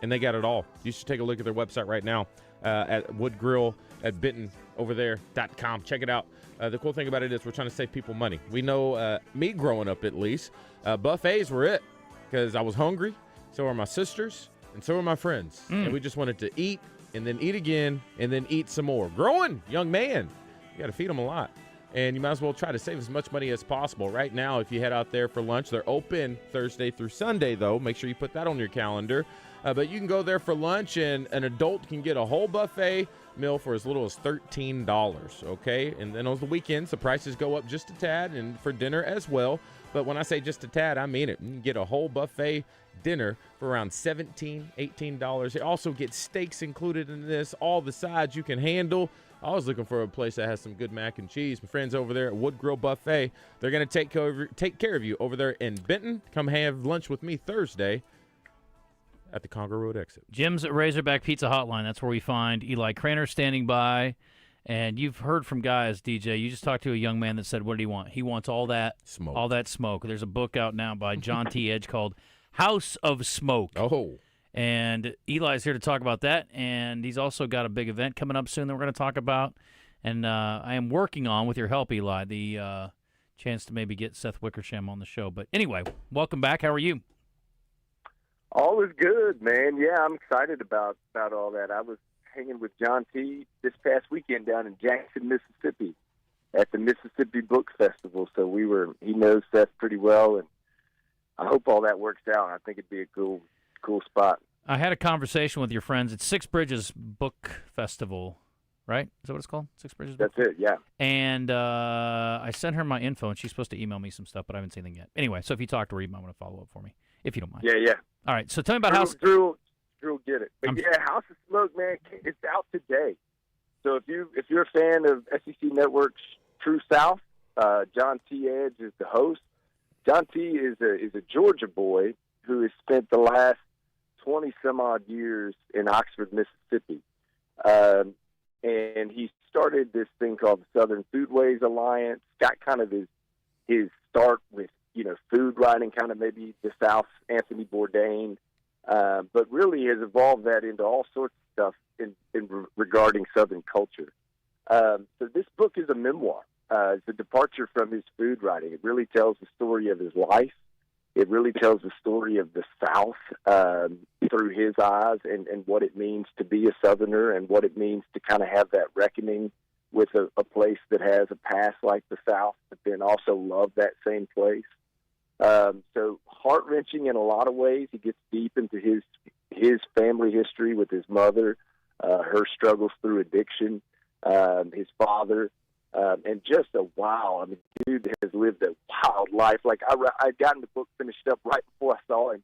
Speaker 3: And they got it all. You should take a look at their website right now at Wood Grill at Benton over there.com. Check it out. The cool thing about it is we're trying to save people money. We know, me growing up at least, buffets were it because I was hungry. So were my sisters. And so are my friends. And we just wanted to eat and then eat again and then eat some more. Growing young man, you got to feed them a lot. And you might as well try to save as much money as possible. Right now, if you head out there for lunch, they're open Thursday through Sunday, though. Make sure you put that on your calendar. But you can go there for lunch, and an adult can get a whole buffet meal for as little as $13, okay? And then on the weekends, the prices go up just a tad, and for dinner as well. But when I say just a tad, I mean it. You can get a whole buffet dinner for around $17, $18. It also gets steaks included in this, all the sides you can handle. I was looking for a place that has some good mac and cheese. My friends over there at Wood Grill Buffet, they're going to take care of you over there in Benton. Come have lunch with me Thursday at the Congo Road exit.
Speaker 5: Jim's Razorback Pizza Hotline. That's where we find Eli Crainer standing by. And you've heard from guys, DJ. You just talked to a young man that said, what did he want? He wants all that smoke. All that smoke. There's a book out now by John T. Edge called House of Smoke.
Speaker 3: Oh.
Speaker 5: And Eli's here to talk about that. And he's also got a big event coming up soon that we're going to talk about. And I am working on, with your help, Eli, the chance to maybe get Seth Wickersham on the show. But anyway, welcome back. How are you?
Speaker 25: All is good, man. Yeah, I'm excited about all that. I was hanging with John T. this past weekend down in Jackson, Mississippi at the Mississippi Book Festival. So he knows Seth pretty well, and I hope all that works out. I think it'd be a cool spot.
Speaker 5: I had a conversation with your friends. It's Six Bridges Book Festival, right? Is that what it's called? Six Bridges Book
Speaker 25: That's it, yeah.
Speaker 5: And I sent her my info, and she's supposed to email me some stuff, but I haven't seen anything yet. Anyway, so if you talk to her, you might want to follow up for me, if you don't mind.
Speaker 25: Yeah.
Speaker 5: All right, so tell me about House.
Speaker 25: Drew will get it. But House of Smoke, man, it's out today. So if you're a fan of SEC Network's True South, John T. Edge is the host. John T. is a Georgia boy who has spent the last 20-some-odd years in Oxford, Mississippi. And he started this thing called the Southern Foodways Alliance, got kind of his start with, riding, kind of maybe the South's Anthony Bourdain, but really has evolved that into all sorts of stuff regarding Southern culture. So this book is a memoir. It's a departure from his food writing. It really tells the story of his life. It really tells the story of the South through his eyes and what it means to be a Southerner and what it means to kind of have that reckoning with a place that has a past like the South, but then also love that same place. So heart-wrenching in a lot of ways. He gets deep into his family history with his mother, her struggles through addiction, his father, and just a wow. I mean, dude has lived a wild life. Like, I'd gotten the book finished up right before I saw him.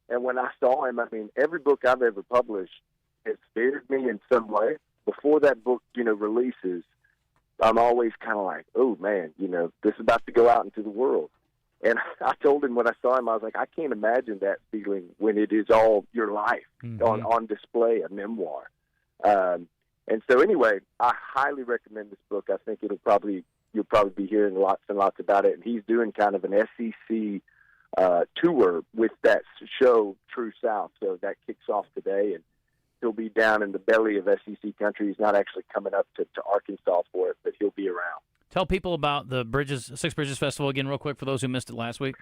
Speaker 25: And when I saw him, I mean, every book I've ever published has scared me in some way. Before that book, releases, I'm always kind of like, oh, man, this is about to go out into the world. And I told him when I saw him, I was like, I can't imagine that feeling when it is all your life on display, a memoir. And so anyway, I highly recommend this book. I think you'll probably be hearing lots and lots about it. And he's doing kind of an SEC tour with that show, True South. So that kicks off today, and he'll be down in the belly of SEC country. He's not actually coming up to Arkansas for it, but he'll be around.
Speaker 5: Tell people about the Six Bridges Festival again real quick for those who missed it last week.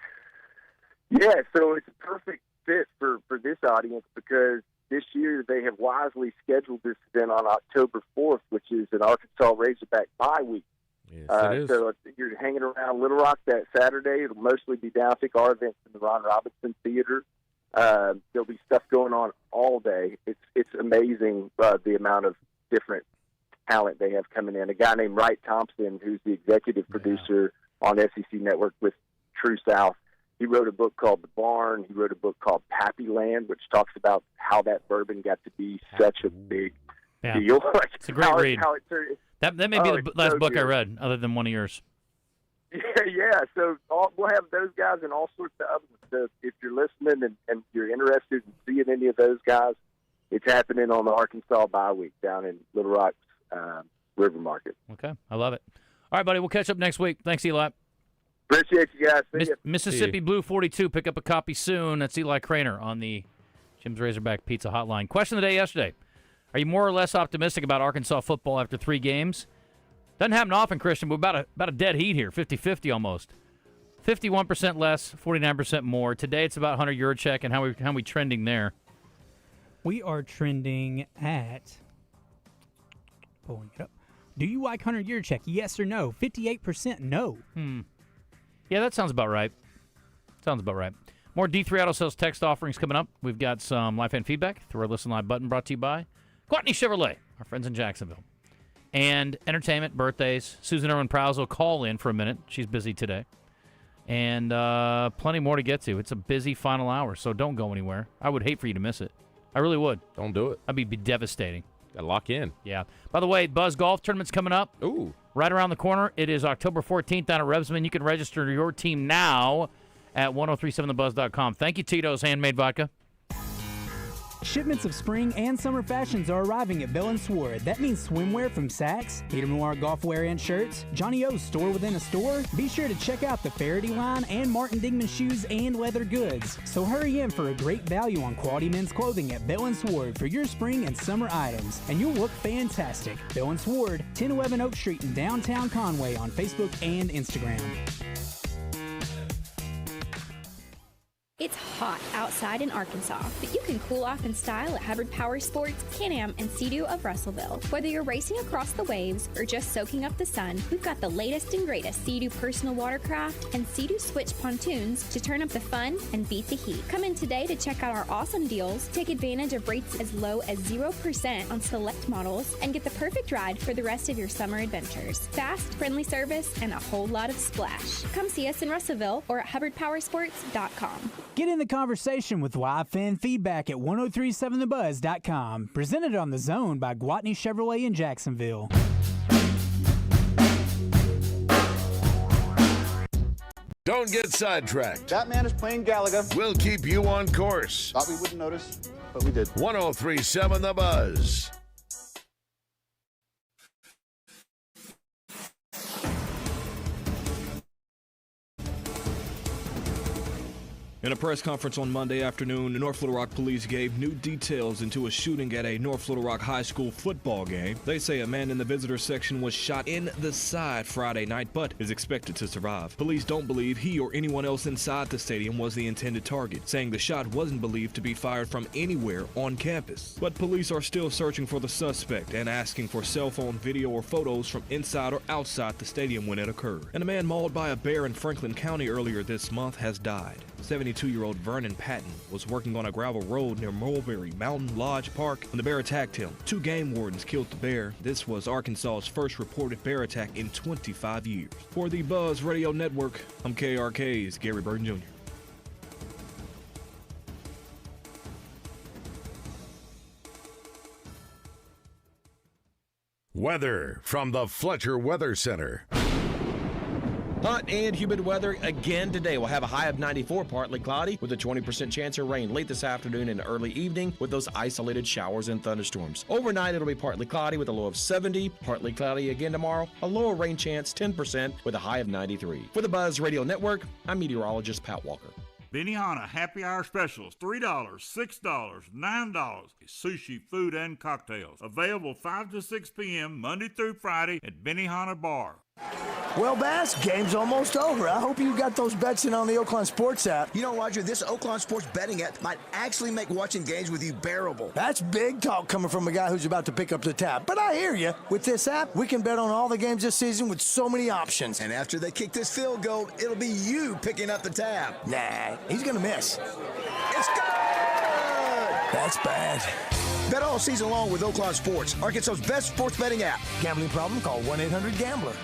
Speaker 25: Yeah, so it's a perfect fit for this audience because this year they have wisely scheduled this event on October 4th, which is an Arkansas Razorback bye week.
Speaker 3: Yes, it is.
Speaker 25: So you're hanging around Little Rock that Saturday. It'll mostly be down. I think our event's in the Ron Robinson Theater. There'll be stuff going on all day. It's amazing the amount of different talent they have coming in. A guy named Wright Thompson, who's the executive producer on SEC Network with True South. He wrote a book called The Barn. He wrote a book called Pappy Land, which talks about how that bourbon got to be such a big deal.
Speaker 5: It's a great read. That may be the last book
Speaker 25: good.
Speaker 5: I read, other than one of yours.
Speaker 25: Yeah. So we'll have those guys and all sorts of others. So if you're listening and you're interested in seeing any of those guys, it's happening on the Arkansas bye week down in Little Rock's River Market.
Speaker 5: Okay, I love it. All right, buddy, we'll catch up next week. Thanks, Eli.
Speaker 25: Appreciate you guys. See ya.
Speaker 5: Mississippi Blue 42. Pick up a copy soon. That's Eli Crainer on the Jim's Razorback Pizza Hotline. Question of the day yesterday. Are you more or less optimistic about Arkansas football after 3 games? Doesn't happen often, Christian, but about a dead heat here, 50-50 almost. 51% less, 49% more. Today it's about Hunter Yurachek, and how we trending there?
Speaker 18: We are trending at, pulling it up, do you like Hunter Yurachek, yes or no? 58% no.
Speaker 5: Yeah, that sounds about right. More D3 Auto Sales text offerings coming up. We've got some live fan feedback through our Listen Live button brought to you by Gwatney Chevrolet, our friends in Jacksonville. And entertainment, birthdays. Susan Erwin Prowse will call in for a minute. She's busy today. And plenty more to get to. It's a busy final hour, so don't go anywhere. I would hate for you to miss it. I really would.
Speaker 3: Don't do it.
Speaker 5: That'd be devastating.
Speaker 3: Gotta lock in.
Speaker 5: Yeah. By the way, Buzz Golf Tournament's coming up.
Speaker 3: Ooh.
Speaker 5: Right around the corner. It is October 14th down at Rebsman. You can register your team now at 1037thebuzz.com. Thank you, Tito's Handmade Vodka.
Speaker 18: Shipments of spring and summer fashions are arriving at Bell & Sword. That means swimwear from Saks, Peter Noir golf wear and shirts, Johnny O's store within a store. Be sure to check out the Faraday line and Martin Dingman shoes and leather goods. So hurry in for a great value on quality men's clothing at Bell & Sword for your spring and summer items, and you'll look fantastic. Bell & Sword, 1011 Oak Street in downtown Conway on Facebook and Instagram.
Speaker 1: It's hot outside in Arkansas, but you can cool off in style at Hubbard Power Sports, Can-Am, and Sea-Doo of Russellville. Whether you're racing across the waves or just soaking up the sun, we've got the latest and greatest Sea-Doo personal watercraft and Sea-Doo switch pontoons to turn up the fun and beat the heat. Come in today to check out our awesome deals, take advantage of rates as low as 0% on select models, and get the perfect ride for the rest of your summer adventures. Fast, friendly service, and a whole lot of splash. Come see us in Russellville or at hubbardpowersports.com.
Speaker 18: Get in the conversation with live fan feedback at 1037thebuzz.com. Presented on The Zone by Gwatney Chevrolet in Jacksonville.
Speaker 9: Don't get sidetracked.
Speaker 4: That man is playing Galaga.
Speaker 9: We'll keep you on course.
Speaker 4: Thought we wouldn't notice, but we did.
Speaker 9: 1037 The Buzz.
Speaker 2: In a press conference on Monday afternoon, North Little Rock police gave new details into a shooting at a North Little Rock high school football game. They say a man in the visitor section was shot in the side Friday night, but is expected to survive. Police don't believe he or anyone else inside the stadium was the intended target, saying the shot wasn't believed to be fired from anywhere on campus. But police are still searching for the suspect and asking for cell phone video or photos from inside or outside the stadium when it occurred. And a man mauled by a bear in Franklin County earlier this month has died. 72-year-old Vernon Patton was working on a gravel road near Mulberry Mountain Lodge Park when the bear attacked him. 2 game wardens killed the bear. This was Arkansas's first reported bear attack in 25 years. For the Buzz Radio Network, I'm KRK's Gary Burton Jr.
Speaker 9: Weather from the Fletcher Weather Center.
Speaker 6: Hot and humid weather again today. We'll have a high of 94, partly cloudy, with a 20% chance of rain late this afternoon and early evening with those isolated showers and thunderstorms. Overnight, it'll be partly cloudy with a low of 70, partly cloudy again tomorrow, a lower rain chance 10% with a high of 93. For the Buzz Radio Network, I'm meteorologist Pat Walker.
Speaker 7: Benihana Happy Hour Specials, $3, $6, $9. Sushi, food, and cocktails. Available 5 to 6 p.m. Monday through Friday at Benihana Bar.
Speaker 8: Well, Bass, game's almost over. I hope you got those bets in on the Oaklawn Sports app.
Speaker 15: You know, Roger, this Oaklawn Sports betting app might actually make watching games with you bearable.
Speaker 8: That's big talk coming from a guy who's about to pick up the tab. But I hear you. With this app, we can bet on all the games this season with so many options.
Speaker 15: And after they kick this field goal, it'll be you picking up the tab.
Speaker 8: Nah, he's going to miss.
Speaker 15: It's good!
Speaker 8: That's bad.
Speaker 15: Bet all season long with Oaklawn Sports, Arkansas's best sports betting app.
Speaker 8: Gambling problem? Call 1-800-GAMBLER.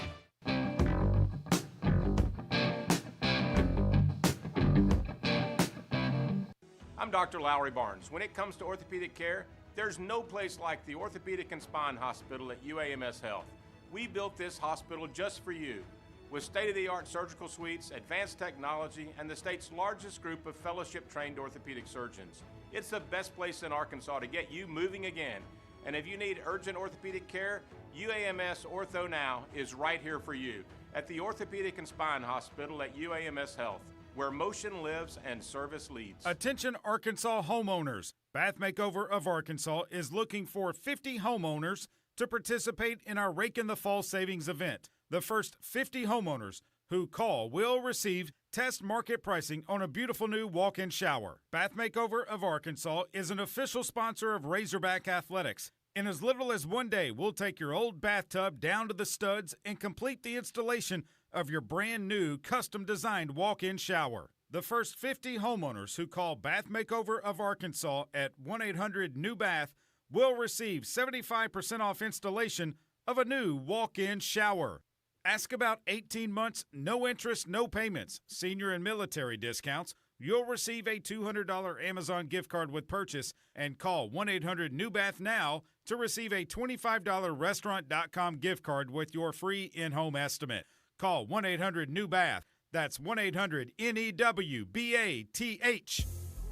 Speaker 26: I'm Dr. Lowry Barnes. When it comes to orthopedic care, there's no place like the Orthopedic and Spine Hospital at UAMS Health. We built this hospital just for you, with state-of-the-art surgical suites, advanced technology, and the state's largest group of fellowship-trained orthopedic surgeons. It's the best place in Arkansas to get you moving again. And if you need urgent orthopedic care, UAMS Ortho Now is right here for you at the Orthopedic and Spine Hospital at UAMS Health, where motion lives and service leads.
Speaker 27: Attention Arkansas homeowners. Bath Makeover of Arkansas is looking for 50 homeowners to participate in our Rake in the Fall savings event. The first 50 homeowners who call will receive test market pricing on a beautiful new walk-in shower. Bath Makeover of Arkansas is an official sponsor of Razorback Athletics. In as little as 1 day, we'll take your old bathtub down to the studs and complete the installation of your brand new custom-designed walk-in shower. The first 50 homeowners who call Bath Makeover of Arkansas at 1-800-NEW-BATH will receive 75% off installation of a new walk-in shower. Ask about 18 months, no interest, no payments, senior and military discounts. You'll receive a $200 Amazon gift card with purchase, and call 1-800-NEW-BATH now to receive a $25 Restaurant.com gift card with your free in-home estimate. Call 1-800-NEW-BATH. That's 1-800-NEWBATH.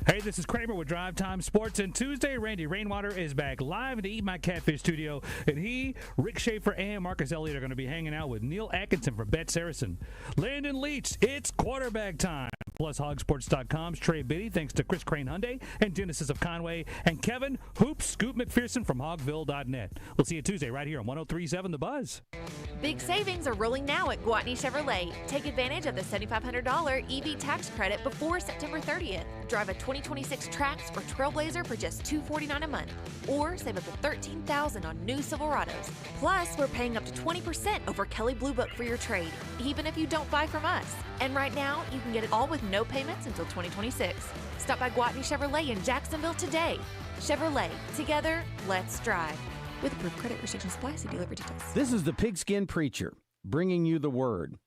Speaker 28: Hey, this is Kramer with Drive Time Sports, and Tuesday, Randy Rainwater is back live in the Eat My Catfish studio, and he, Rick Schaefer, and Marcus Elliott are going to be hanging out with Neil Atkinson from Bet Saracen. Landon Leach, it's quarterback time. Plus, Hogsports.com's Trey Biddy, thanks to Chris Crain Hyundai and Genesis of Conway, and Kevin Hoops Scoop McPherson from Hogville.net. We'll see you Tuesday right here on 103.7 The Buzz.
Speaker 29: Big savings are rolling now at Gwatney Chevrolet. Take advantage of the $7,500 EV tax credit before September 30th. Drive a 2026 Trax or Trailblazer for just $249 a month, or save up to $13,000 on new Silverados. Plus, we're paying up to 20% over Kelley Blue Book for your trade, even if you don't buy from us. And right now, you can get it all with no payments until 2026. Stop by Gwatney Chevrolet in Jacksonville today. Chevrolet, together, let's drive. With approved credit restrictions apply, see dealer for details.
Speaker 30: This is the Pigskin Preacher, bringing you the word.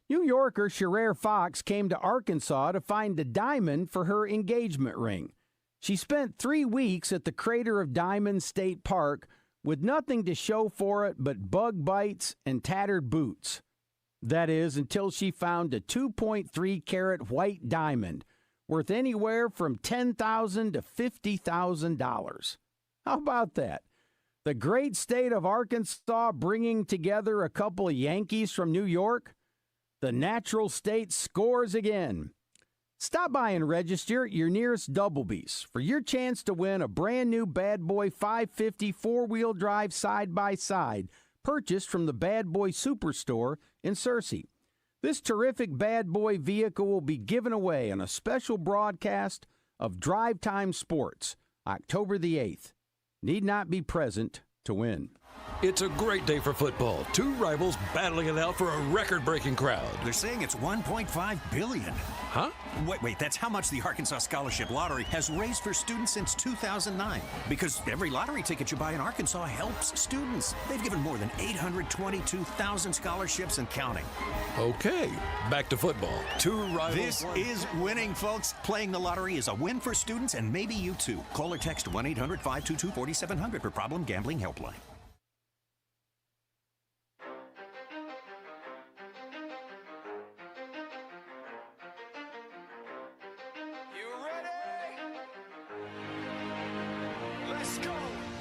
Speaker 30: New Yorker Sherrere Fox came to Arkansas to find a diamond for her engagement ring. She spent 3 weeks at the Crater of Diamonds State Park with nothing to show for it but bug bites and tattered boots. That is, until she found a 2.3-carat white diamond worth anywhere from $10,000 to $50,000. How about that? The great state of Arkansas bringing together a couple of Yankees from New York? The natural state scores again. Stop by and register at your nearest Doublebees for your chance to win a brand new Bad Boy 550 four-wheel drive side-by-side purchased from the Bad Boy Superstore in Searcy. This terrific Bad Boy vehicle will be given away on a special broadcast of Drive Time Sports, October the 8th. Need not be present to win.
Speaker 23: It's a great day for football. Two rivals battling it out for a record-breaking crowd.
Speaker 10: They're saying it's $1.5 billion.
Speaker 23: Huh?
Speaker 10: Wait, that's how much the Arkansas Scholarship Lottery has raised for students since 2009. Because every lottery ticket you buy in Arkansas helps students. They've given more than 822,000 scholarships and counting.
Speaker 23: Okay, back to football. Two rivals.
Speaker 10: This is winning, folks. Playing the lottery is a win for students and maybe you too. Call or text 1-800-522-4700 for Problem Gambling Helpline.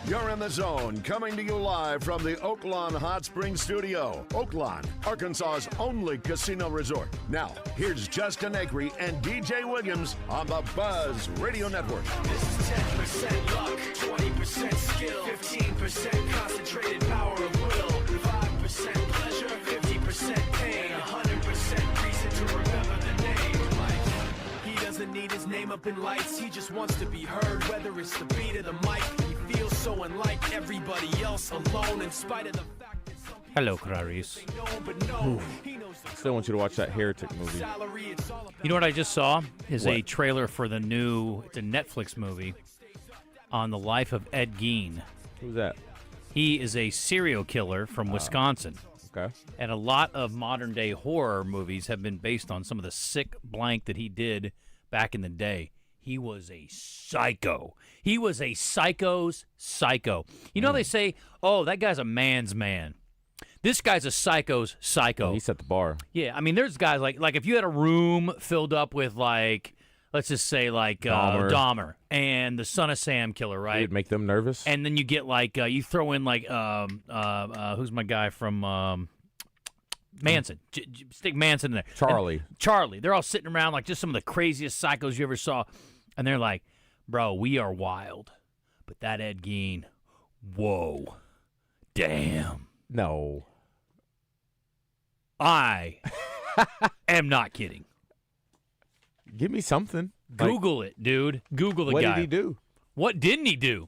Speaker 9: You're in the zone, coming to you live from the Oaklawn Hot Springs Studio. Oaklawn, Arkansas's only casino resort. Now, here's Justin Acri and DJ Williams on the Buzz Radio Network.
Speaker 11: This is 10% luck, 20% skill, 15% concentrated power of will, 5% pleasure, 50% pain, 100% reason to remember the name. Like, he doesn't need his name up in lights, he just wants to be heard, whether it's the beat of the mic. Feels so unlike everybody else, alone in spite of the fact that some people
Speaker 5: Hello, Clarice.
Speaker 3: Still want you to watch that Heretic movie.
Speaker 5: You know what I just saw is a trailer for the new, it's a Netflix movie on the life of Ed Gein.
Speaker 3: Who's that?
Speaker 5: He is a serial killer from Wisconsin.
Speaker 3: Okay.
Speaker 5: And a lot of modern-day horror movies have been based on some of the sick blank that he did back in the day. He was a psycho. He was a psycho's psycho. You know, they say, oh, that guy's a man's man. This guy's a psycho's psycho.
Speaker 3: Well, he set the bar.
Speaker 5: Yeah, I mean, there's guys like if you had a room filled up with, like, let's just say, like, Dahmer and the Son of Sam killer, right?
Speaker 3: It'd make them nervous.
Speaker 5: And then you get, like, you throw in, like, who's my guy from Manson. Stick Manson in there.
Speaker 3: Charlie.
Speaker 5: Charlie. They're all sitting around like just some of the craziest psychos you ever saw. And they're like, bro, we are wild. But that Ed Gein, whoa. Damn.
Speaker 3: No.
Speaker 5: I am not kidding.
Speaker 3: Give me something.
Speaker 5: Google it, dude. Google the guy.
Speaker 3: What did he do?
Speaker 5: What didn't he do?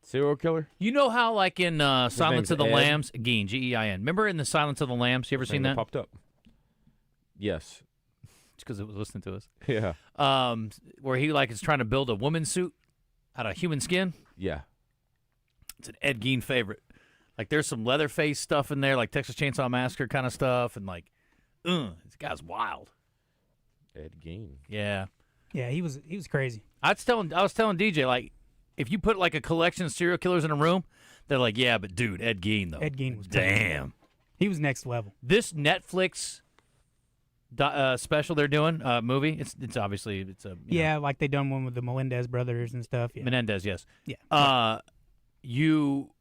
Speaker 3: Serial killer?
Speaker 5: You know how, like, in Silence of the
Speaker 3: Ed?
Speaker 5: Lambs, Gein, Gein. Remember in the Silence of the Lambs? You ever seen that?
Speaker 3: Popped up. Yes.
Speaker 5: It's because it was listening to us.
Speaker 3: Yeah.
Speaker 5: Where he, like, is trying to build a woman's suit out of human skin.
Speaker 3: Yeah.
Speaker 5: It's an Ed Gein favorite. Like, there's some Leatherface stuff in there, like Texas Chainsaw Massacre kind of stuff, and, like, this guy's wild.
Speaker 3: Ed Gein.
Speaker 5: Yeah.
Speaker 18: Yeah, he was crazy.
Speaker 5: I was telling DJ, like, if you put, like, a collection of serial killers in a room, they're like, yeah, but, dude, Ed Gein, though.
Speaker 18: Ed Gein was
Speaker 5: damn.
Speaker 18: crazy. He was next level.
Speaker 5: This Netflix special they're doing, movie, it's obviously, it's a...
Speaker 18: Yeah, like they done one with the Melendez brothers and stuff. Yeah.
Speaker 5: Menendez, yes.
Speaker 18: Yeah.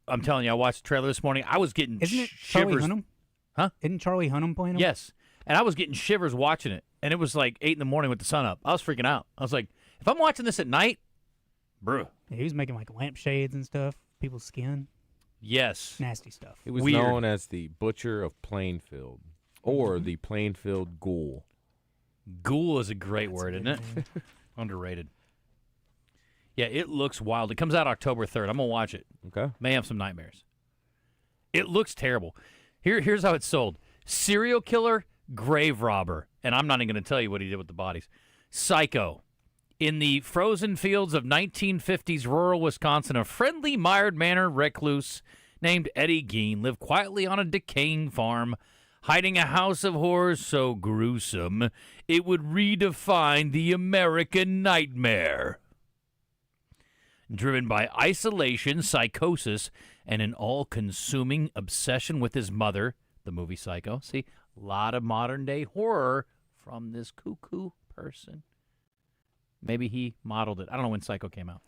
Speaker 5: I'm telling you, I watched the trailer this morning. I was getting
Speaker 18: Isn't it
Speaker 5: shivers.
Speaker 18: Charlie Hunnam?
Speaker 5: Huh?
Speaker 18: Isn't Charlie Hunnam playing him?
Speaker 5: Yes. And I was getting shivers watching it. And it was like 8 in the morning with the sun up. I was freaking out. I was like, if I'm watching this at night, bruh.
Speaker 18: Yeah, he was making like lampshades and stuff, people's skin.
Speaker 5: Yes.
Speaker 18: Nasty stuff.
Speaker 3: He was
Speaker 5: Weird.
Speaker 3: known as the Butcher of Plainfield or the Plainfield Ghoul.
Speaker 5: Ghoul is a great word, isn't it? Underrated. Yeah, it looks wild. It comes out October 3rd. I'm going to watch it.
Speaker 3: Okay.
Speaker 5: May have some nightmares. It looks terrible. Here's how it's sold. Serial killer, grave robber. And I'm not even going to tell you what he did with the bodies. Psycho. In the frozen fields of 1950s rural Wisconsin, a friendly, mild-mannered recluse named Eddie Gein lived quietly on a decaying farm, hiding a house of horrors so gruesome it would redefine the American nightmare. Driven by isolation, psychosis, and an all-consuming obsession with his mother, the movie Psycho. See, a lot of modern-day horror from this cuckoo person. Maybe he modeled it. I don't know when Psycho came out.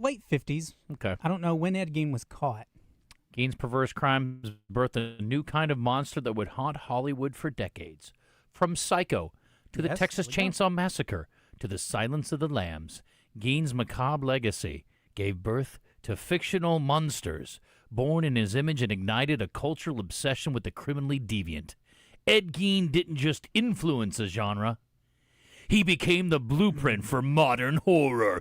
Speaker 18: Late 50s.
Speaker 5: Okay.
Speaker 18: I don't know when Ed Gein was caught.
Speaker 5: Gein's perverse crimes birthed a new kind of monster that would haunt Hollywood for decades. From Psycho to the
Speaker 18: Yes,
Speaker 5: Texas
Speaker 18: we go.
Speaker 5: Chainsaw Massacre, to the Silence of the Lambs, Gein's macabre legacy gave birth to fictional monsters born in his image and ignited a cultural obsession with the criminally deviant. Ed Gein didn't just influence a genre. He became the blueprint for modern horror.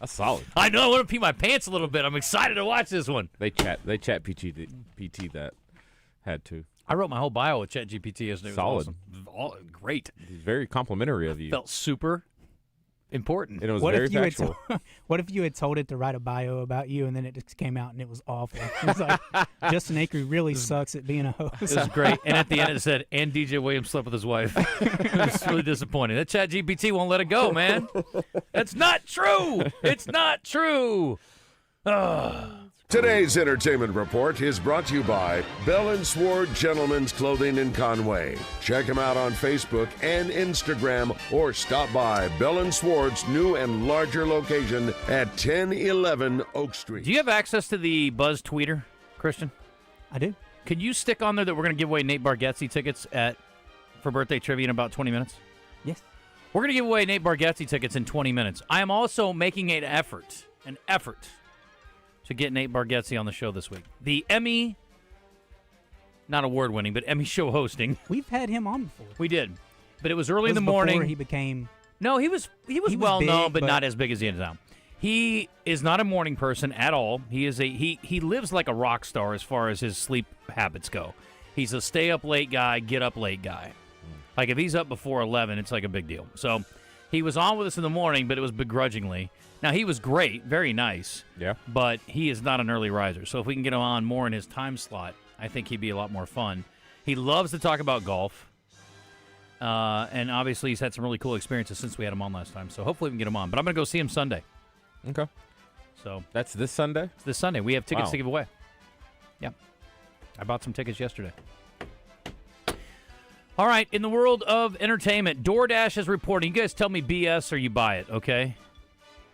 Speaker 3: That's solid.
Speaker 5: I know. I want to pee my pants a little bit. I'm excited to watch this one.
Speaker 3: They chat PT that. Had to.
Speaker 5: I wrote my whole bio with ChatGPT yesterday. It was
Speaker 3: Solid.
Speaker 5: awesome. Great.
Speaker 3: He's very complimentary of you.
Speaker 5: Felt super important.
Speaker 3: And it was
Speaker 18: What
Speaker 3: very
Speaker 18: if you had
Speaker 3: factual.
Speaker 18: what if you had told it to write a bio about you and then it just came out and it was awful? It was like, Justin Acri really sucks at being a host.
Speaker 5: It was great. And at the end it said, and DJ Williams slept with his wife. It was really disappointing. That ChatGPT won't let it go, man. That's not true. It's not true.
Speaker 9: Today's entertainment report is brought to you by Bell & Sword Gentlemen's Clothing in Conway. Check them out on Facebook and Instagram or stop by Bell & Sword's new and larger location at 1011 Oak Street.
Speaker 5: Do you have access to the Buzz Tweeter, Christian?
Speaker 18: I do.
Speaker 5: Could you stick on there that we're going to give away Nate Bargatze tickets for birthday trivia in about 20 minutes?
Speaker 18: Yes.
Speaker 5: We're going to give away Nate Bargatze tickets in 20 minutes. I am also making an effort to get Nate Bargatze on the show this week. The Emmy, not award-winning, but Emmy show hosting.
Speaker 18: We've had him on before.
Speaker 5: We did, but it was early in the
Speaker 18: Before
Speaker 5: morning.
Speaker 18: he became.
Speaker 5: No, he was well
Speaker 18: big,
Speaker 5: known, but
Speaker 18: but-
Speaker 5: not as big as he is now. He is not a morning person at all. He is he lives like a rock star as far as his sleep habits go. He's a stay up late guy, get up late guy. Like if he's up before 11, it's like a big deal. So he was on with us in the morning, but it was begrudgingly. Now, he was great, very nice.
Speaker 3: Yeah.
Speaker 5: But he is not an early riser. So if we can get him on more in his time slot, I think he'd be a lot more fun. He loves to talk about golf. And obviously he's had some really cool experiences since we had him on last time. So hopefully we can get him on. But I'm going to go see him Sunday.
Speaker 3: Okay.
Speaker 5: So
Speaker 3: that's this Sunday?
Speaker 5: It's this Sunday. We have tickets
Speaker 3: Wow.
Speaker 5: to give away. Yeah. I bought some tickets yesterday. All right, in the world of entertainment, DoorDash is reporting. You guys tell me BS or you buy it, okay?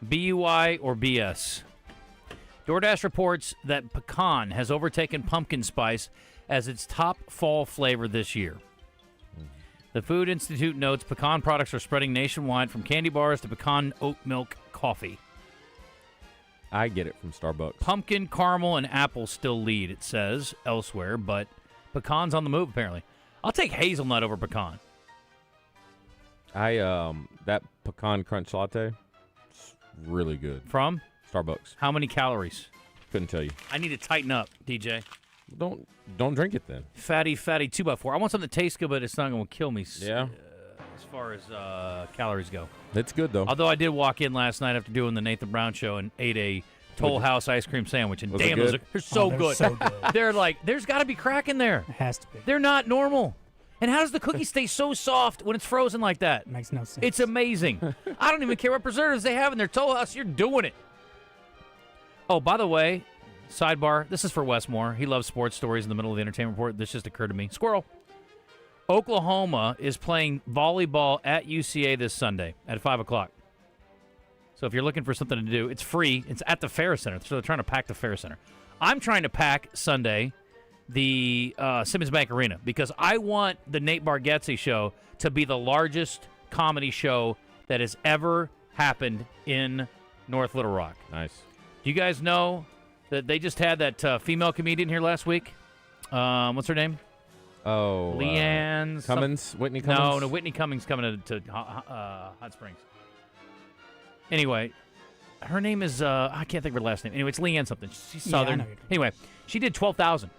Speaker 5: BUI or BS. DoorDash reports that pecan has overtaken pumpkin spice as its top fall flavor this year. The Food Institute notes pecan products are spreading nationwide from candy bars to pecan oat milk coffee.
Speaker 3: I get it from Starbucks.
Speaker 5: Pumpkin, caramel, and apple still lead, it says, elsewhere, but pecan's on the move, apparently. I'll take hazelnut over pecan.
Speaker 3: That pecan crunch latte, it's really good.
Speaker 5: From?
Speaker 3: Starbucks.
Speaker 5: How many calories?
Speaker 3: Couldn't tell you.
Speaker 5: I need to tighten up, DJ.
Speaker 3: Don't drink it then.
Speaker 5: Fatty 2x4. I want something that tastes good, but it's not going to kill me.
Speaker 3: Yeah.
Speaker 5: As far as calories go.
Speaker 3: It's good though.
Speaker 5: Although I did walk in last night after doing the Nathan Brown show and ate a Toll House ice cream sandwich, and
Speaker 3: Was it
Speaker 5: damn,
Speaker 3: good?
Speaker 5: they're so
Speaker 18: they're
Speaker 5: good.
Speaker 18: so good.
Speaker 5: They're like, there's got to be crack in there.
Speaker 18: It has to be.
Speaker 5: They're not normal. And how does the cookie stay so soft when it's frozen like that?
Speaker 18: Makes no sense.
Speaker 5: It's amazing. I don't even care what preservatives they have in their Toll House. You're doing it. Oh, by the way, sidebar, this is for Westmore. He loves sports stories in the middle of the entertainment report. This just occurred to me. Squirrel. Oklahoma is playing volleyball at UCA this Sunday at 5 o'clock. So if you're looking for something to do, it's free. It's at the Ferris Center. So they're trying to pack the Ferris Center. I'm trying to pack Sunday the Simmons Bank Arena because I want the Nate Bargatze show to be the largest comedy show that has ever happened in North Little Rock.
Speaker 3: Nice.
Speaker 5: Do you guys know that they just had that female comedian here last week? What's her name?
Speaker 3: Oh,
Speaker 5: Leanne
Speaker 3: Cummins? Whitney Cummins?
Speaker 5: No, Whitney Cummings coming to Hot Springs. Anyway, her name is, I can't think of her last name. Anyway, it's Leanne something. She's
Speaker 18: Yeah, I
Speaker 5: Southern.
Speaker 18: know you're talking
Speaker 5: Anyway, she did 12,000.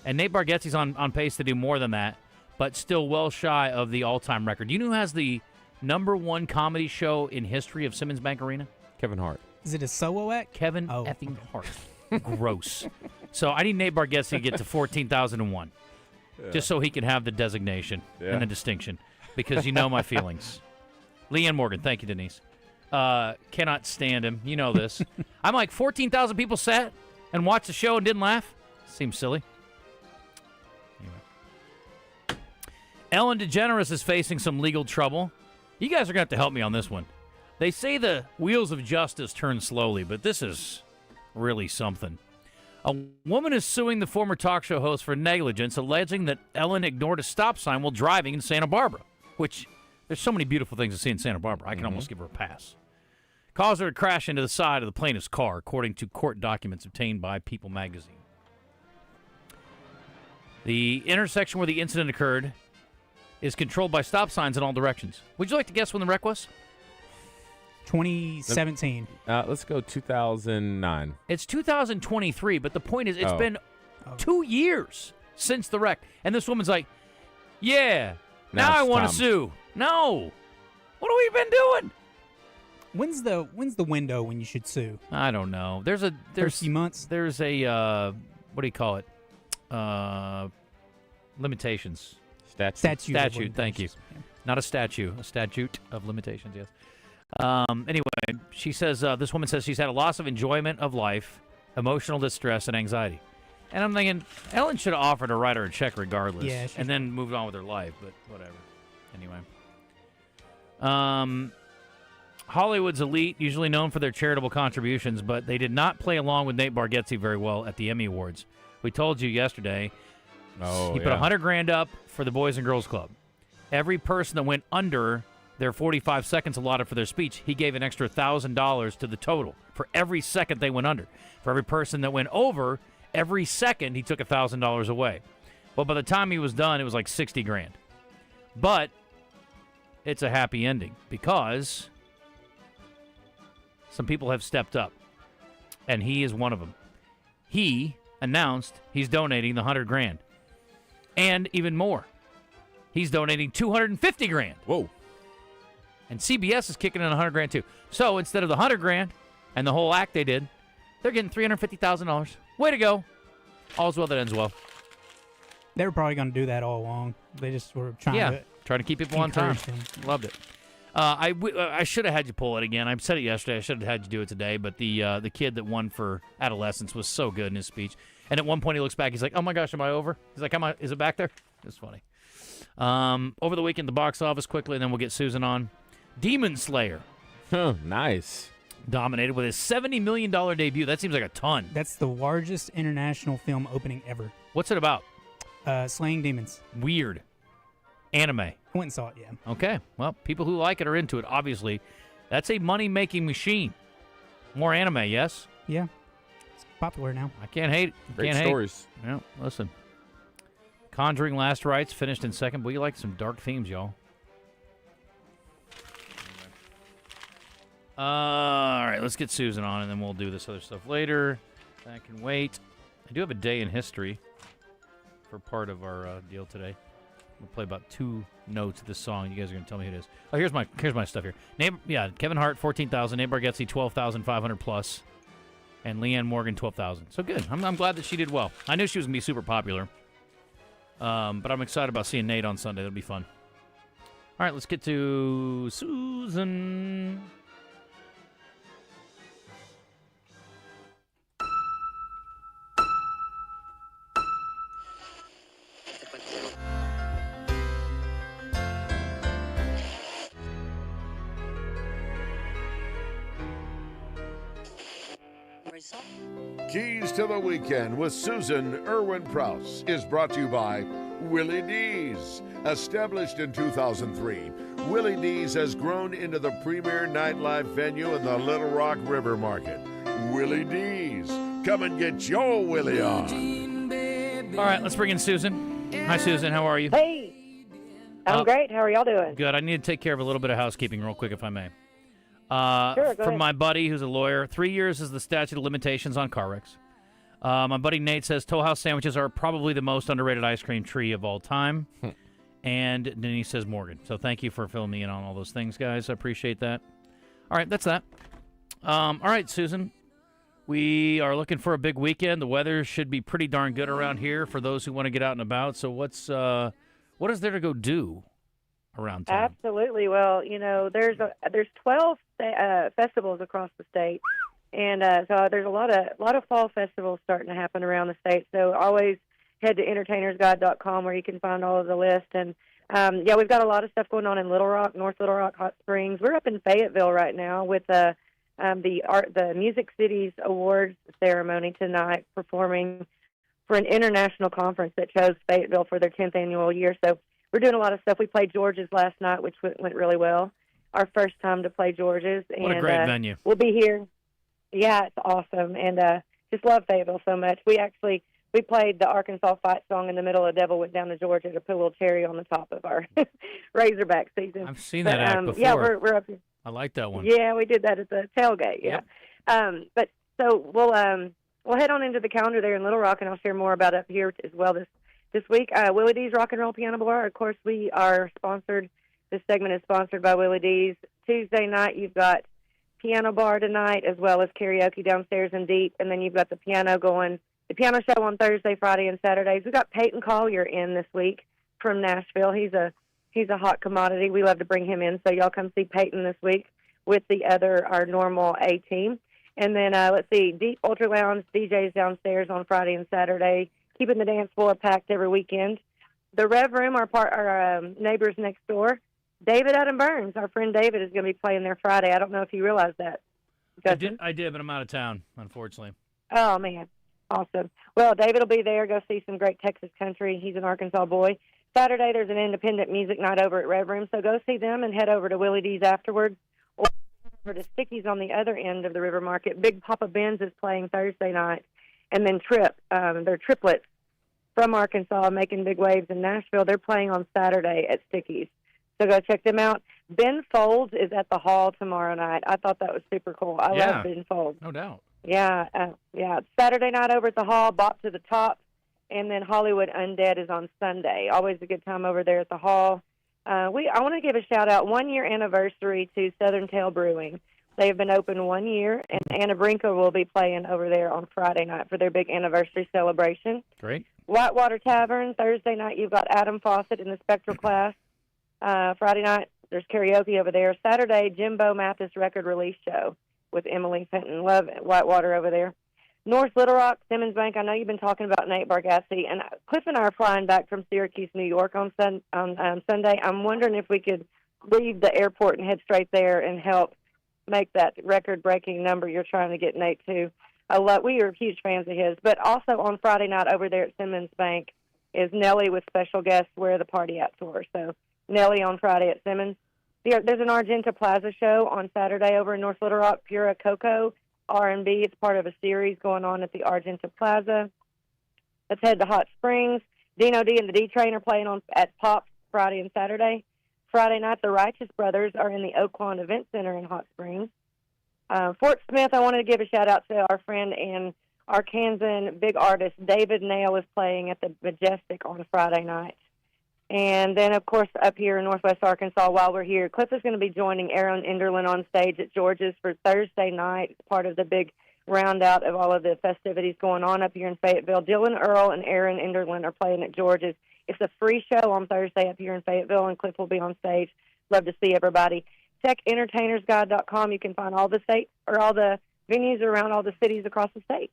Speaker 5: And Nate Bargatze's on pace to do more than that, but still well shy of the all-time record. Do you know who has the #1 comedy show in history of Simmons Bank Arena?
Speaker 3: Kevin Hart.
Speaker 18: Is it a solo act?
Speaker 5: Kevin effing Hart. Gross. So I need Nate Bargatze to get to 14,001. Just so he can have the designation and the distinction. Because you know my feelings. Leanne Morgan. Thank you, Denise. Cannot stand him. You know this. I'm like, 14,000 people sat and watched the show and didn't laugh? Seems silly. Anyway. Ellen DeGeneres is facing some legal trouble. You guys are going to have to help me on this one. They say the wheels of justice turn slowly, but this is really something. A woman is suing the former talk show host for negligence, alleging that Ellen ignored a stop sign while driving in Santa Barbara, which there's so many beautiful things to see in Santa Barbara. I can almost give her a pass. Caused her to crash into the side of the plaintiff's car, according to court documents obtained by People magazine. The intersection where the incident occurred is controlled by stop signs in all directions. Would you like to guess when the wreck was?
Speaker 18: 2017.
Speaker 3: Let's go 2009.
Speaker 5: It's 2023, but the point is it's been 2 years since the wreck. And this woman's like, yeah, now I want to sue. No. What have we been doing?
Speaker 18: When's the window when you should sue?
Speaker 5: I don't know. There's a
Speaker 18: few months.
Speaker 5: There's a what do you call it? Limitations. Statute. Thank you. Yeah. Not a statue. A statute of limitations. Yes. Anyway, she says this woman says she's had a loss of enjoyment of life, emotional distress, and anxiety. And I'm thinking Ellen should have offered to write her a check regardless, and then moved on with her life. But whatever. Anyway. Hollywood's elite, usually known for their charitable contributions, but they did not play along with Nate Bargatze very well at the Emmy Awards. We told you yesterday. He put $100,000 up for the Boys and Girls Club. Every person that went under their 45 seconds allotted for their speech, he gave an extra $1,000 to the total for every second they went under. For every person that went over, every second he took $1,000 away. Well, by the time he was done, it was like $60,000. But it's a happy ending because some people have stepped up, and he is one of them. He announced he's donating the $100,000, and even more, he's donating $250,000.
Speaker 3: Whoa!
Speaker 5: And CBS is kicking in $100,000 too. So instead of the $100,000 and the whole act they did, they're getting $350,000. Way to go! All's well that ends well.
Speaker 18: They were probably going to do that all along. They just were trying
Speaker 5: to keep people on time. Loved it. I should have had you pull it again. I said it yesterday. I should have had you do it today. But the kid that won for adolescence was so good in his speech. And at one point he looks back. He's like, "Oh my gosh, am I over?" He's like, "Is it back there?" It's funny. Over the weekend, the box office quickly, and then we'll get Susan on. Demon Slayer.
Speaker 3: Oh, nice.
Speaker 5: Dominated with his $70 million debut. That seems like a ton.
Speaker 18: That's the largest international film opening ever.
Speaker 5: What's it about?
Speaker 18: Slaying demons.
Speaker 5: Weird. Anime.
Speaker 18: I went and saw it, yeah.
Speaker 5: Okay. Well, people who like it are into it, obviously. That's a money-making machine. More anime, yes?
Speaker 18: Yeah. It's popular now.
Speaker 5: I can't hate it.
Speaker 3: Great stories.
Speaker 5: Yeah, listen. Conjuring Last Rites finished in second, but you like some dark themes, y'all. All right, let's get Susan on, and then we'll do this other stuff later. That can wait. I do have a day in history for part of our deal today. We'll play about 2 notes of this song. You guys are going to tell me who it is. Oh, here's my stuff here. Kevin Hart, 14,000. Nate Bargatze, 12,500 plus. And Leanne Morgan, 12,000. So good. I'm glad that she did well. I knew she was going to be super popular. But I'm excited about seeing Nate on Sunday. That'll be fun. All right, let's get to Susan.
Speaker 9: Keys to the Weekend with Susan Erwin Prowse is brought to you by Willy D's. Established in 2003, Willy D's has grown into the premier nightlife venue in the Little Rock River Market. Willy D's. Come and get your Willy on.
Speaker 5: All right, let's bring in Susan. Hi, Susan. How are you?
Speaker 12: Hey. I'm great. How are y'all doing?
Speaker 5: Good. I need to take care of a little bit of housekeeping real quick, if I may.
Speaker 12: Sure, go
Speaker 5: from
Speaker 12: ahead.
Speaker 5: my buddy who's a lawyer, 3 years is the statute of limitations on car wrecks. My buddy Nate says Toll House sandwiches are probably the most underrated ice cream tree of all time. And then he says Morgan. So thank you for filling me in on all those things, guys. I appreciate that. All right, that's that. All right, Susan. We are looking for a big weekend. The weather should be pretty darn good around here for those who want to get out and about. So what is there to go do around town?
Speaker 12: Absolutely. Well, there's 12 festivals across the state, and so there's a lot of fall festivals starting to happen around the state. So always head to entertainersguide.com where you can find all of the list. And we've got a lot of stuff going on in Little Rock, North Little Rock, Hot Springs. We're up in Fayetteville right now with the Music Cities Awards ceremony tonight, performing for an international conference that chose Fayetteville for their 10th annual year. So we're doing a lot of stuff. We played George's last night, which went really well. Our first time to play George's.
Speaker 5: What a great venue.
Speaker 12: We'll be here. Yeah, it's awesome. And just love Fayetteville so much. We played the Arkansas fight song in the middle of Devil Went Down to Georgia to put a little cherry on the top of our Razorback season.
Speaker 5: I've seen that act before.
Speaker 12: Yeah, we're up here.
Speaker 5: I like that one.
Speaker 12: Yeah, we did that at the tailgate. Yeah. But so we'll head on into the calendar there in Little Rock, and I'll share more about it up here as well this week. Willie D's Rock and Roll Piano Bar. Of course, we are sponsored. This segment is sponsored by Willie D's. Tuesday night, you've got piano bar tonight, as well as karaoke downstairs and deep, and then you've got the piano going. The piano show on Thursday, Friday, and Saturdays. We've got Peyton Collier in this week from Nashville. He's a hot commodity. We love to bring him in, so y'all come see Peyton this week with our normal A team. And then let's see, Deep Ultra Lounge DJs downstairs on Friday and Saturday, keeping the dance floor packed every weekend. The Rev Room, our neighbors next door, David Adam Burns, our friend David, is going to be playing there Friday. I don't know if you realize that.
Speaker 5: I did, but I'm out of town, unfortunately.
Speaker 12: Oh, man. Awesome. Well, David will be there. Go see some great Texas country. He's an Arkansas boy. Saturday, there's an independent music night over at Rev Room, so go see them and head over to Willie D's afterwards. Or over to Sticky's on the other end of the River Market. Big Papa Ben's is playing Thursday night. And then they're triplets from Arkansas making big waves in Nashville. They're playing on Saturday at Sticky's. So go check them out. Ben Folds is at the Hall tomorrow night. I thought that was super cool. I love Ben Folds.
Speaker 5: No doubt.
Speaker 12: Yeah. Saturday night over at the Hall, Bop to the Top, and then Hollywood Undead is on Sunday. Always a good time over there at the Hall. I want to give a shout-out, 1-year anniversary to Southern Tail Brewing. They have been open 1 year, and Anna Brinker will be playing over there on Friday night for their big anniversary celebration.
Speaker 5: Great.
Speaker 12: Whitewater Tavern, Thursday night, you've got Adam Fawcett in the Spectral class. Friday night, there's karaoke over there. Saturday, Jimbo Mathis record release show with Emily Fenton. Love Whitewater over there. North Little Rock, Simmons Bank. I know you've been talking about Nate Bargatze, and Cliff and I are flying back from Syracuse, New York on Sunday. I'm wondering if we could leave the airport and head straight there and help make that record-breaking number you're trying to get Nate to. We are huge fans of his. But also on Friday night over there at Simmons Bank is Nelly with special guests Where the Party At tour. So Nelly on Friday at Simmons. There's an Argenta Plaza show on Saturday over in North Little Rock, Pura Coco R&B. It's part of a series going on at the Argenta Plaza. Let's head to Hot Springs. Dino D and the D-Train are playing at Pops Friday and Saturday. Friday night, the Righteous Brothers are in the Oaklawn Event Center in Hot Springs. Fort Smith, I wanted to give a shout-out to our friend and Arkansan big artist David Nail is playing at the Majestic on Friday night. And then, of course, up here in Northwest Arkansas, while we're here, Cliff is going to be joining Aaron Enderlin on stage at George's for Thursday night. It's part of the big round-out of all of the festivities going on up here in Fayetteville. Dylan Earl and Aaron Enderlin are playing at George's. It's a free show on Thursday up here in Fayetteville, and Cliff will be on stage. Love to see everybody. CheckEntertainersGuide.com. You can find all the venues around all the cities across the state.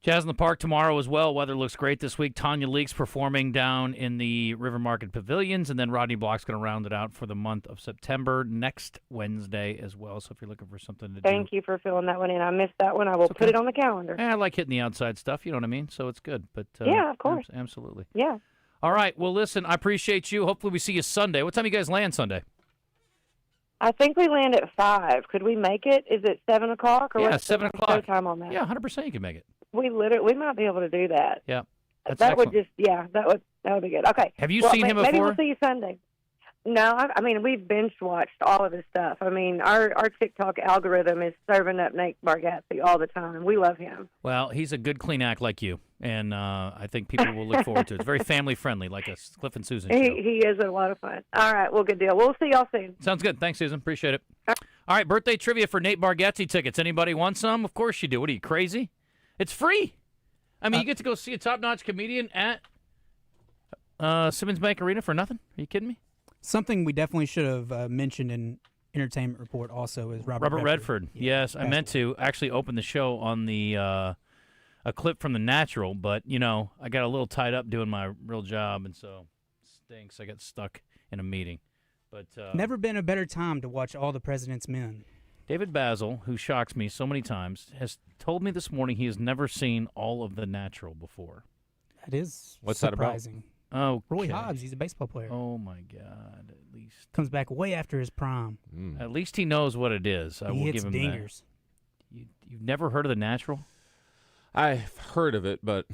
Speaker 5: Jazz in the Park tomorrow as well. Weather looks great this week. Tanya Leaks performing down in the River Market Pavilions, and then Rodney Block's going to round it out for the month of September next Wednesday as well. So if you're looking for something to do.
Speaker 12: Thank you for filling that one in. I missed that one. I will put it on the calendar.
Speaker 5: I like hitting the outside stuff. You know what I mean? So it's good. But
Speaker 12: yeah, of course.
Speaker 5: Absolutely.
Speaker 12: Yeah.
Speaker 5: All right. Well, listen, I appreciate you. Hopefully we see you Sunday. What time you guys land Sunday?
Speaker 12: I think we land at 5. Could we make it? Is it 7 o'clock? Or
Speaker 5: Yeah, 7 o'clock.
Speaker 12: Showtime on that?
Speaker 5: Yeah, 100% you can make it.
Speaker 12: We might be able to do that.
Speaker 5: Yeah, that's
Speaker 12: that
Speaker 5: excellent.
Speaker 12: would be good. Okay.
Speaker 5: Have you seen him before?
Speaker 12: Maybe we'll see you Sunday. No, I mean we've binge watched all of his stuff. I mean our TikTok algorithm is serving up Nate Bargatze all the time. We love him.
Speaker 5: Well, he's a good clean act like you, and I think people will look forward to it. It's very family friendly, like a Cliff and Susan show.
Speaker 12: He is a lot of fun. All right, well, good deal. We'll see y'all soon.
Speaker 5: Sounds good. Thanks, Susan. Appreciate it. All right, birthday trivia for Nate Bargatze tickets. Anybody want some? Of course you do. What are you, crazy? It's free. I mean, you get to go see a top-notch comedian at Simmons Bank Arena for nothing? Are you kidding me?
Speaker 18: Something we definitely should have mentioned in Entertainment Report also is Robert
Speaker 5: Redford. Yes, I meant to actually open the show on the a clip from The Natural, but, you know, I got a little tied up doing my real job, and so it stinks. I got stuck in a meeting. But
Speaker 18: never been a better time to watch All the President's Men.
Speaker 5: David Basil, who shocks me so many times, has told me this morning he has never seen all of The Natural before.
Speaker 18: That is
Speaker 3: What's
Speaker 18: surprising.
Speaker 5: That about? Oh,
Speaker 18: Roy Hobbs, he's a baseball player.
Speaker 5: Oh, my God. At least
Speaker 18: Comes back way after his prime.
Speaker 5: At least he knows what it is. I
Speaker 18: He
Speaker 5: will
Speaker 18: hits
Speaker 5: give him
Speaker 18: dingers.
Speaker 5: that. You've never heard of The Natural?
Speaker 3: I've heard of it, but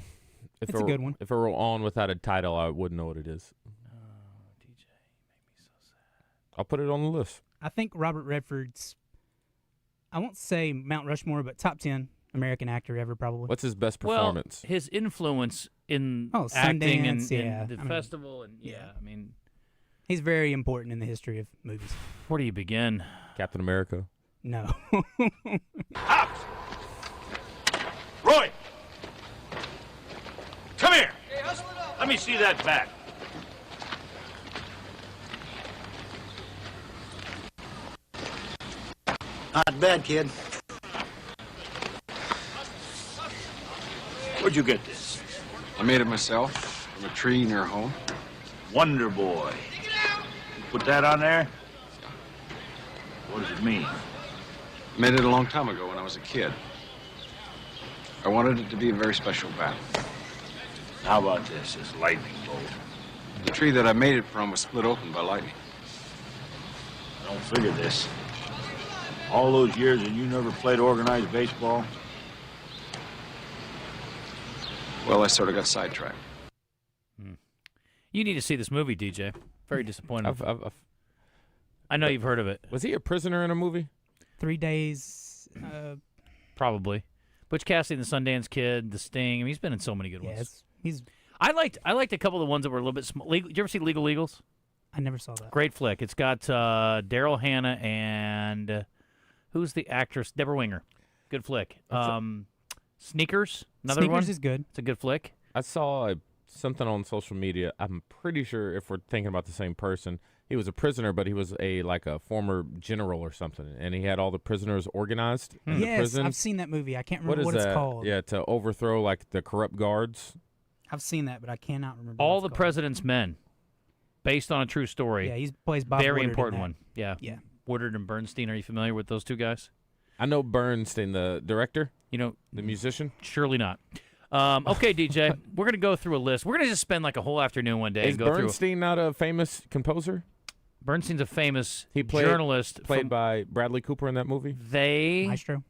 Speaker 3: if
Speaker 18: It's a good one.
Speaker 3: If it were on without a title, I wouldn't know what it is.
Speaker 5: DJ, you make me so sad.
Speaker 3: I'll put it on the list.
Speaker 18: I think Robert Redford's, I won't say Mount Rushmore, but top 10 American actor ever, probably.
Speaker 3: What's his best performance?
Speaker 5: Well, his influence in
Speaker 18: Oh,
Speaker 5: acting and,
Speaker 18: Sundance, yeah.
Speaker 5: and the festival, and I mean,
Speaker 18: he's very important in the history of movies.
Speaker 5: where do you begin?
Speaker 3: Captain America.
Speaker 18: No.
Speaker 13: Hobbs! Roy! Come here! Let me see that bat.
Speaker 8: Not bad, kid.
Speaker 13: Where'd you get this?
Speaker 14: I made it myself from a tree near home.
Speaker 13: Wonder Boy. You put that on there? What does it mean?
Speaker 14: I made it a long time ago when I was a kid. I wanted it to be a very special bat.
Speaker 13: How about this lightning bolt?
Speaker 14: The tree that I made it from was split open by lightning.
Speaker 13: I don't figure this. All those years and you never played organized baseball?
Speaker 14: Well, I sort of got sidetracked.
Speaker 5: You need to see this movie, DJ. Very disappointing.
Speaker 3: I've
Speaker 5: I know you've heard of it.
Speaker 3: Was he a prisoner in a movie?
Speaker 18: 3 days.
Speaker 5: Probably. Butch Cassidy and the Sundance Kid, The Sting. I mean, he's been in so many good ones.
Speaker 18: He's.
Speaker 5: I liked a couple of the ones that were a little bit small. Did you ever see Legal Eagles?
Speaker 18: I never saw that.
Speaker 5: Great flick. It's got Daryl Hannah and who's the actress? Deborah Winger. Good flick. Sneakers. Another one.
Speaker 18: Sneakers is good.
Speaker 5: It's a good flick.
Speaker 3: I saw something on social media. I'm pretty sure if we're thinking about the same person, he was a prisoner, but he was a former general or something, and he had all the prisoners organized in the prison.
Speaker 18: I've seen that movie. I can't remember what
Speaker 3: is
Speaker 18: it's
Speaker 3: that?
Speaker 18: called.
Speaker 3: Yeah, to overthrow the corrupt guards.
Speaker 18: I've seen that, but I cannot remember.
Speaker 5: All
Speaker 18: what
Speaker 5: the
Speaker 18: it's called.
Speaker 5: President's Men, based on a true story.
Speaker 18: Yeah, he plays Bob
Speaker 5: Very
Speaker 18: Woodard in
Speaker 5: important
Speaker 18: that.
Speaker 5: one. Yeah.
Speaker 18: Yeah.
Speaker 5: Woodard and Bernstein. Are you familiar with those two guys?
Speaker 3: I know Bernstein, the director.
Speaker 5: You know,
Speaker 3: the musician.
Speaker 5: Surely not. Okay, DJ, we're going to go through a list. We're going to just spend like a whole afternoon one day
Speaker 3: Is
Speaker 5: and go
Speaker 3: Bernstein not a famous composer?
Speaker 5: Bernstein's a famous
Speaker 3: played,
Speaker 5: journalist.
Speaker 3: Played by Bradley Cooper in that movie?
Speaker 18: Maestro,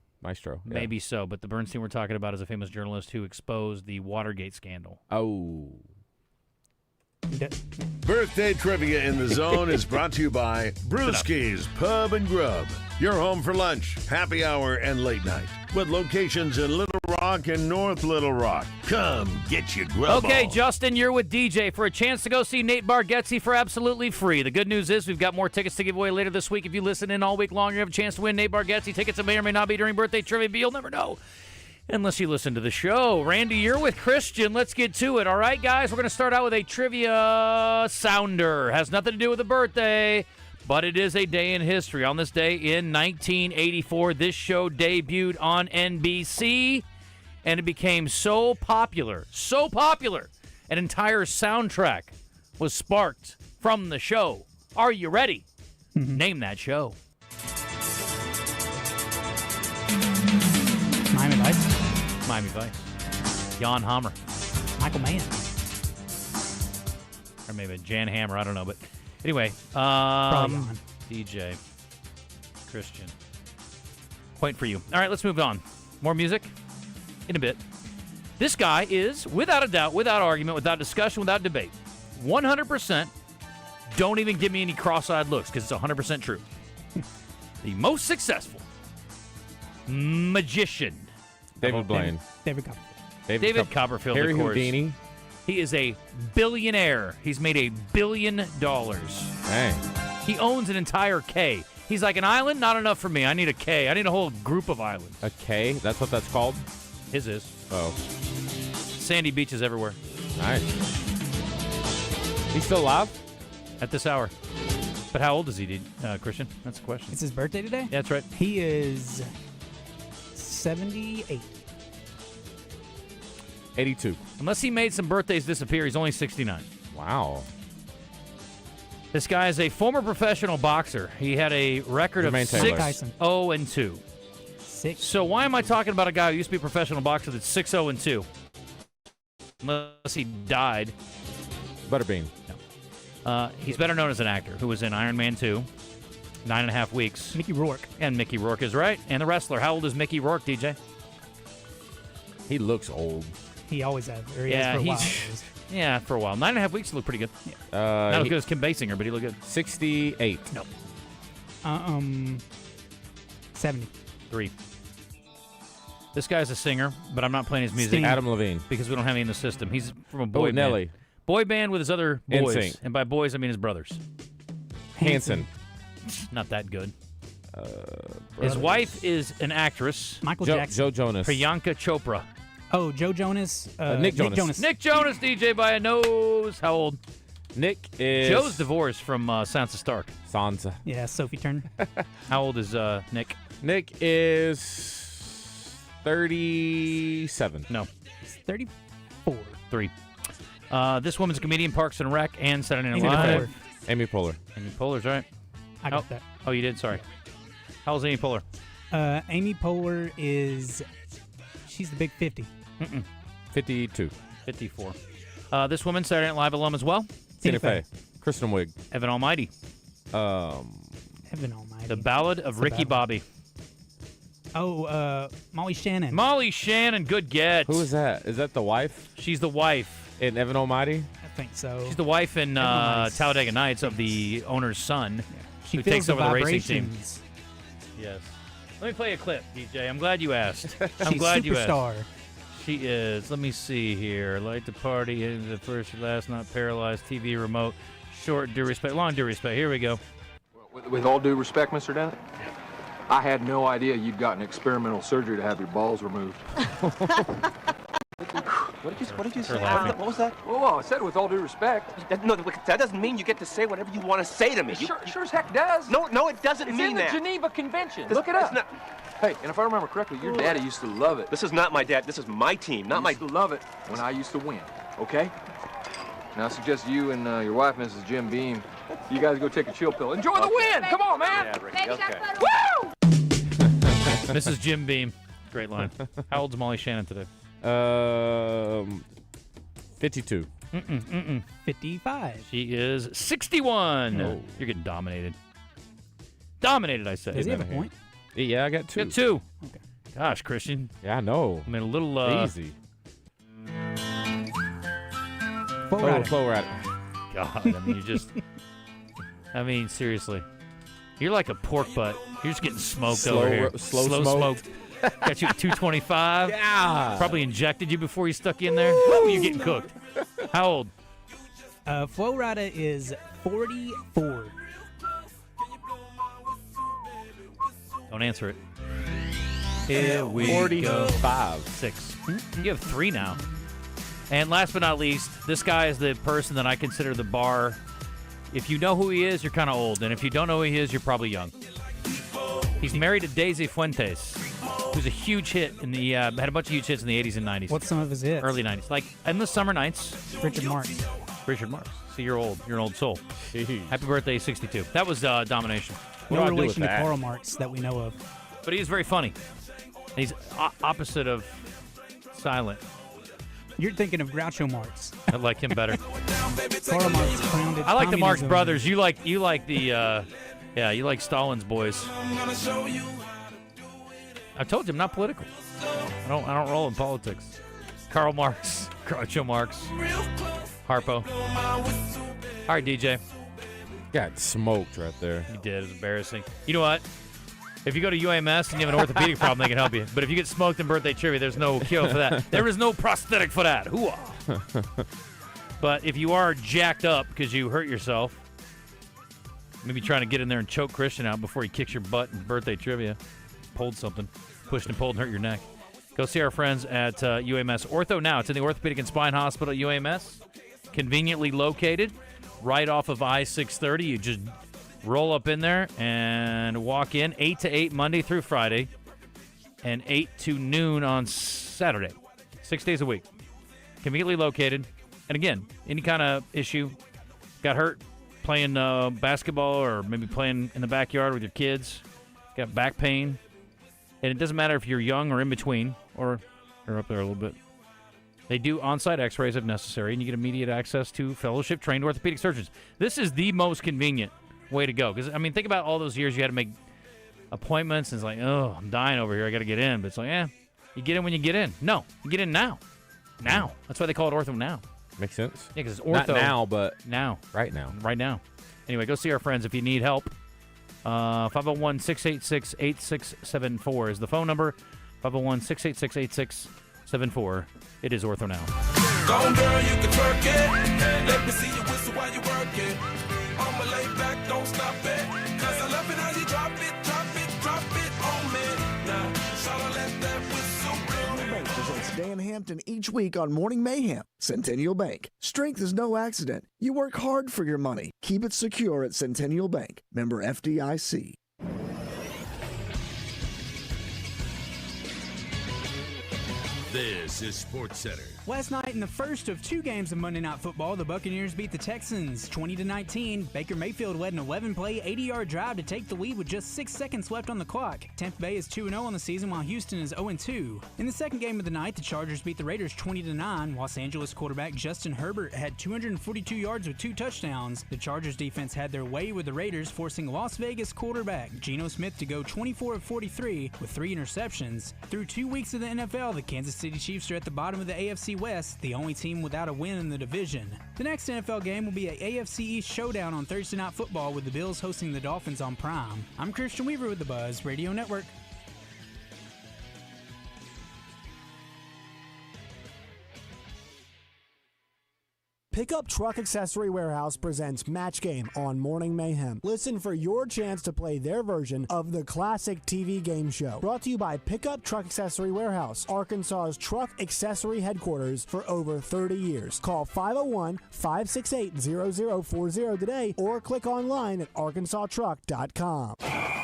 Speaker 3: yeah.
Speaker 5: Maybe so, but the Bernstein we're talking about is a famous journalist who exposed the Watergate scandal.
Speaker 3: Oh.
Speaker 9: Birthday Trivia in the Zone is brought to you by Brewski's Pub and Grub. Your home for lunch, happy hour, and late night. With locations in Little Rock and North Little Rock. Come get your grub
Speaker 5: Okay,
Speaker 9: on.
Speaker 5: Justin, you're with DJ for a chance to go see Nate Bargatze for absolutely free. The good news is we've got more tickets to give away later this week. If you listen in all week long, you have a chance to win Nate Bargatze tickets that may or may not be during Birthday Trivia, but you'll never know unless you listen to the show. Randy, you're with Christian. Let's get to it. All right, guys, we're going to start out with a trivia sounder. Has nothing to do with a birthday, but it is a day in history. On this day in 1984, this show debuted on NBC, and it became so popular, an entire soundtrack was sparked from the show. Are you ready? Name that show.
Speaker 18: Miami Vice.
Speaker 5: Miami Vice. Jan Hammer.
Speaker 18: Michael Mann.
Speaker 5: Or maybe Jan Hammer, I don't know. But anyway,
Speaker 18: Probably Jan.
Speaker 5: DJ, Christian. Point for you. All right, let's move on. More music in a bit. This guy is, without a doubt, without argument, without discussion, without debate, 100%, don't even give me any cross-eyed looks because it's 100% true. The most successful magician.
Speaker 3: David Blaine.
Speaker 18: David Copperfield.
Speaker 5: David Copperfield,
Speaker 3: Harry
Speaker 5: of course.
Speaker 3: Houdini.
Speaker 5: He is a billionaire. He's made $1 billion.
Speaker 3: Hey.
Speaker 5: He owns an entire K. He's like, an island? Not enough for me. I need a K. I need a whole group of islands.
Speaker 3: A K? That's what that's called?
Speaker 5: His is.
Speaker 3: Oh.
Speaker 5: Sandy beaches everywhere.
Speaker 3: Nice. He's still alive?
Speaker 5: At this hour. But how old is he, Christian? That's the question.
Speaker 18: It's his birthday today?
Speaker 5: Yeah, that's right.
Speaker 18: He is 78.
Speaker 3: 82.
Speaker 5: Unless he made some birthdays disappear, he's only 69.
Speaker 3: Wow.
Speaker 5: This guy is a former professional boxer. He had a record of 6-0-2. So why am I talking about a guy who used to be a professional boxer that's 6-0-2? Unless he died.
Speaker 3: Butterbean.
Speaker 5: No. He's better known as an actor who was in Iron Man 2, 9.5 Weeks.
Speaker 18: Mickey Rourke.
Speaker 5: And Mickey Rourke is right. And the wrestler. How old is Mickey Rourke, DJ?
Speaker 3: He looks old.
Speaker 18: He always has. Or he has for a while.
Speaker 5: Yeah, for a while. 9.5 Weeks, he looked pretty good.
Speaker 18: Yeah.
Speaker 5: Not as good as Kim Basinger, but he looked good.
Speaker 3: 68.
Speaker 5: No.
Speaker 18: 73.
Speaker 5: This guy's a singer, but I'm not playing his music.
Speaker 3: Sting. Adam Levine.
Speaker 5: Because we don't have any in the system. He's from a boy band.
Speaker 3: Nelly.
Speaker 5: Boy band with his other boys.
Speaker 3: NSYNC.
Speaker 5: And by boys, I mean his brothers.
Speaker 3: Hanson.
Speaker 5: Not that good. His wife is an actress.
Speaker 18: Michael Jackson.
Speaker 3: Joe Jonas.
Speaker 5: Priyanka Chopra.
Speaker 18: Oh, Joe Jonas.
Speaker 3: Nick Jonas.
Speaker 5: Nick Jonas, DJ by a nose. How old?
Speaker 3: Nick is...
Speaker 5: Joe's divorced from Sansa Stark.
Speaker 3: Sansa.
Speaker 18: Yeah, Sophie Turner.
Speaker 5: How old is Nick?
Speaker 3: Nick is 37.
Speaker 5: No.
Speaker 18: He's 34.
Speaker 5: 3. This woman's a comedian, Parks and Rec, and Saturday Night
Speaker 18: Amy
Speaker 5: Live.
Speaker 3: Amy Poehler.
Speaker 5: Amy Poehler's right.
Speaker 18: I got that.
Speaker 5: Oh, you did? Sorry. How old's Amy Poehler?
Speaker 18: Amy Poehler is... She's the big 50.
Speaker 3: 52.
Speaker 5: 54. This woman, Saturday Night Live alum as well.
Speaker 3: Tina Fey. Kristen Wiig.
Speaker 5: Evan Almighty.
Speaker 18: Evan Almighty.
Speaker 5: The Ballad of Ricky Bobby.
Speaker 18: Oh, Molly Shannon.
Speaker 5: Molly Shannon, good get.
Speaker 3: Who is that? Is that the wife?
Speaker 5: She's the wife.
Speaker 3: In Evan Almighty?
Speaker 18: I think so.
Speaker 5: She's the wife in Talladega Nights of the owner's son,
Speaker 18: She
Speaker 5: who
Speaker 18: feels
Speaker 5: takes over the racing team.
Speaker 18: vibrations.
Speaker 5: Yes. Let me play a clip, DJ. I'm glad you asked. I'm
Speaker 18: She's
Speaker 5: glad you
Speaker 18: superstar.
Speaker 5: asked. She is. Let me see here. Like to party, in the first or last, not paralyzed, TV remote, short, due respect, long, due respect. Here we go.
Speaker 1: With all due respect, Mr. Dennett, I had no idea you'd gotten experimental surgery to have your balls removed.
Speaker 4: What did you say?
Speaker 5: laughing.
Speaker 4: What was that?
Speaker 1: Well, I said with all due respect.
Speaker 4: No, that doesn't mean you get to say whatever you want to say to me.
Speaker 1: Sure as heck does.
Speaker 4: No, it doesn't mean that.
Speaker 1: It's in the Geneva Convention. Look it up. Hey, and if I remember correctly, your daddy used to love it.
Speaker 4: This is not my dad. This is my team, not my...
Speaker 1: used to love it when I used to win, okay? Now, I suggest you and your wife, Mrs. Jim Beam, you guys go take a chill pill. Enjoy the win! Come on, man!
Speaker 4: Yeah, Ricky, okay.
Speaker 1: Woo!
Speaker 5: This is Jim Beam. Great line. How old's Molly Shannon today?
Speaker 3: 52.
Speaker 18: 55.
Speaker 5: She is 61.
Speaker 3: Oh.
Speaker 5: You're getting dominated. Dominated, I say.
Speaker 18: Does he have a point?
Speaker 3: Yeah, I got 2.
Speaker 5: You got 2.
Speaker 18: Okay.
Speaker 5: Gosh, Christian.
Speaker 3: Yeah, I know.
Speaker 5: I mean, a little...
Speaker 3: Easy.
Speaker 18: Flow
Speaker 3: Rider.
Speaker 5: God, I mean, you just... I mean, seriously. You're like a pork butt. You're just getting smoked over here.
Speaker 3: Slow smoked.
Speaker 5: Got you at 225.
Speaker 3: Yeah.
Speaker 5: Probably injected you before you stuck you in there. Woo, you're getting cooked. How old?
Speaker 18: Flo Rida is 44.
Speaker 5: Don't answer it. Here we
Speaker 3: 45.
Speaker 5: go. 6. You have 3 now. And last but not least, this guy is the person that I consider the bar. If you know who he is, you're kind of old. And if you don't know who he is, you're probably young. He's married to Daisy Fuentes, who's a huge hit in the had a bunch of huge hits in the 80s and 90s.
Speaker 18: What's some of his hits?
Speaker 5: Early 90s. Like In the Summer Nights.
Speaker 18: Richard Marx.
Speaker 5: See, you're old. You're an old soul. Happy birthday, 62. That was domination.
Speaker 18: No relation to Karl Marx that we know of.
Speaker 5: But he's very funny. He's opposite of silent.
Speaker 18: You're thinking of Groucho Marx.
Speaker 5: I like him better.
Speaker 18: Karl Marx founded
Speaker 5: I like the Marx
Speaker 18: communism.
Speaker 5: brothers. You like the you like Stalin's boys. I told you I'm not political. I don't roll in politics. Karl Marx, Groucho Marx, Harpo. All right, DJ.
Speaker 3: Got smoked right there.
Speaker 5: You did. It's embarrassing. You know what? If you go to UAMS and you have an orthopedic problem, they can help you. But if you get smoked in birthday trivia, there's no cure for that. There is no prosthetic for that. Hoo-ah. But if you are jacked up because you hurt yourself, maybe trying to get in there and choke Christian out before he kicks your butt in birthday trivia, pulled something, pushed and pulled and hurt your neck, go see our friends at UAMS Ortho Now. It's in the Orthopedic and Spine Hospital at UAMS, conveniently located right off of I-630. You just roll up in there and walk in 8 to 8 Monday through Friday and 8 to noon on Saturday. 6 days a week. Conveniently located. And again, any kind of issue, got hurt playing basketball or maybe playing in the backyard with your kids, got back pain, and it doesn't matter if you're young or in between or up there a little bit. They do on-site x-rays if necessary, and you get immediate access to fellowship-trained orthopedic surgeons. This is the most convenient way to go. Because, I mean, think about all those years you had to make appointments, and it's like, oh, I'm dying over here. I got to get in. But it's like, you get in when you get in. No, you get in now. Now. That's why they call it Ortho Now.
Speaker 3: Makes sense.
Speaker 5: Yeah, because it's ortho.
Speaker 3: Not now, but
Speaker 5: now.
Speaker 3: Right now.
Speaker 5: Right now. Anyway, go see our friends if you need help. 501-686-8674 is the phone number. 501-686-8674. It is Ortho Now.
Speaker 11: Go girl, you can twerk it. Let me see you whistle while you work it. I'ma lay back, don't stop it. Cause I love it how you drop it on me. Now, shall I let that whistle blow?
Speaker 15: Bank presents Dan Hampton each week on Morning Mayhem. Centennial Bank. Strength is no accident. You work hard for your money. Keep it secure at Centennial Bank. Member FDIC.
Speaker 2: This is Sports Center.
Speaker 18: Last night, in the first of two games of Monday Night Football, the Buccaneers beat the Texans 20-19. Baker Mayfield led an 11-play, 80-yard drive to take the lead with just 6 seconds left on the clock. Tampa Bay is 2-0 on the season, while Houston is 0-2. In the second game of the night, the Chargers beat the Raiders 20-9. Los Angeles quarterback Justin Herbert had 242 yards with 2 touchdowns. The Chargers defense had their way with the Raiders, forcing Las Vegas quarterback Geno Smith to go 24 of 43 with 3 interceptions. Through 2 weeks of the NFL, the Kansas City Chiefs are at the bottom of the AFC West, the only team without a win in the division. The next NFL game will be an AFC East showdown on Thursday Night Football with the Bills hosting the Dolphins on Prime. I'm Christian Weaver with the Buzz Radio Network.
Speaker 6: Pickup Truck Accessory Warehouse presents Match Game on Morning Mayhem. Listen for your chance to play their version of the classic TV game show. Brought to you by Pickup Truck Accessory Warehouse, Arkansas's truck accessory headquarters for over 30 years. Call 501-568-0040 today or click online at arkansastruck.com.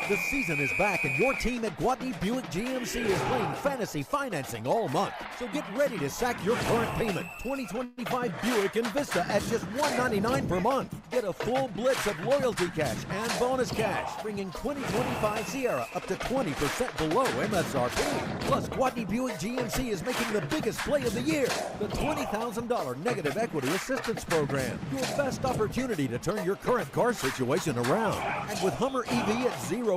Speaker 16: The season is back and your team at Gwatney Buick GMC is playing fantasy financing all month. So get ready to sack your current payment. 2025 Buick and Vista at just $199 per month. Get a full blitz of loyalty cash and bonus cash, bringing 2025 Sierra up to 20% below MSRP. Plus, Gwatney Buick GMC is making the biggest play of the year, the $20,000 Negative Equity Assistance Program. Your best opportunity to turn your current car situation around. And with Hummer EV at 0%,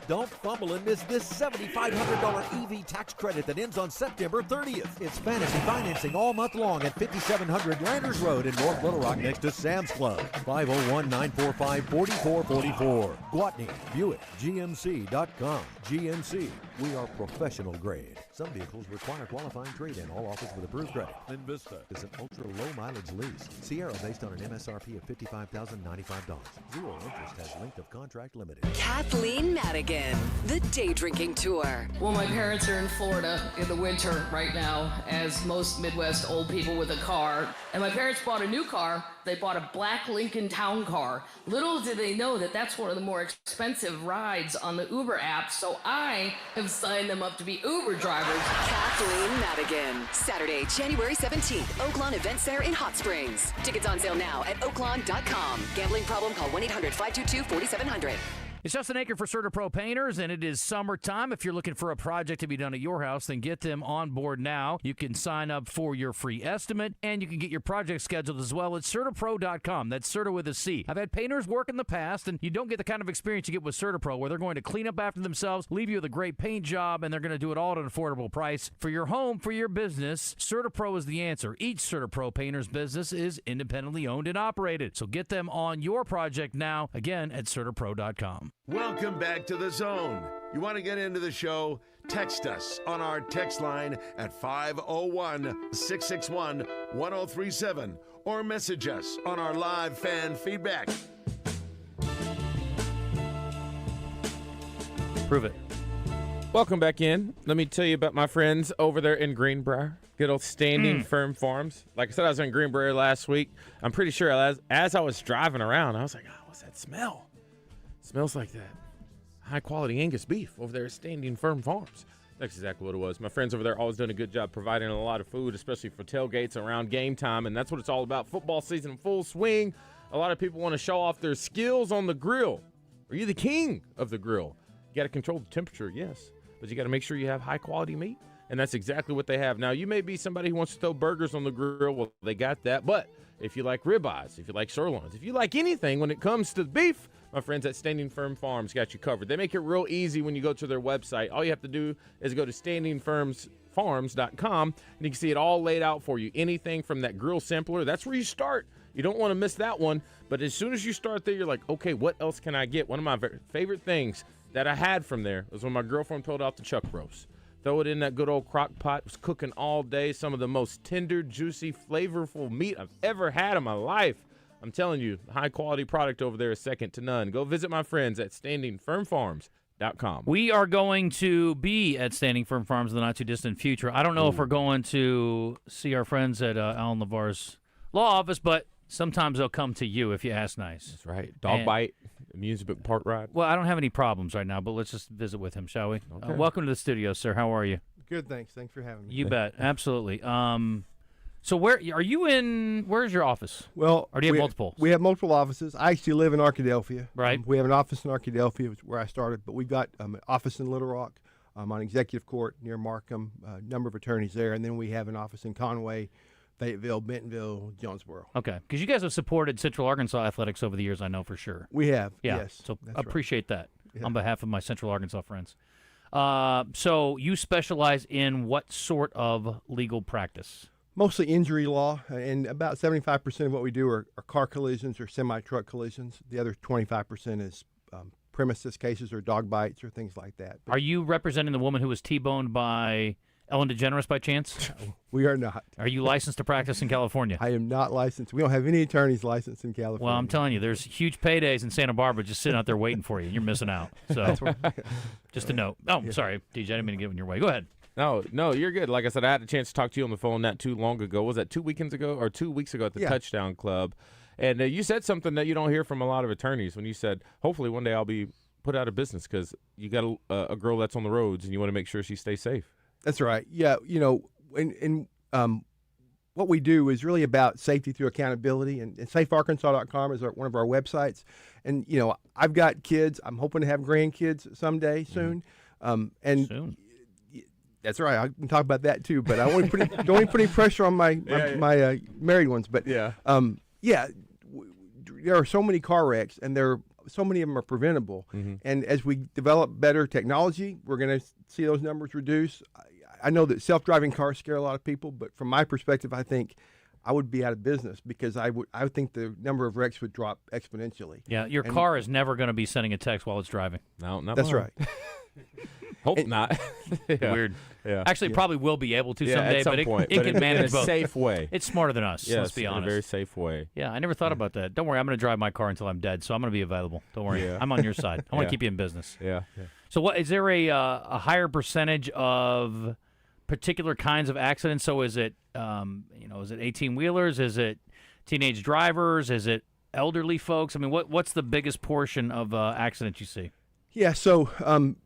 Speaker 16: don't fumble and miss this $7,500 EV tax credit that ends on September 30th. It's fantasy financing all month long at 5700 Landers Road in North Little Rock next to Sam's Club. 501-945-4444. Gwatney, Buick, GMC.com. GMC, we are professional grade. Some vehicles require qualifying trade-in. All offers with approved credit. Then Vista is an ultra-low mileage lease. Sierra based on an MSRP of $55,095. Zero interest has length of contract limited.
Speaker 17: Kathleen Madigan, the day drinking tour.
Speaker 19: Well, my parents are in Florida in the winter right now, as most Midwest old people with a car. And my parents bought a new car. They bought a black Lincoln Town Car. Little did they know that that's one of the more expensive rides on the Uber app, so I have signed them up to be Uber drivers.
Speaker 17: Kathleen Madigan, Saturday, January 17th, Oaklawn Event Center in Hot Springs. Tickets on sale now at oaklawn.com. Gambling problem? Call 1-800-522-4700.
Speaker 5: It's Justin Aker for CertaPro Painters, and it is summertime. If you're looking for a project to be done at your house, then get them on board now. You can sign up for your free estimate, and you can get your project scheduled as well at CertaPro.com. That's Certa with a C. I've had painters work in the past, and you don't get the kind of experience you get with CertaPro, where they're going to clean up after themselves, leave you with a great paint job, and they're going to do it all at an affordable price. For your home, for your business, CertaPro is the answer. Each CertaPro Painters business is independently owned and operated. So get them on your project now, again, at CertaPro.com.
Speaker 9: Welcome back to The Zone. You want to get into the show? Text us on our text line at 501-661-1037 or message us on our live fan feedback.
Speaker 5: Prove it.
Speaker 3: Welcome back in. Let me tell you about my friends over there in Greenbrier. Good old Standing Firm Farms. Like I said, I was in Greenbrier last week. I'm pretty sure as I was driving around, I was like, oh, what's that smell? Smells like that high-quality Angus beef over there at Standing Firm Farms. That's exactly what it was. My friends over there always doing a good job providing a lot of food, especially for tailgates around game time, and that's what it's all about. Football season in full swing. A lot of people want to show off their skills on the grill. Are you the king of the grill? You got to control the temperature, yes, but you got to make sure you have high-quality meat, and that's exactly what they have. Now, you may be somebody who wants to throw burgers on the grill. Well, they got that, but if you like ribeyes, if you like sirloins, if you like anything when it comes to beef, my friends at Standing Firm Farms got you covered. They make it real easy when you go to their website. All you have to do is go to standingfarms.com, and you can see it all laid out for you. Anything from that grill sampler, that's where you start. You don't want to miss that one. But as soon as you start there, you're like, okay, what else can I get? One of my favorite things that I had from there was when my girlfriend pulled out the chuck roast. Throw it in that good old crock pot. It was cooking all day. Some of the most tender, juicy, flavorful meat I've ever had in my life. I'm telling you, high-quality product over there is second to none. Go visit my friends at standingfirmfarms.com.
Speaker 5: We are going to be at Standing Firm Farms in the not-too-distant future. I don't know if we're going to see our friends at Alan LeVar's law office, but sometimes they'll come to you if you ask nice.
Speaker 3: That's right. Dog bite, amusement park ride.
Speaker 5: Well, I don't have any problems right now, but let's just visit with him, shall we?
Speaker 3: Okay.
Speaker 5: Welcome to the studio, sir. How are you?
Speaker 2: Good, thanks. Thanks for having me.
Speaker 5: You bet. Absolutely. So where are you in? Where's your office?
Speaker 2: Well,
Speaker 5: or do you have multiple?
Speaker 2: We have multiple offices. I actually live in Arkadelphia.
Speaker 5: Right.
Speaker 2: We have an office in Arkadelphia, which is where I started, but we've got an office in Little Rock on Executive Court near Markham, a number of attorneys there, and then we have an office in Conway, Fayetteville, Bentonville, Jonesboro.
Speaker 5: Okay, because you guys have supported Central Arkansas athletics over the years, I know for sure.
Speaker 2: We have,
Speaker 5: yeah.
Speaker 2: Yes.
Speaker 5: So
Speaker 2: that's
Speaker 5: appreciate
Speaker 2: right.
Speaker 5: that on behalf of my Central Arkansas friends. So you specialize in what sort of legal practice?
Speaker 2: Mostly injury law, and about 75% of what we do are car collisions or semi-truck collisions. The other 25% is premises cases or dog bites or things like that.
Speaker 5: Are you representing the woman who was T-boned by Ellen DeGeneres by chance?
Speaker 2: We are not.
Speaker 5: Are you licensed to practice in California?
Speaker 2: I am not licensed. We don't have any attorneys licensed in California.
Speaker 5: Well, I'm telling you, there's huge paydays in Santa Barbara just sitting out there waiting for you, and you're missing out. So, just a note. Oh, sorry, DJ, I didn't mean to get in your way. Go ahead.
Speaker 3: No, you're good. Like I said, I had a chance to talk to you on the phone not too long ago. Was that 2 weekends ago or 2 weeks ago at the Touchdown Club? And you said something that you don't hear from a lot of attorneys when you said, hopefully one day I'll be put out of business because you got a girl that's on the roads and you want to make sure she stays safe.
Speaker 2: That's right. Yeah, you know, and what we do is really about safety through accountability, and safearkansas.com is one of our websites. And, you know, I've got kids. I'm hoping to have grandkids someday soon.
Speaker 5: Soon.
Speaker 2: That's right. I can talk about that too, but I don't want to put any pressure on my married ones. But there are so many car wrecks, and so many of them are preventable. And as we develop better technology, we're going to see those numbers reduce. I know that self-driving cars scare a lot of people, but from my perspective, I think I would be out of business because I would think the number of wrecks would drop exponentially.
Speaker 5: Yeah, your car is never going to be sending a text while it's driving.
Speaker 3: No, not
Speaker 2: that's right.
Speaker 3: Hope not.
Speaker 5: Weird.
Speaker 3: Yeah.
Speaker 5: Actually, probably will be able to someday,
Speaker 3: at some
Speaker 5: but
Speaker 3: point.
Speaker 5: it can manage
Speaker 3: in a
Speaker 5: both.
Speaker 3: safe way.
Speaker 5: It's smarter than us,
Speaker 3: Yes,
Speaker 5: let's be honest.
Speaker 3: in a very safe way.
Speaker 5: Yeah, I never thought about that. Don't worry, I'm going to drive my car until I'm dead, so I'm going to be available. Don't worry. I'm on your side. I want to keep you in business.
Speaker 3: Yeah.
Speaker 5: So what is there a higher percentage of particular kinds of accidents? So is it is it 18-wheelers? Is it teenage drivers? Is it elderly folks? I mean, what's the biggest portion of accidents you see?
Speaker 2: Yeah, so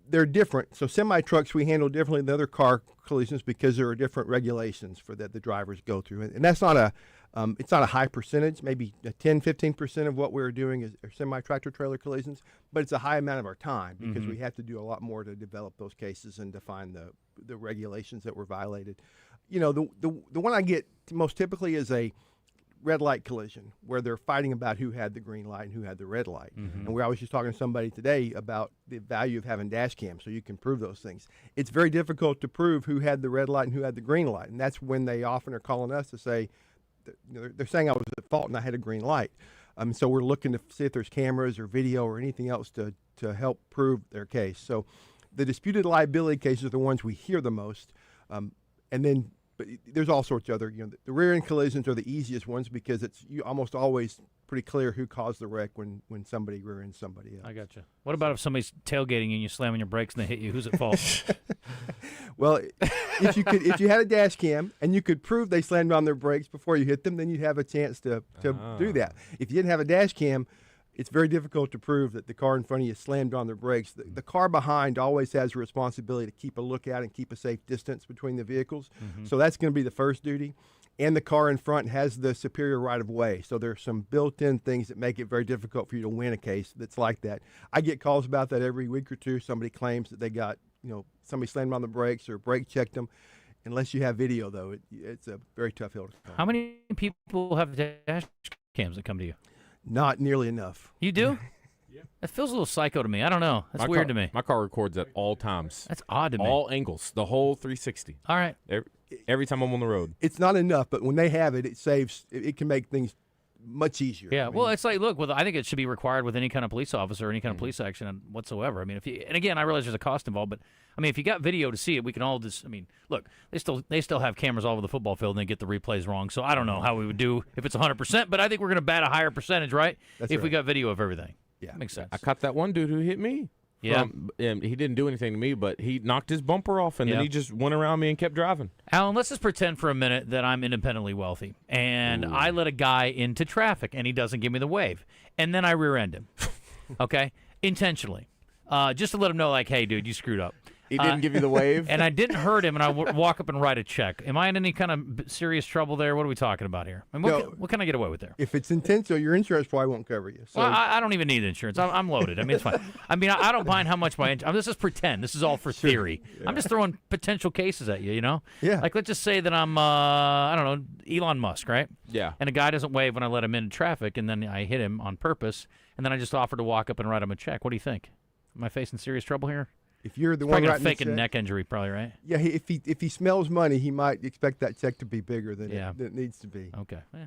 Speaker 2: they're different. So semi-trucks we handle differently than other car collisions because there are different regulations for that the drivers go through. And that's not it's not a high percentage, maybe 10-15% of what we're doing are semi-tractor trailer collisions, but it's a high amount of our time because we have to do a lot more to develop those cases and define the regulations that were violated. You know, the one I get most typically is a red light collision where they're fighting about who had the green light and who had the red light. And I was just talking to somebody today about the value of having dash cams so you can prove those things. It's very difficult to prove who had the red light and who had the green light, and that's when they often are calling us to say, they're saying I was at fault and I had a green light. So we're looking to see if there's cameras or video or anything else to help prove their case. So the disputed liability cases are the ones we hear the most. But there's all sorts of other, the rear end collisions are the easiest ones because it's almost always pretty clear who caused the wreck when somebody rear ends somebody else.
Speaker 5: I gotcha. What about if somebody's tailgating and you slam on your brakes and they hit you? Who's at fault?
Speaker 2: Well, if you had a dash cam and you could prove they slammed on their brakes before you hit them, then you'd have a chance to do that. If you didn't have a dash cam, it's very difficult to prove that the car in front of you slammed on their brakes. The car behind always has a responsibility to keep a lookout and keep a safe distance between the vehicles. So that's going to be the first duty. and the car in front has the superior right-of-way. So there's some built-in things that make it very difficult for you to win a case that's like that. I get calls about that every week or two. Somebody claims that they got, somebody slammed on the brakes or brake checked them. Unless you have video, though, it's a very tough hill to climb.
Speaker 5: How many people have dash cams that come to you?
Speaker 2: Not nearly enough.
Speaker 5: You do? Yeah. That feels a little psycho to me. I don't know. That's weird to me.
Speaker 3: My car records at all times.
Speaker 5: That's odd to me.
Speaker 3: All angles, the whole 360.
Speaker 5: All right.
Speaker 3: Every time I'm on the road.
Speaker 2: It's not enough, but when they have it, it can make things much easier.
Speaker 5: Yeah, well, it's like, look, I think it should be required with any kind of police officer, any kind of police action whatsoever. I mean, and again, I realize there's a cost involved, but I mean, if you got video to see it, we can all just. I mean, look, they still have cameras all over the football field and they get the replays wrong. So I don't know how we would do if it's 100%, but I think we're going to bat a higher percentage, right?
Speaker 2: That's
Speaker 5: if we
Speaker 2: right.
Speaker 5: got video of everything.
Speaker 2: Yeah,
Speaker 5: makes sense.
Speaker 3: I caught that one dude who hit me.
Speaker 5: Yeah.
Speaker 3: And he didn't do anything to me, but he knocked his bumper off, and then he just went around me and kept driving.
Speaker 5: Alan, let's just pretend for a minute that I'm independently wealthy, and I let a guy into traffic, and he doesn't give me the wave, and then I rear-end him, okay, intentionally, just to let him know, like, hey, dude, you screwed up.
Speaker 3: He didn't give you the wave?
Speaker 5: And I didn't hurt him, and I walk up and write a check. Am I in any kind of serious trouble there? What are we talking about here? I mean, what can I get away with there?
Speaker 2: If it's intentional, your insurance probably won't cover you. So.
Speaker 5: Well, I don't even need insurance. I'm loaded. I mean, it's fine. I mean, I don't mind how much my insurance. This is pretend. This is all for theory. Yeah. I'm just throwing potential cases at you,
Speaker 2: Yeah.
Speaker 5: Like, let's just say that I'm, I don't know, Elon Musk, right?
Speaker 3: Yeah.
Speaker 5: And a guy doesn't wave when I let him into traffic, and then I hit him on purpose, and then I just offer to walk up and write him a check. What do you think? Am I facing serious trouble here?
Speaker 2: If you're the
Speaker 5: one
Speaker 2: writing
Speaker 5: gonna fake
Speaker 2: the
Speaker 5: a
Speaker 2: check,
Speaker 5: neck injury, probably, right?
Speaker 2: Yeah, if he smells money, he might expect that check to be bigger than it needs to be.
Speaker 5: Okay. Yeah.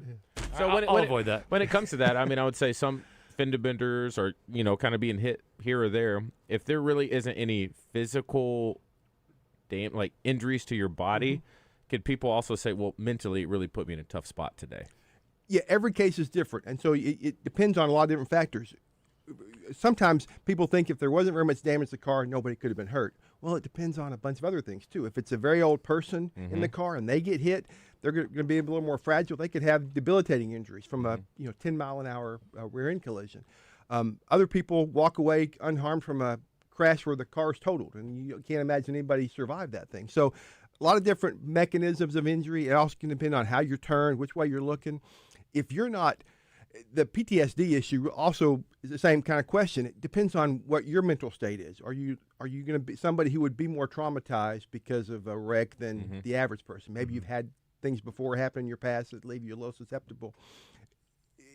Speaker 3: So
Speaker 5: I'll avoid that.
Speaker 3: When it comes to that, I mean, I would say some fender benders or kind of being hit here or there. If there really isn't any physical, like injuries to your body, could people also say, well, mentally, it really put me in a tough spot today?
Speaker 2: Yeah, every case is different, and so it depends on a lot of different factors. Sometimes people think if there wasn't very much damage to the car, nobody could have been hurt. Well, it depends on a bunch of other things, too. If it's a very old person in the car and they get hit, they're going to be a little more fragile. They could have debilitating injuries from a 10-mile-an-hour rear-end collision. Other people walk away unharmed from a crash where the car's totaled, and you can't imagine anybody survived that thing. So a lot of different mechanisms of injury. It also can depend on how you're turned, which way you're looking. If you're not – the PTSD issue also is the same kind of question. It depends on what your mental state is. Are you going to be somebody who would be more traumatized because of a wreck than the average person? Maybe you've had things before happen in your past that leave you a little susceptible.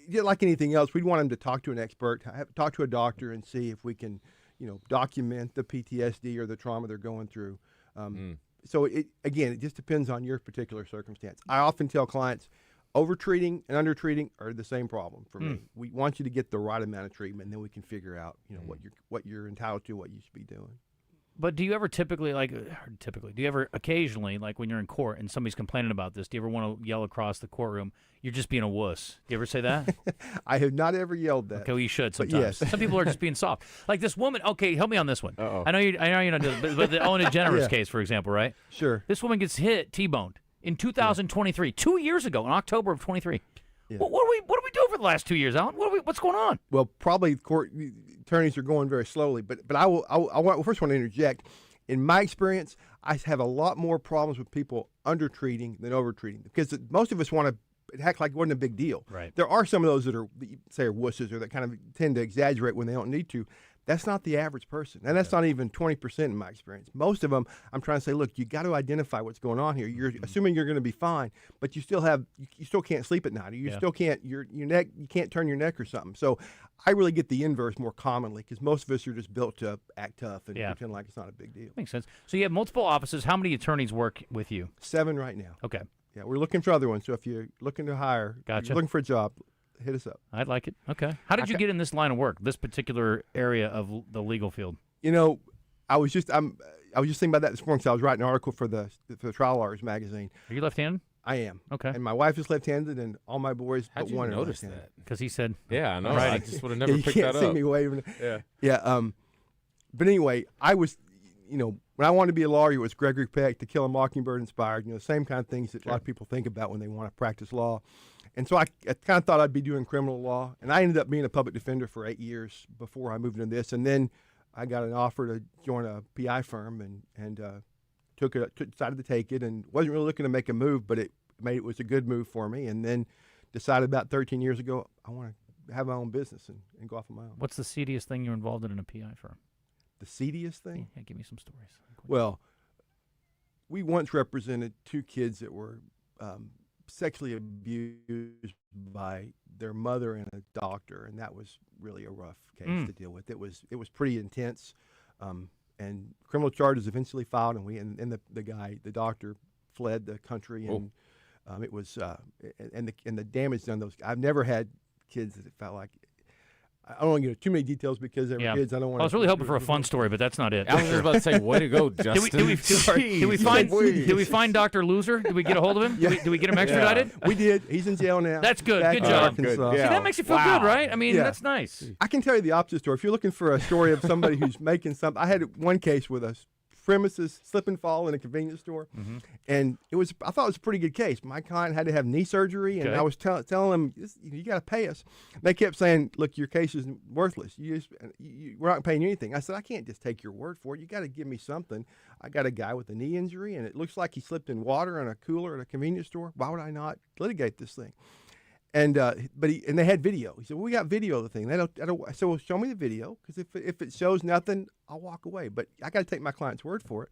Speaker 2: Like anything else, we'd want them to talk to an expert, talk to a doctor, and see if we can, document the PTSD or the trauma they're going through. So it just depends on your particular circumstance. I often tell clients, overtreating and undertreating are the same problem for me. We want you to get the right amount of treatment, and then we can figure out, what you're entitled to, what you should be doing.
Speaker 5: But do you ever do you ever occasionally, like when you're in court and somebody's complaining about this, do you ever want to yell across the courtroom, "You're just being a wuss"? Do you ever say that?
Speaker 2: I have not ever yelled that.
Speaker 5: Okay, well, you should sometimes.
Speaker 2: Yes.
Speaker 5: Some people are just being soft. Like this woman. Okay, help me on this one.
Speaker 3: Uh-oh.
Speaker 5: I know you're not doing it, but the Owen DeGeneres case, for example, right?
Speaker 2: Sure.
Speaker 5: This woman gets hit, T-boned. In 2023, 2 years ago, in October of 23. Yeah. What are we doing for the last 2 years, Alan? What's going on?
Speaker 2: Well, probably court attorneys are going very slowly, but I first want to interject. In my experience, I have a lot more problems with people undertreating than overtreating because most of us want to act like it wasn't a big deal.
Speaker 5: Right.
Speaker 2: There are some of those that you say are wusses or that kind of tend to exaggerate when they don't need to. That's not the average person, and that's not even 20% in my experience. Most of them, I'm trying to say, look, you got to identify what's going on here. You're assuming you're going to be fine, but you still can't sleep at night, or you still can't your neck, you can't turn your neck or something. So I really get the inverse more commonly because most of us are just built to act tough and pretend like it's not a big deal.
Speaker 5: Makes sense. So you have multiple offices. How many attorneys work with you?
Speaker 2: 7 right now.
Speaker 5: Okay.
Speaker 2: Yeah, we're looking for other ones. So if you're looking to hire,
Speaker 5: gotcha.
Speaker 2: You're looking for a job, hit us up.
Speaker 5: I'd like it. Okay. How did you get in this line of work, this particular area of the legal field?
Speaker 2: I was just thinking about that this morning. So I was writing an article for the Trial Lawyers magazine.
Speaker 5: Are you left-handed?
Speaker 2: I am.
Speaker 5: Okay.
Speaker 2: And my wife is left-handed, and all my boys
Speaker 3: How'd
Speaker 2: but
Speaker 3: you
Speaker 2: one are
Speaker 3: notice
Speaker 2: left-handed.
Speaker 3: that?
Speaker 5: Because he said,
Speaker 3: "Yeah, I know.
Speaker 5: Right.
Speaker 3: I just would have never
Speaker 2: you
Speaker 3: picked
Speaker 2: can't
Speaker 3: that
Speaker 2: see
Speaker 3: up."
Speaker 2: me waving.
Speaker 3: Yeah.
Speaker 2: But anyway, I was, when I wanted to be a lawyer, it was Gregory Peck, To Kill a Mockingbird inspired. The same kind of things that a lot of people think about when they want to practice law. And so I kind of thought I'd be doing criminal law, and I ended up being a public defender for 8 years before I moved into this. And then I got an offer to join a PI firm, and decided to take it, and wasn't really looking to make a move, but it it was a good move for me, and then decided about 13 years ago I want to have my own business and go off on my own.
Speaker 5: What's the seediest thing you're involved in a PI firm?
Speaker 2: The seediest thing?
Speaker 5: Yeah, give me some stories.
Speaker 2: Well, we once represented 2 kids that were sexually abused by their mother and a doctor, and that was really a rough case to deal with. It was pretty intense, and criminal charges eventually filed, and the doctor fled the country, and it was and the damage done those. I've never had kids that it felt like. I don't want to get into too many details because they were kids. I don't want.
Speaker 5: I was really hoping for a fun story, but that's not it.
Speaker 3: I was just about to say, way to go, Justin.
Speaker 5: Did we find Dr. Loser? Did we get a hold of him? Did we get him extradited?
Speaker 2: We did. He's in jail now.
Speaker 5: That's good.
Speaker 2: Back
Speaker 5: Good
Speaker 2: in
Speaker 5: job.
Speaker 2: Arkansas.
Speaker 5: See, that makes you feel good, right? I mean, that's nice.
Speaker 2: I can tell you the opposite story. If you're looking for a story of somebody who's making something, I had one case with a premises slip and fall in a convenience store, and I thought it was a pretty good case. My client had to have knee surgery, and I was telling them, you got to pay us. They kept saying, look, your case is worthless. We're not paying you anything. I said, I can't just take your word for it. You got to give me something. I got a guy with a knee injury, and it looks like he slipped in water in a cooler at a convenience store. Why would I not litigate this thing? And they had video. He said, well, we got video of the thing. I said, well, show me the video, because if it shows nothing, I'll walk away. But I got to take my client's word for it.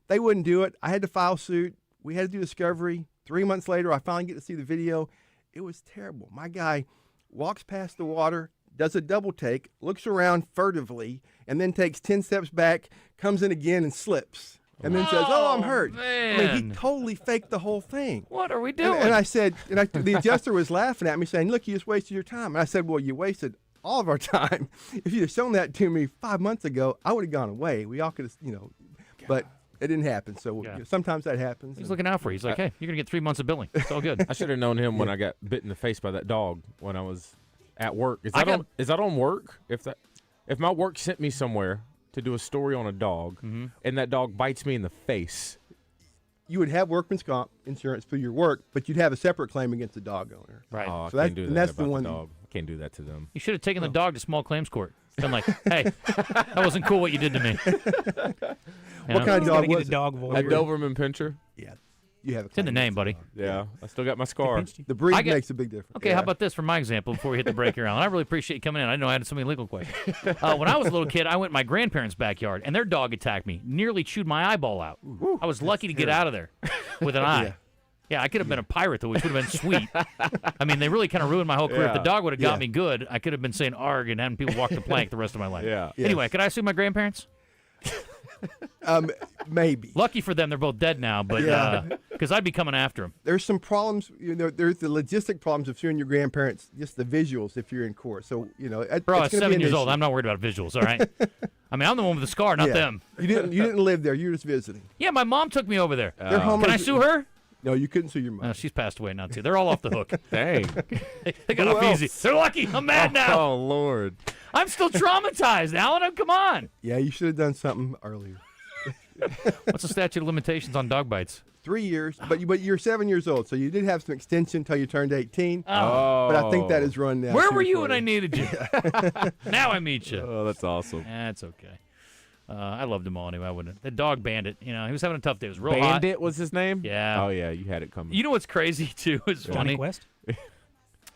Speaker 2: They wouldn't do it. I had to file suit. We had to do discovery. 3 months later, I finally get to see the video. It was terrible. My guy walks past the water, does a double take, looks around furtively, and then takes 10 steps back, comes in again and slips. And then says, I'm hurt.
Speaker 5: Man.
Speaker 2: I mean, he totally faked the whole thing.
Speaker 5: What are we doing?
Speaker 2: And I said, the adjuster was laughing at me saying, look, you just wasted your time. And I said, well, you wasted all of our time. If you'd have shown that to me 5 months ago, I would have gone away. We all could have, but it didn't happen. So sometimes that happens.
Speaker 5: He's looking out for you. He's like, hey, you're going to get 3 months of billing. It's all good.
Speaker 3: I should have known him when I got bit in the face by that dog when I was at work. Is that on work? If my work sent me somewhere to do a story on a dog, and that dog bites me in the face,
Speaker 2: you would have workman's comp insurance for your work, but you'd have a separate claim against the dog owner.
Speaker 5: Right.
Speaker 3: Oh,
Speaker 2: So
Speaker 3: I can't do that
Speaker 2: that's
Speaker 3: about
Speaker 2: the one.
Speaker 3: the dog. I can't do that to them.
Speaker 5: You should have taken the dog to small claims court. Been like, hey, that wasn't cool what you did to me.
Speaker 2: What kind of dog was it?
Speaker 3: A Doberman Pinscher.
Speaker 2: Yeah. You have
Speaker 5: It's in the name, buddy.
Speaker 3: Yeah, I still got my scar.
Speaker 2: The breed makes a big difference.
Speaker 5: Okay, how about this for my example before we hit the break here, Alan? I really appreciate you coming in. I didn't know I had so many legal questions. When I was a little kid, I went in my grandparents' backyard, and their dog attacked me, nearly chewed my eyeball out. I was lucky to get out of there with an eye. Yeah, I could have been a pirate, though, which would have been sweet. I mean, they really kind of ruined my whole career. If the dog would have got me good, I could have been saying arg and having people walk the plank the rest of my life.
Speaker 3: Yeah.
Speaker 5: Anyway, could I sue my grandparents?
Speaker 2: Maybe.
Speaker 5: Lucky for them, they're both dead now, but because I'd be coming after them.
Speaker 2: There's some problems. There's the logistic problems of suing your grandparents. Just the visuals if you're in court. So
Speaker 5: Bro, I was 7 years old. I'm not worried about visuals. All right. I mean, I'm the one with the scar, not them.
Speaker 2: You didn't live there. You were just visiting.
Speaker 5: Yeah, my mom took me over there.
Speaker 2: They're
Speaker 5: Can I sue her?
Speaker 2: No, you couldn't sue your mom.
Speaker 5: No, she's passed away now too. They're all off the hook.
Speaker 3: Dang.
Speaker 5: They got off easy. They're lucky. I'm mad now.
Speaker 3: Oh Lord.
Speaker 5: I'm still traumatized, Alan. Come on.
Speaker 2: Yeah, you should have done something earlier.
Speaker 5: What's the statute of limitations on dog bites?
Speaker 2: 3 years, but you're 7 years old, so you did have some extension until you turned 18.
Speaker 5: Oh.
Speaker 2: But I think that is run now.
Speaker 5: Where were you when I needed you? Now I meet you.
Speaker 3: Oh, that's awesome.
Speaker 5: That's okay. I loved him all anyway. I wouldn't. The dog Bandit, he was having a tough day. It was real
Speaker 3: Bandit
Speaker 5: hot.
Speaker 3: was his name?
Speaker 5: Yeah.
Speaker 3: Oh, yeah, you had it coming.
Speaker 5: You know what's crazy, too? It's funny.
Speaker 18: Quest?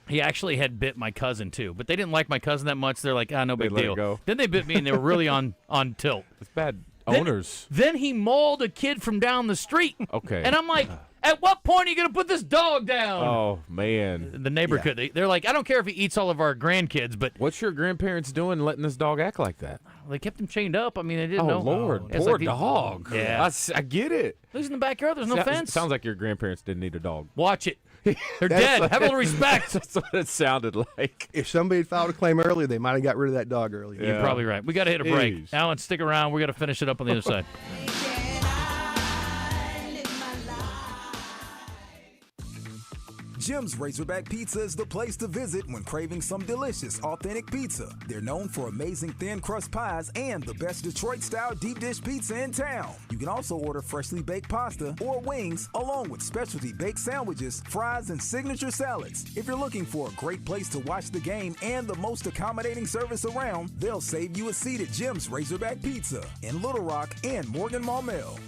Speaker 5: He actually had bit my cousin, too. But they didn't like my cousin that much. They're like, no big
Speaker 3: let it
Speaker 5: deal.
Speaker 3: go.
Speaker 5: Then they bit me, and they were really on tilt.
Speaker 3: It's bad owners.
Speaker 5: Then he mauled a kid from down the street.
Speaker 3: Okay.
Speaker 5: And I'm like, at what point are you going to put this dog down?
Speaker 3: Oh, man.
Speaker 5: The neighbor could. They're like, I don't care if he eats all of our grandkids, but...
Speaker 3: What's your grandparents doing letting this dog act like that?
Speaker 5: They kept him chained up. I mean, they didn't know.
Speaker 3: Oh, Lord.
Speaker 5: It's
Speaker 3: Poor
Speaker 5: like
Speaker 3: dog.
Speaker 5: Yeah.
Speaker 3: I get it.
Speaker 5: Who's in the backyard? There's no fence.
Speaker 3: Sounds like your grandparents didn't need a dog.
Speaker 5: Watch it. They're dead. Have a little respect.
Speaker 3: That's what it sounded like.
Speaker 2: If somebody had filed a claim earlier, they might have got rid of that dog earlier.
Speaker 5: You're probably right. We got to hit a break.
Speaker 3: Jeez.
Speaker 5: Alan, stick around. We got to finish it up on the other side.
Speaker 7: Jim's Razorback Pizza is the place to visit when craving some delicious, authentic pizza. They're known for amazing thin crust pies and the best Detroit-style deep dish pizza in town. You can also order freshly baked pasta or wings, along with specialty baked sandwiches, fries, and signature salads. If you're looking for a great place to watch the game and the most accommodating service around, they'll save you a seat at Jim's Razorback Pizza in Little Rock and Morgan Maumelle.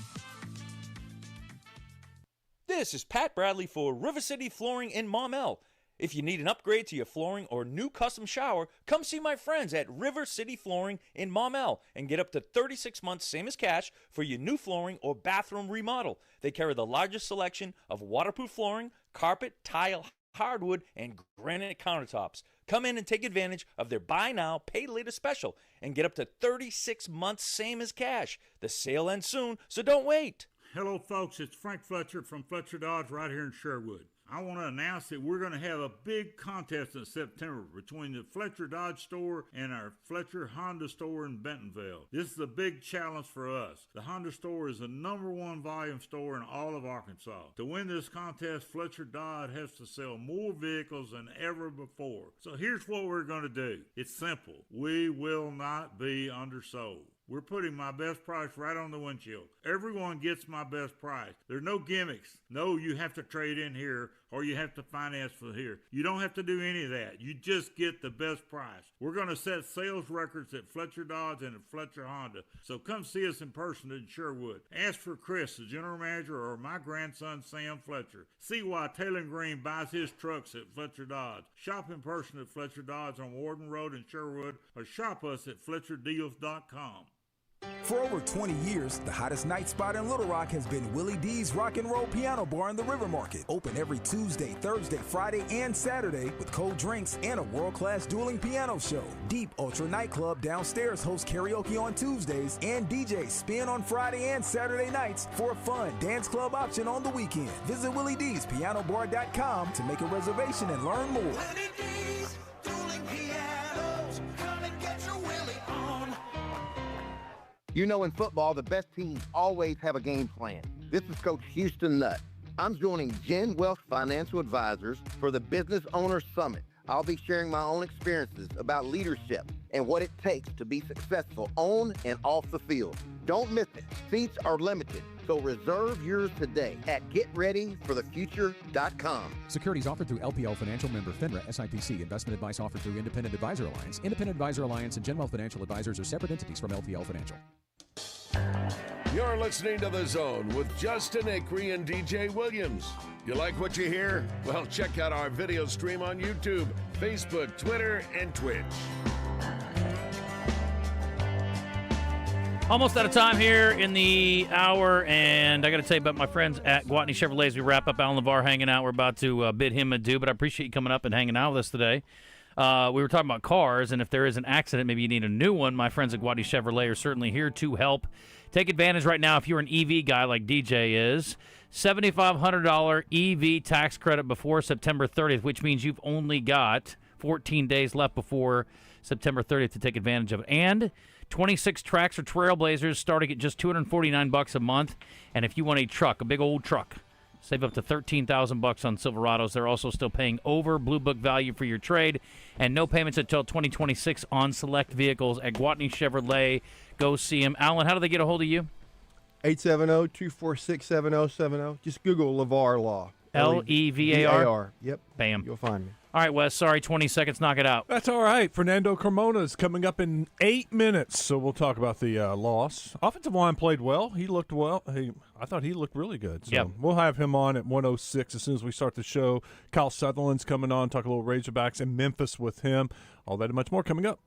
Speaker 20: This is Pat Bradley for River City Flooring in Maumelle. If you need an upgrade to your flooring or new custom shower, come see my friends at River City Flooring in Maumelle and get up to 36 months same as cash for your new flooring or bathroom remodel. They carry the largest selection of waterproof flooring, carpet, tile, hardwood, and granite countertops. Come in and take advantage of their buy now, pay later special and get up to 36 months same as cash. The sale ends soon, so don't wait.
Speaker 21: Hello, folks. It's Frank Fletcher from Fletcher Dodge right here in Sherwood. I want to announce that we're going to have a big contest in September between the Fletcher Dodge store and our Fletcher Honda store in Bentonville. This is a big challenge for us. The Honda store is the #1 volume store in all of Arkansas. To win this contest, Fletcher Dodge has to sell more vehicles than ever before. So here's what we're going to do. It's simple. We will not be undersold. We're putting my best price right on the windshield. Everyone gets my best price. There's no gimmicks. No, you have to trade in here or you have to finance for here. You don't have to do any of that. You just get the best price. We're going to set sales records at Fletcher Dodge and at Fletcher Honda. So come see us in person in Sherwood. Ask for Chris, the general manager, or my grandson, Sam Fletcher. See why Taylor Green buys his trucks at Fletcher Dodge. Shop in person at Fletcher Dodge on Warden Road in Sherwood or shop us at FletcherDeals.com.
Speaker 7: For over 20 years, the hottest night spot in Little Rock has been Willy D's Rock and Roll Piano Bar in the River Market. Open every Tuesday, Thursday, Friday, and Saturday with cold drinks and a world-class dueling piano show. Deep Ultra Nightclub downstairs hosts karaoke on Tuesdays, and DJs spin on Friday and Saturday nights for a fun dance club option on the weekend. Visit WillyD'sPianoBar.com to make a reservation and learn more.
Speaker 11: Willy D's dueling pianos. Come and get your Willy on.
Speaker 22: You know, in football, the best teams always have a game plan. This is Coach Houston Nutt. I'm joining Gen Wealth Financial Advisors for the Business Owners Summit. I'll be sharing my own experiences about leadership and what it takes to be successful on and off the field. Don't miss it. Seats are limited, so reserve yours today at GetReadyForTheFuture.com.
Speaker 24: Securities offered through LPL Financial member FINRA SIPC. Investment advice offered through Independent Advisor Alliance. Independent Advisor Alliance and Gen Wealth Financial Advisors are separate entities from LPL Financial.
Speaker 9: You're listening to The Zone with Justin Acri and DJ Williams. You like what you hear? Well, check out our video stream on YouTube, Facebook, Twitter, and Twitch.
Speaker 5: Almost out of time here in the hour, and I got to tell you about my friends at Gwatney Chevrolet as we wrap up. Alan LeVar hanging out. We're about to bid him adieu, but I appreciate you coming up and hanging out with us today. We were talking about cars, and if there is an accident, maybe you need a new one. My friends at Gwatney Chevrolet are certainly here to help. Take advantage right now if you're an EV guy like DJ is. $7,500 EV tax credit before September 30th, which means you've only got 14 days left before September 30th to take advantage of it. And 26 tracks or Trailblazers starting at just $249 a month. And if you want a truck, a big old truck, save up to $13,000 on Silverados. They're also still paying over Blue Book value for your trade, and no payments until 2026 on select vehicles at Gwatney Chevrolet. Go see them. Alan, how do they get a hold of you?
Speaker 2: 870-246-7070. Just Google LeVar Law.
Speaker 5: L-E-V-A-R?
Speaker 2: Yep.
Speaker 5: Bam.
Speaker 2: You'll find me.
Speaker 5: All right, Wes, sorry, 20 seconds, knock it out.
Speaker 25: That's all right. Fernando Carmona is coming up in 8 minutes, so we'll talk about the loss. Offensive line played well. He looked well. I thought he looked really good. So We'll have him on at 1:06 as soon as we start the show. Kyle Sutherland's coming on, talk a little Razorbacks in Memphis with him. All that and much more coming up.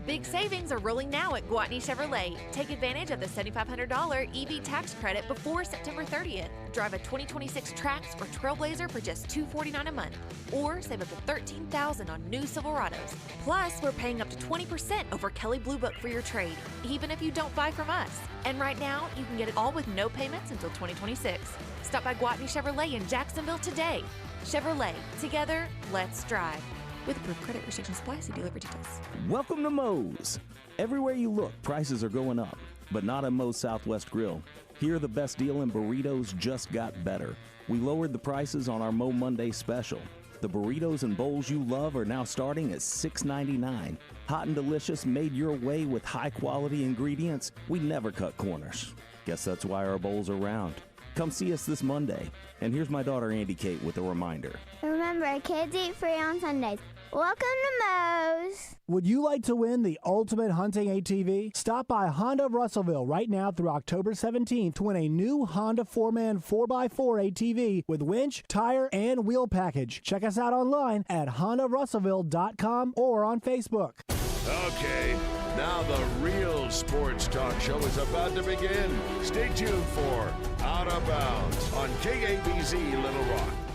Speaker 26: Big savings are rolling now at Gwatney Chevrolet. Take advantage of the $7,500 EV tax credit before September 30th. Drive a 2026 Trax or Trailblazer for just $249 a month. Or save up to $13,000 on new Silverados. Plus, we're paying up to 20% over Kelley Blue Book for your trade, even if you don't buy from us. And right now, you can get it all with no payments until 2026. Stop by Gwatney Chevrolet in Jacksonville today. Chevrolet, together, let's drive. With approved credit restrictions apply, see dealer for details.
Speaker 27: Welcome to Moe's. Everywhere you look, prices are going up, but not at Moe's Southwest Grill. Here, the best deal in burritos just got better. We lowered the prices on our Mo Monday special. The burritos and bowls you love are now starting at $6.99. Hot and delicious, made your way with high-quality ingredients. We never cut corners. Guess that's why our bowls are round. Come see us this Monday. And here's my daughter, Andy Kate, with a reminder.
Speaker 28: Remember, kids eat free on Sundays.
Speaker 4: Welcome to Moe's.
Speaker 6: Would you like to win the ultimate hunting ATV? Stop by Honda of Russellville right now through October 17th to win a new Honda 4-man 4x4 ATV with winch, tire, and wheel package. Check us out online at hondarussellville.com or on Facebook.
Speaker 9: Okay, now the real sports talk show is about to begin. Stay tuned for Out of Bounds on KABZ Little Rock.